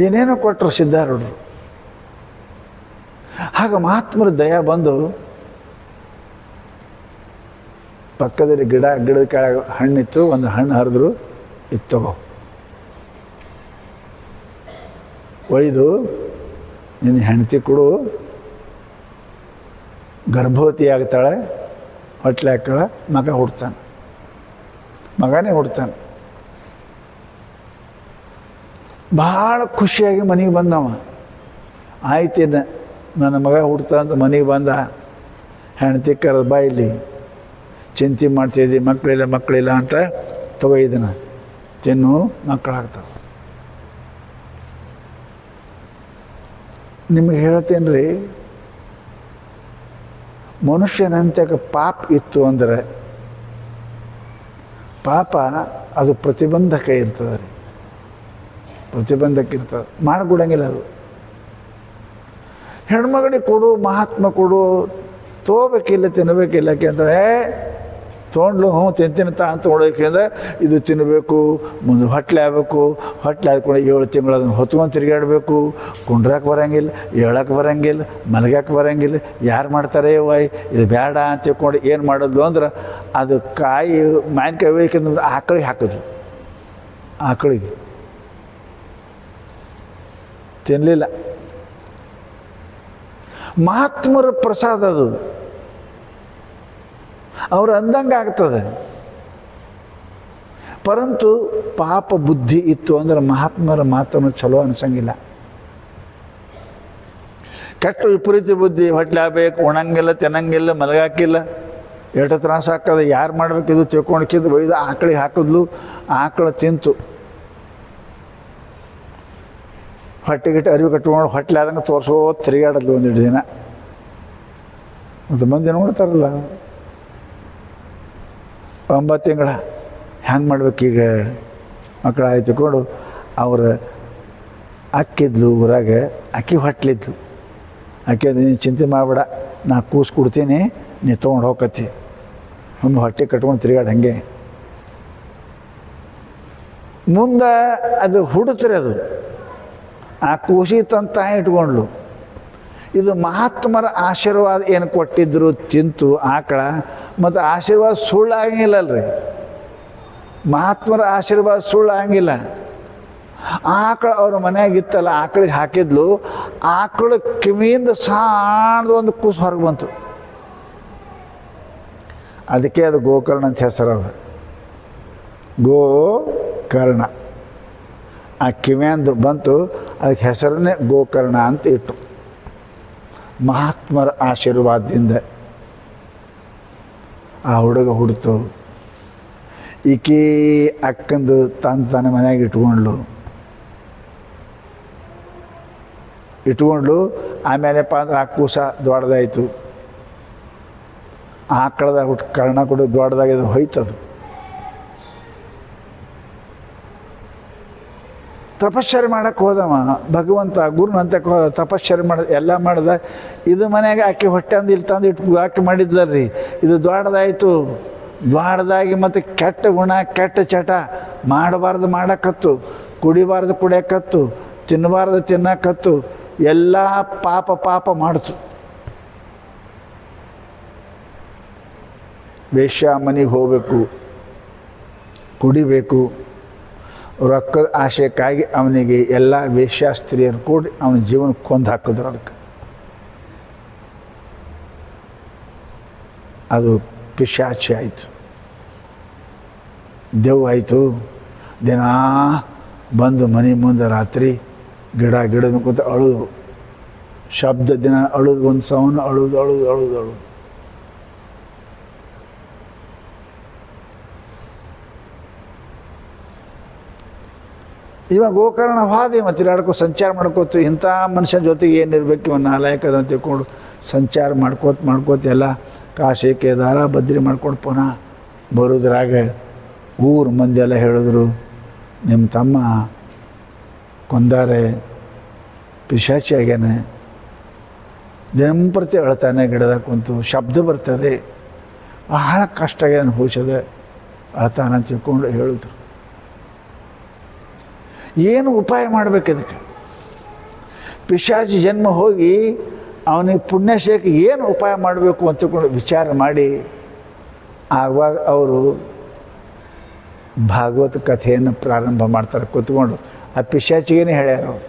ಏನೇನೋ ಕೊಟ್ಟರು ಸಿದ್ಧಾರೂಢರು. ಆಗ ಮಹಾತ್ಮರ ದಯ ಬಂದು ಪಕ್ಕದಲ್ಲಿ ಗಿಡದ ಕೆಳಗೆ ಹಣ್ಣಿತ್ತು, ಒಂದು ಹಣ್ಣು ಹರಿದ್ರು, ಇದು ತಗೋ, ಒಯ್ದು ನಿನ್ನ ಹೆಂಡತಿ ಕೊಡು, ಗರ್ಭವತಿ ಆಗ್ತಾಳೆ, ಹೊಟ್ಟೆ ಹಾಕಳ, ಮಗ ಹುಡ್ತಾನೆ, ಮಗನೇ ಹುಡ್ತಾನೆ. ಭಾಳ ಖುಷಿಯಾಗಿ ಮನೆಗೆ ಬಂದವ. ಆಯ್ತಿನ ನನ್ನ ಮಗ ಹುಡ್ತಾ ಅಂತ ಮನೆಗೆ ಬಂದ. ಹೆಂಡತಿ ಕರೆದು ಬಾಯಿಲಿ ಚಿಂತೆ ಮಾಡ್ತಿದ್ದಿ ಮಕ್ಕಳಿಲ್ಲ ಅಂತ ತಗೋ ಇದನ್ನು ತಿನ್ನು, ಮಕ್ಕಳಾಗ್ತಾವೆ. ನಿಮಗೆ ಹೇಳ್ತೇನೆ ರೀ, ಮನುಷ್ಯನಂತ್ಯಕ್ಕೆ ಪಾಪ ಇತ್ತು ಅಂದರೆ ಪಾಪ ಅದು ಪ್ರತಿಬಂಧಕ ಇರ್ತದೆ ರೀ, ಪ್ರತಿಬಂಧಕ ಇರ್ತದೆ, ಮಾಡಿಕೊಡಂಗಿಲ್ಲ ಅದು. ಹೆಣ್ಮಗಳಿಗೆ ಕೊಡು, ಮಹಾತ್ಮ ಕೊಡು, ತೊಗೋಬೇಕಿಲ್ಲ ತಿನ್ನಬೇಕಿಲ್ಲ ಯಾಕೆಂದರೆ ತೊಗೊಂಡ್ಲು ತಿಂತ ಅಂತ ತೊಗೊಳೋಕೆಂದ್ರೆ ಇದು ತಿನ್ನಬೇಕು, ಮುಂದೆ ಹೊಟ್ಟೆ ಆಗಬೇಕು, ಹೊಟ್ಟೆ ಆದ್ಕೊಂಡು 7 ತಿಂಗಳು ಅದನ್ನು ಹೊತ್ಕೊಂಡು ತಿರುಗಾಡಬೇಕು, ಕುಂಡ್ರಕ್ಕೆ ಬರೋಂಗಿಲ್ಲ, ಹೇಳಕ್ಕೆ ಬರೋಂಗಿಲ್ಲ, ಮಲಗಕ್ಕೆ ಬರೋಂಗಿಲ್ಲ, ಯಾರು ಮಾಡ್ತಾರೆ ವಾಯ್ ಇದು ಬೇಡ ಅಂತ ತಿಳ್ಕೊಂಡು ಏನು ಮಾಡೋದು ಅಂದ್ರೆ ಅದು ಕಾಯಿ ಮಾವಿನಕಾಯಿ ಬೇಕಂದ್ರೆ ಆಕಳಿಗೆ ಹಾಕಿದ್ಲು, ಆಕಳಿಗೆ ತಿನ್ನಲಿಲ್ಲ. ಮಹಾತ್ಮರ ಪ್ರಸಾದ ಅದು, ಅವ್ರು ಅಂದಂಗೆ ಆಗ್ತದೆ. ಪರಂತು ಪಾಪ ಬುದ್ಧಿ ಇತ್ತು ಅಂದ್ರೆ ಮಹಾತ್ಮರ ಮಾತನ್ನು ಚಲೋ ಅನ್ಸಂಗಿಲ್ಲ. ಕೆಟ್ಟ ವಿಪರೀತ ಬುದ್ಧಿ, ಹೊಟ್ಟೆ ಆಗಬೇಕು, ಉಣಂಗಿಲ್ಲ, ತಿನ್ನಂಗಿಲ್ಲ, ಮಲಗಾಕಿಲ್ಲ, ಎಷ್ಟು ತ್ರಾಸ ಆಗ್ತದೆ, ಯಾರು ಮಾಡಬೇಕಿದು ತಿಳ್ಕೊಂಡ್ಕಿದ್ದು ಒಯ್ದು ಆಕಳಿಗೆ ಹಾಕಿದ್ಲು, ಆಕಳು ತಿಂತು, ಹೊಟ್ಟೆಗಿಟ್ಟು ಅರಿವು ಕಟ್ಕೊಂಡು ಹೊಟ್ಟೆ ಆದಂಗೆ ತೋರಿಸೋ ತಿರುಗಾಡೋದು 1-2 ದಿನ. ಮತ್ತು ಮಂದಿ ನೋಡ್ತಾರಲ್ಲ 9 ತಿಂಗಳ ಹ್ಯಾಂಗೆ ಮಾಡ್ಬೇಕೀಗ ಮಕ್ಕಳು ಆಯ್ತುಕೊಂಡು ಅವ್ರು ಅಕ್ಕಿದ್ಲು ಊರಾಗ, ಅಕ್ಕಿ ಹೊಟ್ಲಿದ್ಲು. ಅಕ್ಕಿ ನೀನು ಚಿಂತೆ ಮಾಡಬೇಡ, ನಾ ಕೂಸು ಕೊಡ್ತೀನಿ, ನೀ ತೊಗೊಂಡು ಹೋಗತ್ತಿ, ಒಮ್ಮೆ ಹೊಟ್ಟೆ ಕಟ್ಕೊಂಡು ತಿರುಗಾಡ. ಹಂಗೆ ಮುಂದೆ ಅದು ಹುಡುತ್ರಿ, ಅದು ಆ ಕೂಸಿ ತಂತ ಇಟ್ಕೊಂಡ್ಲು. ಇದು ಮಹಾತ್ಮರ ಆಶೀರ್ವಾದ ಏನು ಕೊಟ್ಟಿದ್ರು ತಿಂತು ಆಕಳ, ಮತ್ತು ಆಶೀರ್ವಾದ ಸುಳ್ಳಾಗಿಲ್ಲಲ್ರಿ, ಮಹಾತ್ಮರ ಆಶೀರ್ವಾದ ಸುಳ್ಳಾಗಿಲ್ಲ. ಆಕಳ ಅವ್ರ ಮನೆಯಾಗಿತ್ತಲ್ಲ, ಆಕಳಿಗೆ ಹಾಕಿದ್ಲು, ಆಕಳ ಕಿವಿಯಿಂದ ಸಾಣದು ಒಂದು ಕೂಸು ಹೊರಗೆ ಬಂತು. ಅದಕ್ಕೆ ಅದು ಗೋಕರ್ಣ ಅಂತ ಹೆಸರದ, ಗೋಕರ್ಣ. ಆ ಕಿವಿಯಂದು ಬಂತು, ಅದಕ್ಕೆ ಹೆಸರನ್ನೇ ಗೋಕರ್ಣ ಅಂತ ಇಟ್ಟು. ಮಹಾತ್ಮರ ಆಶೀರ್ವಾದದಿಂದ ಆ ಹುಡುಗ ಹುಡ್ತು. ಈಕೆ ಅಕ್ಕಂದು ತಾನೇ ಮನೆಯಾಗ ಇಟ್ಕೊಂಡ್ಲು. ಆಮೇಲೆಪ್ಪ ಅಂದ್ರೆ ಆ ಕೂಸ ದೊಡ್ಡದಾಯಿತು, ಆಕಳದಾಗ ಹುಟ್ಟು ಕರ್ಣ ಕೂಡ ದೊಡ್ಡದಾಗಿದ್ದು ಹೋಯ್ತದು. ತಪಶ್ಚರ್ಯ ಮಾಡೋಕ್ಕೆ ಹೋದವ ಭಗವಂತ, ಗುರುನಂತ ತಪಶ್ಚರ್ಯ ಮಾಡೋದು ಎಲ್ಲ ಮಾಡ್ದ. ಇದು ಮನೆಯಾಗ ಆಕೆ ಹೊಟ್ಟೆ ಅಂದು ಇಲ್ಲಿ ತಂದು ಇಟ್ಟು ಆಕೆ ಮಾಡಿದ್ಲರಿ, ಇದು ದೊಡ್ಡದಾಯಿತು. ದೊಡ್ಡದಾಗಿ ಮತ್ತು ಕೆಟ್ಟ ಗುಣ, ಕೆಟ್ಟ ಚಟ, ಮಾಡಬಾರ್ದು ಮಾಡಕ್ಕತ್ತು, ಕುಡಿಬಾರ್ದು ಕುಡಿಯಕ್ಕತ್ತು, ತಿನ್ನಬಾರ್ದು ತಿನ್ನಕ್ಕತ್ತು, ಎಲ್ಲ ಪಾಪ ಮಾಡ್ತು. ವೇಶ್ಯ ಮನೆಗೆ ಹೋಗಬೇಕು, ಕುಡಿಬೇಕು, ರೊಕ್ಕದ ಆಶಯಕ್ಕಾಗಿ ಅವನಿಗೆ ಎಲ್ಲ ವೇಶ್ಯಾಸ್ತ್ರೀಯರು ಕೂಡಿ ಅವನ ಜೀವನಕ್ಕೆ ಕೊಂದು ಹಾಕಿದ್ರು. ಅದಕ್ಕೆ ಅದು ಪಿಶಾಚಿ ಆಯಿತು, ದೆವ್ವ ಆಯಿತು. ದಿನ ಬಂದು ಮನೆ ಮುಂದೆ ರಾತ್ರಿ ಗಿಡದ ಕೂತ ಅಳುದು, ಶಬ್ದ ದಿನ ಅಳುದು, ಒಂದು ಸೌಂಡ್ ಅಳುದು. ಇವಾಗ ಗೋಕರ್ಣ ಹಾದಿ ಮತ್ತು ತಿರುಗಾಡ್ಕೊ ಸಂಚಾರ ಮಾಡ್ಕೋತು. ಇಂಥ ಮನುಷ್ಯನ ಜೊತೆಗೆ ಏನಿರಬೇಕು, ಇವನು ನಾಲಾಯಕದ ಅಂತ ತಿಳ್ಕೊಂಡು ಸಂಚಾರ ಮಾಡ್ಕೋತ ಎಲ್ಲ ಕಾಶಿ ಕೇದಾರ ಬದ್ರಿ ಮಾಡ್ಕೊಂಡು ಪುನಃ ಬರೋದ್ರಾಗ ಊರು ಮಂದಿ ಎಲ್ಲ ಹೇಳಿದ್ರು, ನಿಮ್ಮ ತಮ್ಮ ಕೊಂದಾರೆ, ಪಿಶಾಚಿ ಆಗ್ಯಾನೆ, ದಿನಂಪ್ರತಿ ಅಳ್ತಾನೆ, ಗಿಡದಾಗ ಕುಂತು ಶಬ್ದ ಬರ್ತದೆ, ಬಹಳ ಕಷ್ಟ ಆಗ್ಯಾನ, ಅನುಭವಿಸದೆ ಅಳ್ತಾನೆ ಅಂತ ತಿಳ್ಕೊಂಡು ಹೇಳಿದ್ರು. ಏನು ಉಪಾಯ ಮಾಡಬೇಕು ಇದಕ್ಕೆ? ಪಿಶಾಚಿ ಜನ್ಮ ಹೋಗಿ ಅವನಿಗೆ ಪುಣ್ಯಶೇಖ ಏನು ಉಪಾಯ ಮಾಡಬೇಕು ಅಂತ ತಿಳ್ಕೊಂಡು ವಿಚಾರ ಮಾಡಿ ಆವಾಗ ಅವರು ಭಾಗವತ ಕಥೆಯನ್ನು ಪ್ರಾರಂಭ ಮಾಡ್ತಾರೆ ಕೂತ್ಕೊಂಡು. ಆ ಪಿಶಾಚಿಗೇನೆ ಹೇಳ್ಯಾರ ಅವರು.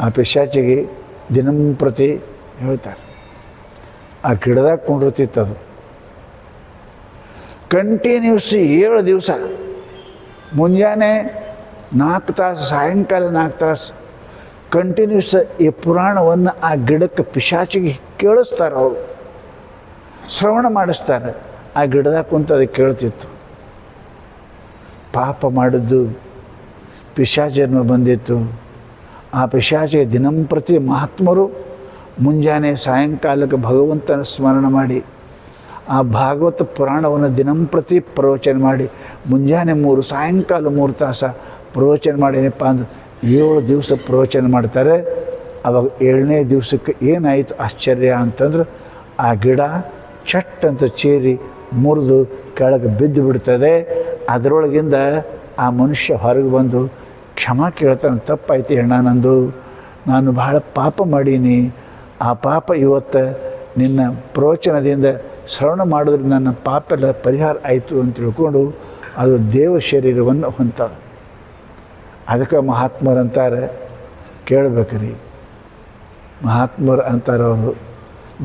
ಆ ಪಿಶಾಚಿಗೆ ದಿನಂಪ್ರತಿ ಹೇಳ್ತಾರೆ. ಆ ಗಿಡದಾಗ ಕೊಂಡಿರ್ತಿತ್ತದು ಕಂಟಿನ್ಯೂಸ್ 7 ದಿವಸ, ಮುಂಜಾನೆ 4 ತಾಸು, ಸಾಯಂಕಾಲ 4 ತಾಸು, ಕಂಟಿನ್ಯೂಸ್ ಈ ಪುರಾಣವನ್ನು ಆ ಗಿಡಕ್ಕೆ ಪಿಶಾಚಿಗೆ ಕೇಳಿಸ್ತಾರೆ, ಅವರು ಶ್ರವಣ ಮಾಡಿಸ್ತಾರೆ. ಆ ಗಿಡದಾಗ ಕುಂತು ಅದಕ್ಕೆ ಕೇಳ್ತಿತ್ತು. ಪಾಪ ಮಾಡಿದ್ದು ಪಿಶಾಚರ್ಮ ಬಂದಿತ್ತು. ಆ ಪಿಶಾಚಿಗೆ ದಿನಂಪ್ರತಿ ಮಹಾತ್ಮರು ಮುಂಜಾನೆ ಸಾಯಂಕಾಲಕ್ಕೆ ಭಗವಂತನ ಸ್ಮರಣ ಮಾಡಿ ಆ ಭಾಗವತ ಪುರಾಣವನ್ನು ದಿನಂಪ್ರತಿ ಪ್ರವಚನ ಮಾಡಿ ಮುಂಜಾನೆ 3 ಸಾಯಂಕಾಲ 3 ತಾಸು ಪ್ರವಚನ ಮಾಡಿ ಏನಪ್ಪ ಅಂದ್ರೆ 7 ದಿವಸ ಪ್ರವಚನ ಮಾಡ್ತಾರೆ. ಅವಾಗ 7ನೇ ದಿವಸಕ್ಕೆ ಏನಾಯಿತು ಆಶ್ಚರ್ಯ ಅಂತಂದ್ರೆ ಆ ಗಿಡ ಚಟ್ ಅಂತ ಚೇರಿ ಮುರಿದು ಕೆಳಗೆ ಬಿದ್ದು ಬಿಡ್ತದೆ. ಅದರೊಳಗಿಂದ ಆ ಮನುಷ್ಯ ಹೊರಗೆ ಬಂದು ಕ್ಷಮಾ ಕೇಳ್ತಾನೆ, ತಪ್ಪಾಯ್ತು ಹೆಣ್ಣ ನಂದು, ನಾನು ಬಹಳ ಪಾಪ ಮಾಡೀನಿ, ಆ ಪಾಪ ಇವತ್ತು ನಿನ್ನ ಪ್ರವಚನದಿಂದ ಶ್ರವಣ ಮಾಡಿದ್ರೆ ನನ್ನ ಪಾಪ ಎಲ್ಲ ಪರಿಹಾರ ಆಯಿತು ಅಂತ ತಿಳ್ಕೊಂಡು ಅದು ದೇವ ಶರೀರವನ್ನು ಹೊಂತಾಳೆ. ಅದಕ್ಕೆ ಮಹಾತ್ಮರು ಅಂತಾರೆ, ಕೇಳಬೇಕ್ರಿ, ಮಹಾತ್ಮರು ಅಂತಾರೆ ಅವರು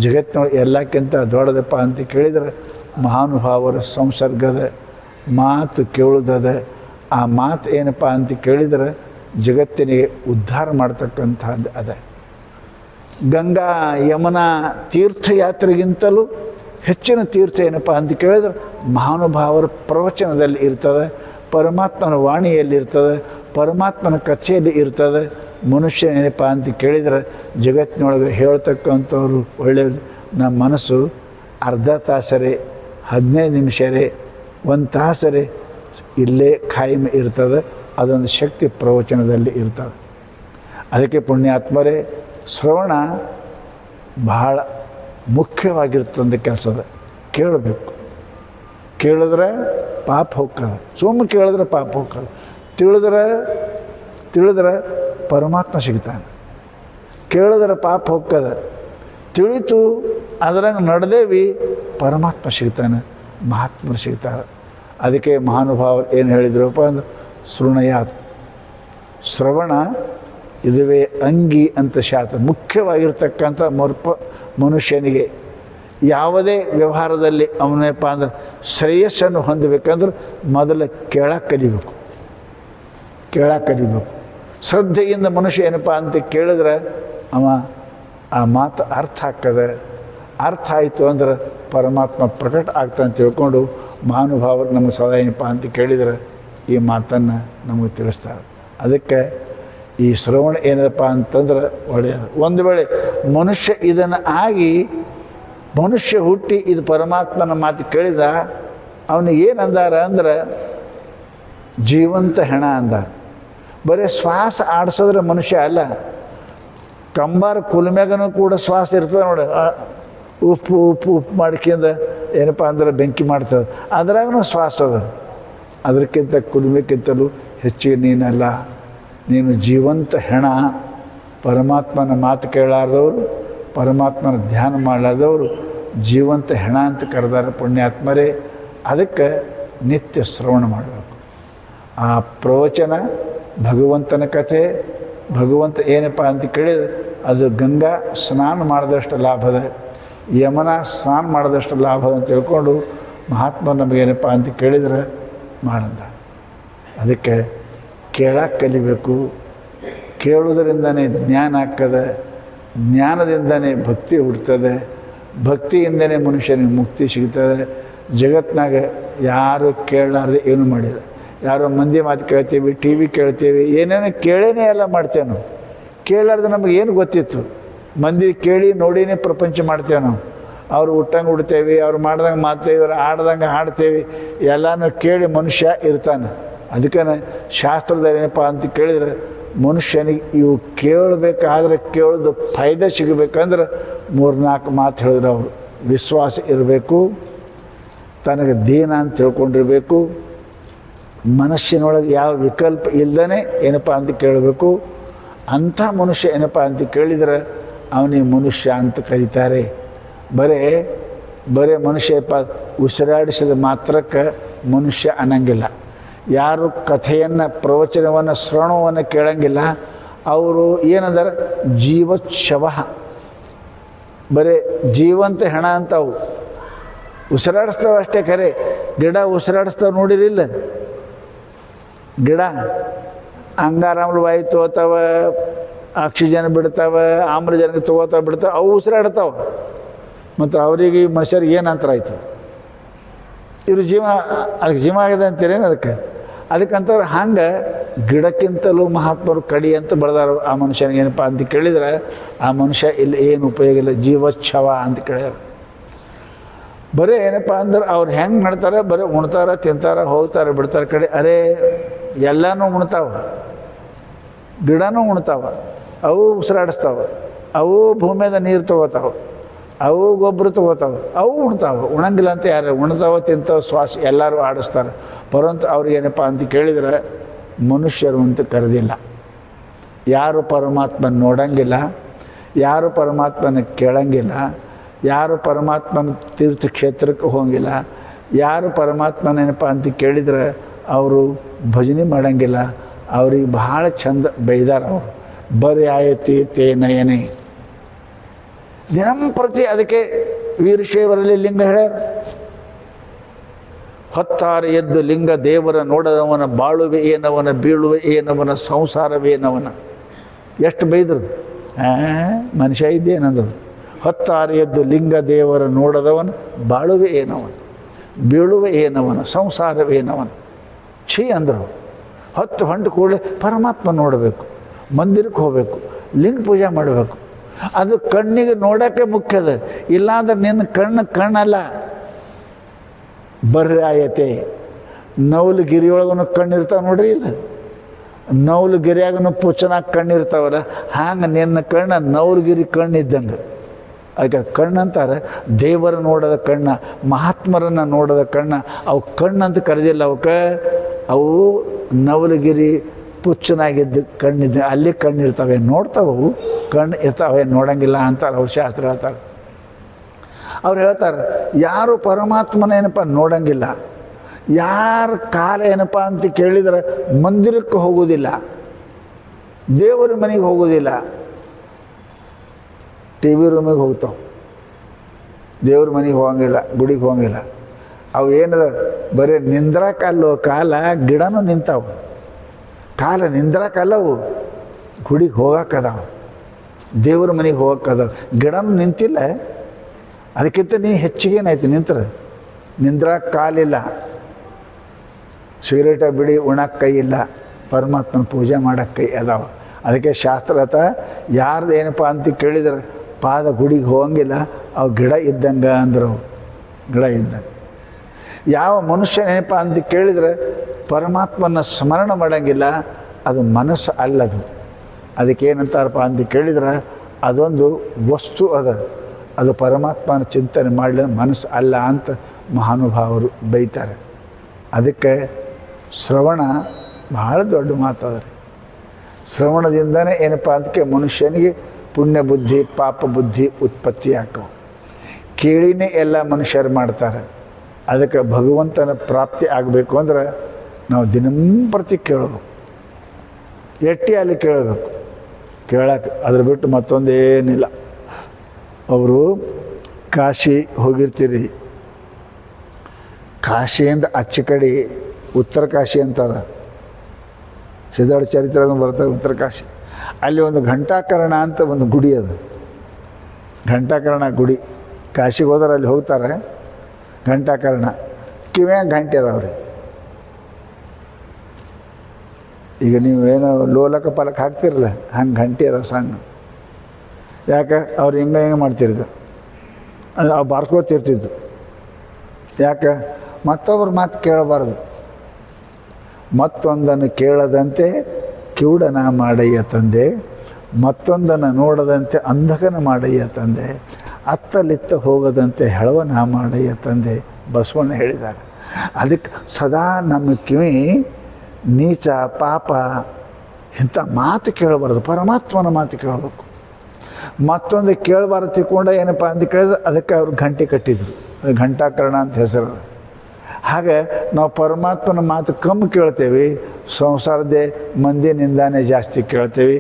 ಜಗತ್ತಿನೊಳಗೆ ಎಲ್ಲಕ್ಕಿಂತ ದೊಡ್ಡದಪ್ಪ ಅಂತ ಕೇಳಿದರೆ ಮಹಾನುಭಾವರ ಸಂಸರ್ಗದ ಮಾತು ಕೇಳುವುದದ. ಆ ಮಾತು ಏನಪ್ಪ ಅಂತ ಕೇಳಿದರೆ ಜಗತ್ತಿನಿಗೆ ಉದ್ಧಾರ ಮಾಡ್ತಕ್ಕಂಥದ್ದು ಅದ. ಗಂಗಾ ಯಮುನಾ ತೀರ್ಥಯಾತ್ರೆಗಿಂತಲೂ ಹೆಚ್ಚಿನ ತೀರ್ಥ ಏನಪ್ಪ ಅಂತ ಕೇಳಿದ್ರೆ ಮಹಾನುಭಾವರ ಪ್ರವಚನದಲ್ಲಿ ಇರ್ತದೆ, ಪರಮಾತ್ಮನ ವಾಣಿಯಲ್ಲಿ ಇರ್ತದೆ, ಪರಮಾತ್ಮನ ಕಥೆಯಲ್ಲಿ ಇರ್ತದೆ. ಮನುಷ್ಯ ಏನಪ್ಪ ಅಂತ ಕೇಳಿದರೆ ಜಗತ್ತಿನೊಳಗೆ ಹೇಳ್ತಕ್ಕಂಥವ್ರು ಒಳ್ಳೆಯ ನಮ್ಮ ಮನಸ್ಸು ಅರ್ಧ ತಾಸರೆ 15 ನಿಮಿಷರೇ 1 ತಾಸರೆ ಇಲ್ಲೇ ಖಾಯಂ ಇರ್ತದೆ. ಅದೊಂದು ಶಕ್ತಿ ಪ್ರವಚನದಲ್ಲಿ ಇರ್ತದೆ. ಅದಕ್ಕೆ ಪುಣ್ಯಾತ್ಮರೇ ಶ್ರವಣ ಬಹಳ ಮುಖ್ಯವಾಗಿರ್ತಂಥ ಕೆಲಸದ. ಕೇಳಬೇಕು, ಕೇಳಿದ್ರೆ ಪಾಪ ಹೋಗ್ತದೆ, ಸುಮ್ಮನೆ ಕೇಳಿದ್ರೆ ಪಾಪ ಹೋಗ್ತದೆ, ತಿಳಿದ್ರೆ ಪರಮಾತ್ಮ ಸಿಗ್ತಾನೆ, ಕೇಳಿದ್ರೆ ಪಾಪ ಹೋಗ್ತದೆ, ತಿಳಿತು ಅದ್ರಂಗೆ ನಡೆದೇವಿ ಪರಮಾತ್ಮ ಸಿಗ್ತಾನೆ, ಮಹಾತ್ಮರು ಸಿಗ್ತಾರೆ. ಅದಕ್ಕೆ ಮಹಾನುಭಾವರು ಏನು ಹೇಳಿದ್ರಪ್ಪ ಅಂದ್ರೆ ಶೃಣಯಾತ್, ಶ್ರವಣ ಇದುವೇ ಅಂಗಿ ಅಂತ ಶಾಸ್ತ್ರ. ಮುಖ್ಯವಾಗಿರ್ತಕ್ಕಂಥ ಮನುಷ್ಯನಿಗೆ ಯಾವುದೇ ವ್ಯವಹಾರದಲ್ಲಿ ಅವನಪ್ಪ ಅಂದ್ರೆ ಶ್ರೇಯಸ್ಸನ್ನು ಹೊಂದಬೇಕಂದ್ರೆ ಮೊದಲು ಕೇಳಕ್ಕೆ ಕಲಿಬೇಕು. ಶ್ರದ್ಧೆಯಿಂದ ಮನುಷ್ಯ ಏನಪ್ಪ ಅಂತ ಕೇಳಿದ್ರೆ ಅವ ಆ ಮಾತು ಅರ್ಥ ಆಗ್ತದೆ. ಅರ್ಥ ಆಯಿತು ಅಂದ್ರೆ ಪರಮಾತ್ಮ ಪ್ರಕಟ ಆಗ್ತಾನೆ ಅಂತ ತಿಳ್ಕೊಂಡು ಮಹಾನುಭಾವರು ನಮಗೆ ಸದಾ ಏನಪ್ಪ ಅಂತ ಕೇಳಿದರೆ ಈ ಮಾತನ್ನು ನಮಗೆ ತಿಳಿಸ್ತಾರೆ. ಅದಕ್ಕೆ ಈ ಶ್ರವಣ ಏನಪ್ಪ ಅಂತಂದ್ರೆ ಒಳ್ಳೆಯದು. ಒಂದು ವೇಳೆ ಮನುಷ್ಯ ಇದನ್ನು ಆಗಿ ಮನುಷ್ಯ ಹುಟ್ಟಿ ಇದು ಪರಮಾತ್ಮನ ಮಾತು ಕೇಳಿದ ಅವನಿಗೆ ಏನು ಅಂದಾರ ಅಂದ್ರೆ ಜೀವಂತ ಹೆಣ ಅಂದಾರ. ಬರೀ ಶ್ವಾಸ ಆಡಿಸೋದ್ರೆ ಮನುಷ್ಯ ಅಲ್ಲ, ಕಂಬಾರ ಕುಲ್ಮ್ಯಾಗನೂ ಕೂಡ ಶ್ವಾಸ ಇರ್ತದೆ ನೋಡಿ, ಉಪ್ಪು ಮಾಡ್ಕೊಂಡು ಏನಪ್ಪ ಅಂದ್ರೆ ಬೆಂಕಿ ಮಾಡ್ತದೆ, ಅದ್ರಾಗೂ ಶ್ವಾಸ ಅದ. ಅದಕ್ಕಿಂತ ಕುಲ್ಮೆಕ್ಕಿಂತಲೂ ಹೆಚ್ಚಿಗೆ ನೀನಲ್ಲ, ನೀನು ಜೀವಂತ ಹೆಣ. ಪರಮಾತ್ಮನ ಮಾತು ಕೇಳಾರ್ದವರು, ಪರಮಾತ್ಮನ ಧ್ಯಾನ ಮಾಡಲಾರ್ದವರು ಜೀವಂತ ಹೆಣ ಅಂತ ಕರೆದಾರೆ ಪುಣ್ಯಾತ್ಮರೇ. ಅದಕ್ಕೆ ನಿತ್ಯ ಶ್ರವಣ ಮಾಡಬೇಕು. ಆ ಪ್ರವಚನ ಭಗವಂತನ ಕಥೆ, ಭಗವಂತ ಏನಪ್ಪ ಅಂತ ಕೇಳಿದರೆ ಅದು ಗಂಗಾ ಸ್ನಾನ ಮಾಡಿದಷ್ಟು ಲಾಭದ, ಯಮುನಾ ಸ್ನಾನ ಮಾಡಿದಷ್ಟು ಲಾಭದ ಅಂತ ತಿಳ್ಕೊಂಡು ಮಹಾತ್ಮ ನಮಗೇನಪ್ಪ ಅಂತ ಕೇಳಿದರೆ ಮಾಡಂದ. ಅದಕ್ಕೆ ಕೇಳಕ್ಕೆ ಕಲಿಬೇಕು. ಕೇಳುವುದರಿಂದನೇ ಜ್ಞಾನ ಆಗ್ತದೆ, ಜ್ಞಾನದಿಂದನೇ ಭಕ್ತಿ ಹುಡ್ತದೆ, ಭಕ್ತಿಯಿಂದನೇ ಮನುಷ್ಯನಿಗೆ ಮುಕ್ತಿ ಸಿಗ್ತದೆ. ಜಗತ್ತಿನಾಗ ಯಾರು ಕೇಳಲಾರ್ದೆ ಏನೂ ಮಾಡಿಲ್ಲ. ಯಾರೋ ಮಂದಿ ಮಾತು ಕೇಳ್ತೀವಿ, ಟಿ ವಿ ಕೇಳ್ತೀವಿ, ಏನೇನೋ ಕೇಳೇನೇ ಎಲ್ಲ ಮಾಡ್ತೇವೆ ನಾವು. ಕೇಳಲಾರ್ದೆ ನಮಗೆ ಏನು ಗೊತ್ತಿತ್ತು? ಮಂದಿ ಕೇಳಿ ನೋಡಿನೇ ಪ್ರಪಂಚ ಮಾಡ್ತೇವೆ ನಾವು. ಅವ್ರು ಉಟ್ಟಂಗೆ ಉಡ್ತೇವೆ, ಅವ್ರು ಮಾಡ್ದಂಗೆ ಮಾಡ್ತೇವೆ, ಅವ್ರು ಆಡ್ದಂಗೆ ಹಾಡ್ತೇವೆ, ಎಲ್ಲನೂ ಕೇಳಿ ಮನುಷ್ಯ ಇರ್ತಾನೆ. ಅದಕ್ಕೆ ಶಾಸ್ತ್ರದಲ್ಲಿ ಏನಪ್ಪ ಅಂತ ಕೇಳಿದರೆ ಮನುಷ್ಯನಿಗೆ ಇವು ಕೇಳಬೇಕಾದ್ರೆ ಕೇಳೋದು ಫಾಯ್ದೆ ಸಿಗಬೇಕಂದ್ರೆ 3-4 ಮಾತು ಹೇಳಿದ್ರು ಅವರು. ವಿಶ್ವಾಸ ಇರಬೇಕು, ತನಗೆ ದೀನ ಅಂತ ತಿಳ್ಕೊಂಡಿರಬೇಕು, ಮನಸ್ಸಿನೊಳಗೆ ಯಾವ ವಿಕಲ್ಪ ಇಲ್ಲದೇ ಏನಪ್ಪ ಅಂತ ಕೇಳಬೇಕು. ಅಂಥ ಮನುಷ್ಯ ಏನಪ್ಪ ಅಂತ ಕೇಳಿದರೆ ಅವನಿಗೆ ಮನುಷ್ಯ ಅಂತ ಕರೀತಾರೆ. ಬರೇ ಮನುಷ್ಯಪ್ಪ ಉಸಿರಾಡಿಸಿದ ಮಾತ್ರಕ್ಕೆ ಮನುಷ್ಯ ಅನ್ನಂಗಿಲ್ಲ. ಯಾರು ಕಥೆಯನ್ನು, ಪ್ರವಚನವನ್ನು, ಶ್ರವಣವನ್ನು ಕೇಳಂಗಿಲ್ಲ ಅವರು ಏನಂದರೆ ಜೀವಚ್ಛವ, ಬರೀ ಜೀವಂತ ಹೆಣ ಅಂತವು. ಉಸಿರಾಡಿಸ್ತಾವ ಅಷ್ಟೇ ಖರೆ. ಗಿಡ ಉಸಿರಾಡಿಸ್ತಾವ ನೋಡಿರಿಲ್ಲ? ಗಿಡ ಅಂಗಾರಾಮ್ಲವಾಯಿತು ಅಥವಾ ಆಕ್ಸಿಜನ್ ಬಿಡ್ತಾವೆ, ಆಮ್ಲಜನಕ ತೊಗೋತಾವೆ ಬಿಡ್ತಾವೆ, ಅವು ಉಸಿರಾಡ್ತಾವೆ. ಮತ್ತು ಅವರಿಗೆ ಮನುಷ್ಯರಿಗೆ ಏನು ಅಂತರ ಆಯಿತು? ಇವ್ರ ಜೀವ ಅದಕ್ಕೆ ಜೀವ ಆಗಿದೆ ಅಂತೀರೇನು ಅದಕ್ಕಂತವ್ರು ಹಂಗೆ ಗಿಡಕ್ಕಿಂತಲೂ ಮಹಾತ್ಮರು ಕಡಿ ಅಂತ ಬೆಳೆದಾರ. ಆ ಮನುಷ್ಯನಿಗೆ ಏನಪ್ಪ ಅಂತ ಕೇಳಿದರೆ ಆ ಮನುಷ್ಯ ಇಲ್ಲಿ ಏನು ಉಪಯೋಗ ಇಲ್ಲ, ಜೀವಚ್ಛವ ಅಂತ ಕೇಳ್ಯಾರ. ಬರೀ ಏನಪ್ಪ ಅಂದ್ರೆ ಅವ್ರು ಹೆಂಗೆ ಮಾಡ್ತಾರೆ, ಬರೀ ಉಣ್ತಾರೆ, ತಿಂತಾರೆ, ಹೋಗ್ತಾರೆ, ಬಿಡ್ತಾರೆ ಕಡೆ. ಅರೇ ಎಲ್ಲನೂ ಉಣ್ತಾವ, ಗಿಡನೂ ಉಣ್ತಾವ, ಅವು ಉಸಿರಾಡಿಸ್ತಾವೆ, ಅವು ಭೂಮಿಯಾದ ನೀರು ತೊಗೋತಾವೆ, ಅವು ಗೊಬ್ಬರ ತೊಗೋತಾವೆ, ಅವು ಉಣ್ತಾವೆ. ಉಣಂಗಿಲ್ಲ ಅಂತ ಯಾರು? ಉಣ್ತಾವೆ, ತಿಂತಾವೆ, ಶ್ವಾಸ ಎಲ್ಲರೂ ಆಡಿಸ್ತಾರೆ. ಪರಂತು ಅವ್ರಿಗೇನಪ್ಪ ಅಂತ ಕೇಳಿದರೆ ಮನುಷ್ಯರು ಅಂತ ಕರೆದಿಲ್ಲ. ಯಾರು ಪರಮಾತ್ಮನ ನೋಡಂಗಿಲ್ಲ, ಯಾರು ಪರಮಾತ್ಮನ ಕೇಳಂಗಿಲ್ಲ, ಯಾರು ಪರಮಾತ್ಮನ ತೀರ್ಥಕ್ಷೇತ್ರಕ್ಕೆ ಹೋಗಿಲ್ಲ, ಯಾರು ಪರಮಾತ್ಮನೇನಪ್ಪ ಅಂತ ಕೇಳಿದರೆ ಅವರು ಭಜನೆ ಮಾಡೋಂಗಿಲ್ಲ. ಅವ್ರಿಗೆ ಭಾಳ ಚಂದ ಬೈದಾರ ಅವರು. ಬರೀ ಆಯತಿ ತೇ ನಯನೆ ದಿನಂಪ್ರತಿ. ಅದಕ್ಕೆ ವೀರಶೈವರಲ್ಲಿ ಲಿಂಗ ಹೇಳ್ಯಾರ, ಹೊತ್ತಾರೆ ಎದ್ದು ಲಿಂಗ ದೇವರ ನೋಡದವನ ಬಾಳುವೆ ಏನವನ, ಬೀಳುವೆ ಏನವನ, ಸಂಸಾರವೇನವನ. ಎಷ್ಟು ಬೈದರು, ಮನುಷ್ಯ ಇದ್ದೇನಂದರು. ಹೊತ್ತಾರೆ ಎದ್ದು ಲಿಂಗ ದೇವರ ನೋಡದವನ ಬಾಳುವೆ ಏನವನ, ಬೀಳುವೆ ಏನವನ, ಸಂಸಾರವೇನವನ. ಛೀ ಅಂದರು. ಹೊತ್ತು ಹೊಂಟು ಕೂಡಲೇ ಪರಮಾತ್ಮ ನೋಡಬೇಕು, ಮಂದಿರಕ್ಕೆ ಹೋಗಬೇಕು, ಲಿಂಗ ಪೂಜೆ ಮಾಡಬೇಕು. ಅದು ಕಣ್ಣಿಗೆ ನೋಡೋಕ್ಕೆ ಮುಖ್ಯದ. ಇಲ್ಲಾಂದ್ರೆ ನಿನ್ನ ಕಣ್ಣಲ್ಲ. ಬರ್ರಿ ಆಯತೆ ನವಲು ಗಿರಿಯೊಳಗೂ ಕಣ್ಣಿರ್ತಾವೆ ನೋಡ್ರಿ. ಇಲ್ಲ ನವಲು ಗಿರಿಯಾಗೂ ಪುಚ್ಚನಾಗ ಕಣ್ಣಿರ್ತಾವಲ್ಲ, ಹಂಗೆ ನಿನ್ನ ಕಣ್ಣ ನವಲುಗಿರಿ ಕಣ್ಣಿದ್ದಂಗೆ. ಅದಕ್ಕೆ ಕಣ್ಣಂತಾರೆ ದೇವರ ನೋಡದ ಕಣ್ಣ, ಮಹಾತ್ಮರನ್ನು ನೋಡದ ಕಣ್ಣ. ಅವು ಕಣ್ಣಂತ ಕರೆದಿಲ್ಲ, ಅವಕ್ಕೆ ಅವು ನವಲಗಿರಿ ಪುಚ್ಚನಾಗಿದ್ದು ಕಣ್ಣಿದ್ದ, ಅಲ್ಲಿ ಕಣ್ಣಿರ್ತವೆ, ನೋಡ್ತಾವೆ, ಅವು ಕಣ್ಣು ಇರ್ತಾವೆ, ನೋಡೋಂಗಿಲ್ಲ ಅಂತಾರೆ ಅವ್ರು. ಶಾಸ್ತ್ರ ಹೇಳ್ತಾರೆ. ಅವ್ರು ಹೇಳ್ತಾರೆ ಯಾರು ಪರಮಾತ್ಮನ ಏನಪ್ಪ ನೋಡೋಂಗಿಲ್ಲ, ಯಾರ ಕಾಲ ಏನಪ್ಪ ಅಂತ ಕೇಳಿದರೆ ಮಂದಿರಕ್ಕೆ ಹೋಗೋದಿಲ್ಲ, ದೇವರ ಮನೆಗೆ ಹೋಗೋದಿಲ್ಲ, ಟಿ ವಿ ರೂಮಿಗೆ ಹೋಗ್ತಾವೆ, ದೇವ್ರ ಮನೆಗೆ ಹೋಗಂಗಿಲ್ಲ, ಗುಡಿಗೆ ಹೋಗಂಗಿಲ್ಲ. ಅವು ಏನದ ಬರೀ ನಿಂದ್ರಕ್ಕಲ್ಲೋ ಕಾಲ, ಗಿಡನೂ ನಿಂತಾವು. ಕಾಲ ನಿಂದ್ರಕ್ಕಲ್ಲವು, ಗುಡಿಗೆ ಹೋಗಕ್ಕದಾವ, ದೇವ್ರ ಮನೆಗೆ ಹೋಗಕ್ಕದಾವ. ಗಿಡನೂ ನಿಂತಿಲ್ಲ. ಅದಕ್ಕಿಂತ ನೀ ಹೆಚ್ಚಿಗೇನಾಯ್ತು ನಿಂತ್ರೆ? ನಿಂದ್ರಕ್ಕೆ ಕಾಲಿಲ್ಲ, ಸಿಗರೇಟ ಬಿಡಿ ಉಣಕ್ಕೆ ಕೈ ಇಲ್ಲ, ಪರಮಾತ್ಮನ ಪೂಜೆ ಮಾಡೋಕ್ಕೆ ಕೈ ಅದಾವ. ಅದಕ್ಕೆ ಶಾಸ್ತ್ರ ಯಾರ್ದು ಏನಪ್ಪ ಅಂತ ಕೇಳಿದ್ರೆ ಪಾದ ಗುಡಿಗೆ ಹೋಗಂಗಿಲ್ಲ, ಅವು ಗಿಡ ಇದ್ದಂಗೆ ಅಂದರು. ಗಿಡ ಇದ್ದಂಗೆ. ಯಾವ ಮನುಷ್ಯ ಏನಪ್ಪ ಅಂತ ಕೇಳಿದರೆ ಪರಮಾತ್ಮನ ಸ್ಮರಣ ಮಾಡೋಂಗಿಲ್ಲ, ಅದು ಮನಸ್ಸು ಅಲ್ಲದು. ಅದಕ್ಕೇನಂತಾರಪ್ಪ ಅಂತ ಕೇಳಿದ್ರೆ ಅದೊಂದು ವಸ್ತು ಅದ, ಅದು ಪರಮಾತ್ಮನ ಚಿಂತನೆ ಮಾಡಲಿ, ಮನಸ್ಸು ಅಲ್ಲ ಅಂತ ಮಹಾನುಭಾವರು ಬೈತಾರೆ. ಅದಕ್ಕೆ ಶ್ರವಣ ಭಾಳ ದೊಡ್ಡ ಮಾತದ ರೀ. ಶ್ರವಣದಿಂದನೇ ಏನಪ್ಪ ಅದಕ್ಕೆ ಮನುಷ್ಯನಿಗೆ ಪುಣ್ಯ ಬುದ್ಧಿ ಪಾಪ ಬುದ್ಧಿ ಉತ್ಪತ್ತಿ ಆಗ್ತವೆ. ಕೇಳಿನೇ ಎಲ್ಲ ಮನುಷ್ಯರು ಮಾಡ್ತಾರೆ. ಅದಕ್ಕೆ ಭಗವಂತನ ಪ್ರಾಪ್ತಿ ಆಗಬೇಕು ಅಂದ್ರೆ ನಾವು ದಿನಂಪ್ರತಿ ಕೇಳಬೇಕು, ಎಟ್ಟಿ ಅಲ್ಲಿ ಕೇಳಬೇಕು. ಕೇಳಕ್ಕೆ ಅದ್ರ ಬಿಟ್ಟು ಮತ್ತೊಂದೇನಿಲ್ಲ. ಅವರು ಕಾಶಿ ಹೋಗಿರ್ತೀರಿ, ಕಾಶಿಯಿಂದ ಆಚೆ ಕಡೆ ಉತ್ತರ ಕಾಶಿ ಅಂತ ಅದ, ಸಿದ್ಧಾರ್ಥ ಚರಿತ್ರೆ ಬರ್ತದೆ ಉತ್ತರ ಕಾಶಿ. ಅಲ್ಲಿ ಒಂದು ಘಂಟಾಕರ್ಣ ಅಂತ ಒಂದು ಗುಡಿ ಅದು, ಘಂಟಾಕರ್ಣ ಗುಡಿ. ಕಾಶಿಗೆ ಹೋದ್ರೆ ಅಲ್ಲಿ ಹೋಗ್ತಾರೆ, ಘಂಟಾಕರ್ಣ ಕಿವ್ಯಾಗ ಗಂಟೆ ಅದಾವ್ರಿ. ಈಗ ನೀವೇನೋ ಲೋಲಕ ಪಾಲಕ ಹಾಕ್ತಿರಲ್ಲ, ಹಂಗೆ ಗಂಟೆ ಅದಾವ ಸಣ್ಣ. ಯಾಕೆ ಅವ್ರು ಹಿಂಗೆ ಮಾಡ್ತಿರ್ದು, ಅದು ಅವು ಬಾರ್ಕೋತಿರ್ತಿದ್ದು. ಯಾಕೆ? ಮತ್ತೊಬ್ಬರ ಮಾತು ಕೇಳಬಾರ್ದು. ಮತ್ತೊಂದನ್ನು ಕೇಳದಂತೆ ಕಿವುಡನ ಮಾಡಯ್ಯ ತಂದೆ, ಮತ್ತೊಂದನ್ನು ನೋಡದಂತೆ ಅಂಧಕನ ಮಾಡಯ್ಯ ತಂದೆ, ಅತ್ತಲಿತ್ತ ಹೋಗದಂತೆ ಹೆಳವನ ಮಾಡಯ್ಯ ತಂದೆ ಬಸವಣ್ಣ ಹೇಳಿದ್ದಾರೆ. ಅದಕ್ಕೆ ಸದಾ ನಮ್ಮ ಕಿವಿ ನೀಚ ಪಾಪ ಇಂಥ ಮಾತು ಕೇಳಬಾರ್ದು, ಪರಮಾತ್ಮನ ಮಾತು ಕೇಳಬೇಕು. ಮತ್ತೊಂದು ಕೇಳಬಾರ್ದು ತಿಳ್ಕೊಂಡ ಏನಪ್ಪ ಅಂತ ಕೇಳಿದ್ರೆ ಅದಕ್ಕೆ ಅವ್ರು ಗಂಟೆ ಕಟ್ಟಿದ್ರು, ಅದು ಘಂಟಾಕರ್ಣ ಅಂತ ಹೆಸರು. ಹಾಗೆ ನಾವು ಪರಮಾತ್ಮನ ಮಾತು ಕಮ್ಮಿ ಕೇಳ್ತೇವೆ, ಸಂಸಾರದೇ ಮಂದಿ ನಿಂದಾನೆ ಜಾಸ್ತಿ ಕೇಳ್ತೇವೆ,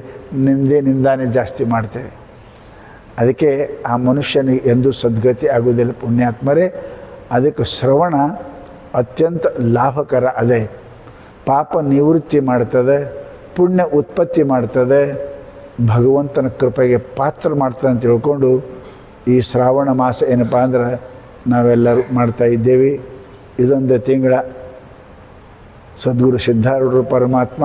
ನಿಂದಾನೆ ಜಾಸ್ತಿ ಮಾಡ್ತೇವೆ. ಅದಕ್ಕೆ ಆ ಮನುಷ್ಯನಿಗೆ ಎಂದೂ ಸದ್ಗತಿ ಆಗೋದಿಲ್ಲ ಪುಣ್ಯಾತ್ಮರೇ. ಅದಕ್ಕೆ ಶ್ರವಣ ಅತ್ಯಂತ ಲಾಭಕರ. ಅದೇ ಪಾಪ ನಿವೃತ್ತಿ ಮಾಡ್ತದೆ, ಪುಣ್ಯ ಉತ್ಪತ್ತಿ ಮಾಡ್ತದೆ. ಭಗವಂತನ ಕೃಪೆಗೆ ಪಾತ್ರ ಮಾಡ್ತಾನೆ ಅಂತ ತಿಳ್ಕೊಂಡು ಈ ಶ್ರಾವಣ ಮಾಸ ಏನಪ್ಪ ಅಂದ್ರೆ ನಾವೆಲ್ಲರೂ ಮಾಡ್ತಾ ಇದ್ದೇವೆ. ಇದೊಂದು ತಿಂಗಳ ಸದ್ಗುರು ಸಿದ್ಧಾರೂಢರು ಪರಮಾತ್ಮ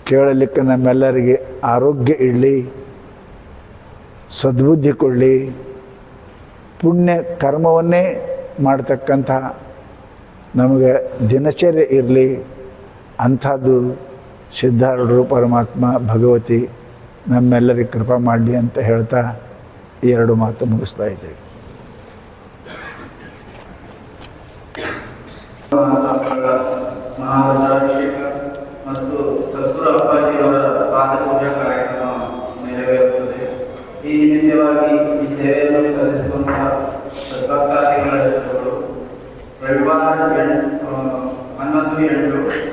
ಕೇಳಲಿಕ್ಕೆ ನಮ್ಮೆಲ್ಲರಿಗೆ ಆರೋಗ್ಯ ಇರಲಿ, ಸದ್ಬುದ್ಧಿ ಕೊಡಲಿ, ಪುಣ್ಯ ಕರ್ಮವನ್ನೇ ಮಾಡ್ತಕ್ಕಂಥ ನಮಗೆ ದಿನಚರ್ಯ ಇರಲಿ. ಅಂಥದ್ದು ಸಿದ್ಧಾರೂಢರು ಪರಮಾತ್ಮ ಭಗವತಿ ನಮ್ಮೆಲ್ಲರಿಗೆ ಕೃಪಾ ಮಾಡಲಿ ಅಂತ ಹೇಳ್ತಾ ಈ 2 ಮಾತು ಮುಗಿಸ್ತಾ ಇದ್ದೇವೆ. ಮಹಾರುದ್ರಾಭಿಷೇಕ ಮತ್ತು ಸದ್ಗುರು ಅಪ್ಪಾಜಿಯವರ ಪಾದ ಪೂಜಾ ಕಾರ್ಯಕ್ರಮ ನೆರವೇರುತ್ತದೆ. ಈ ನಿಮಿತ್ತವಾಗಿ ಈ ಸೇವೆಯನ್ನು ಸಲ್ಲಿಸುವಂತಹ ಸದ್ಭಕ್ತಾದಿಗಳ ಹೆಸರುಗಳು: ರವಿವಾರ 11/8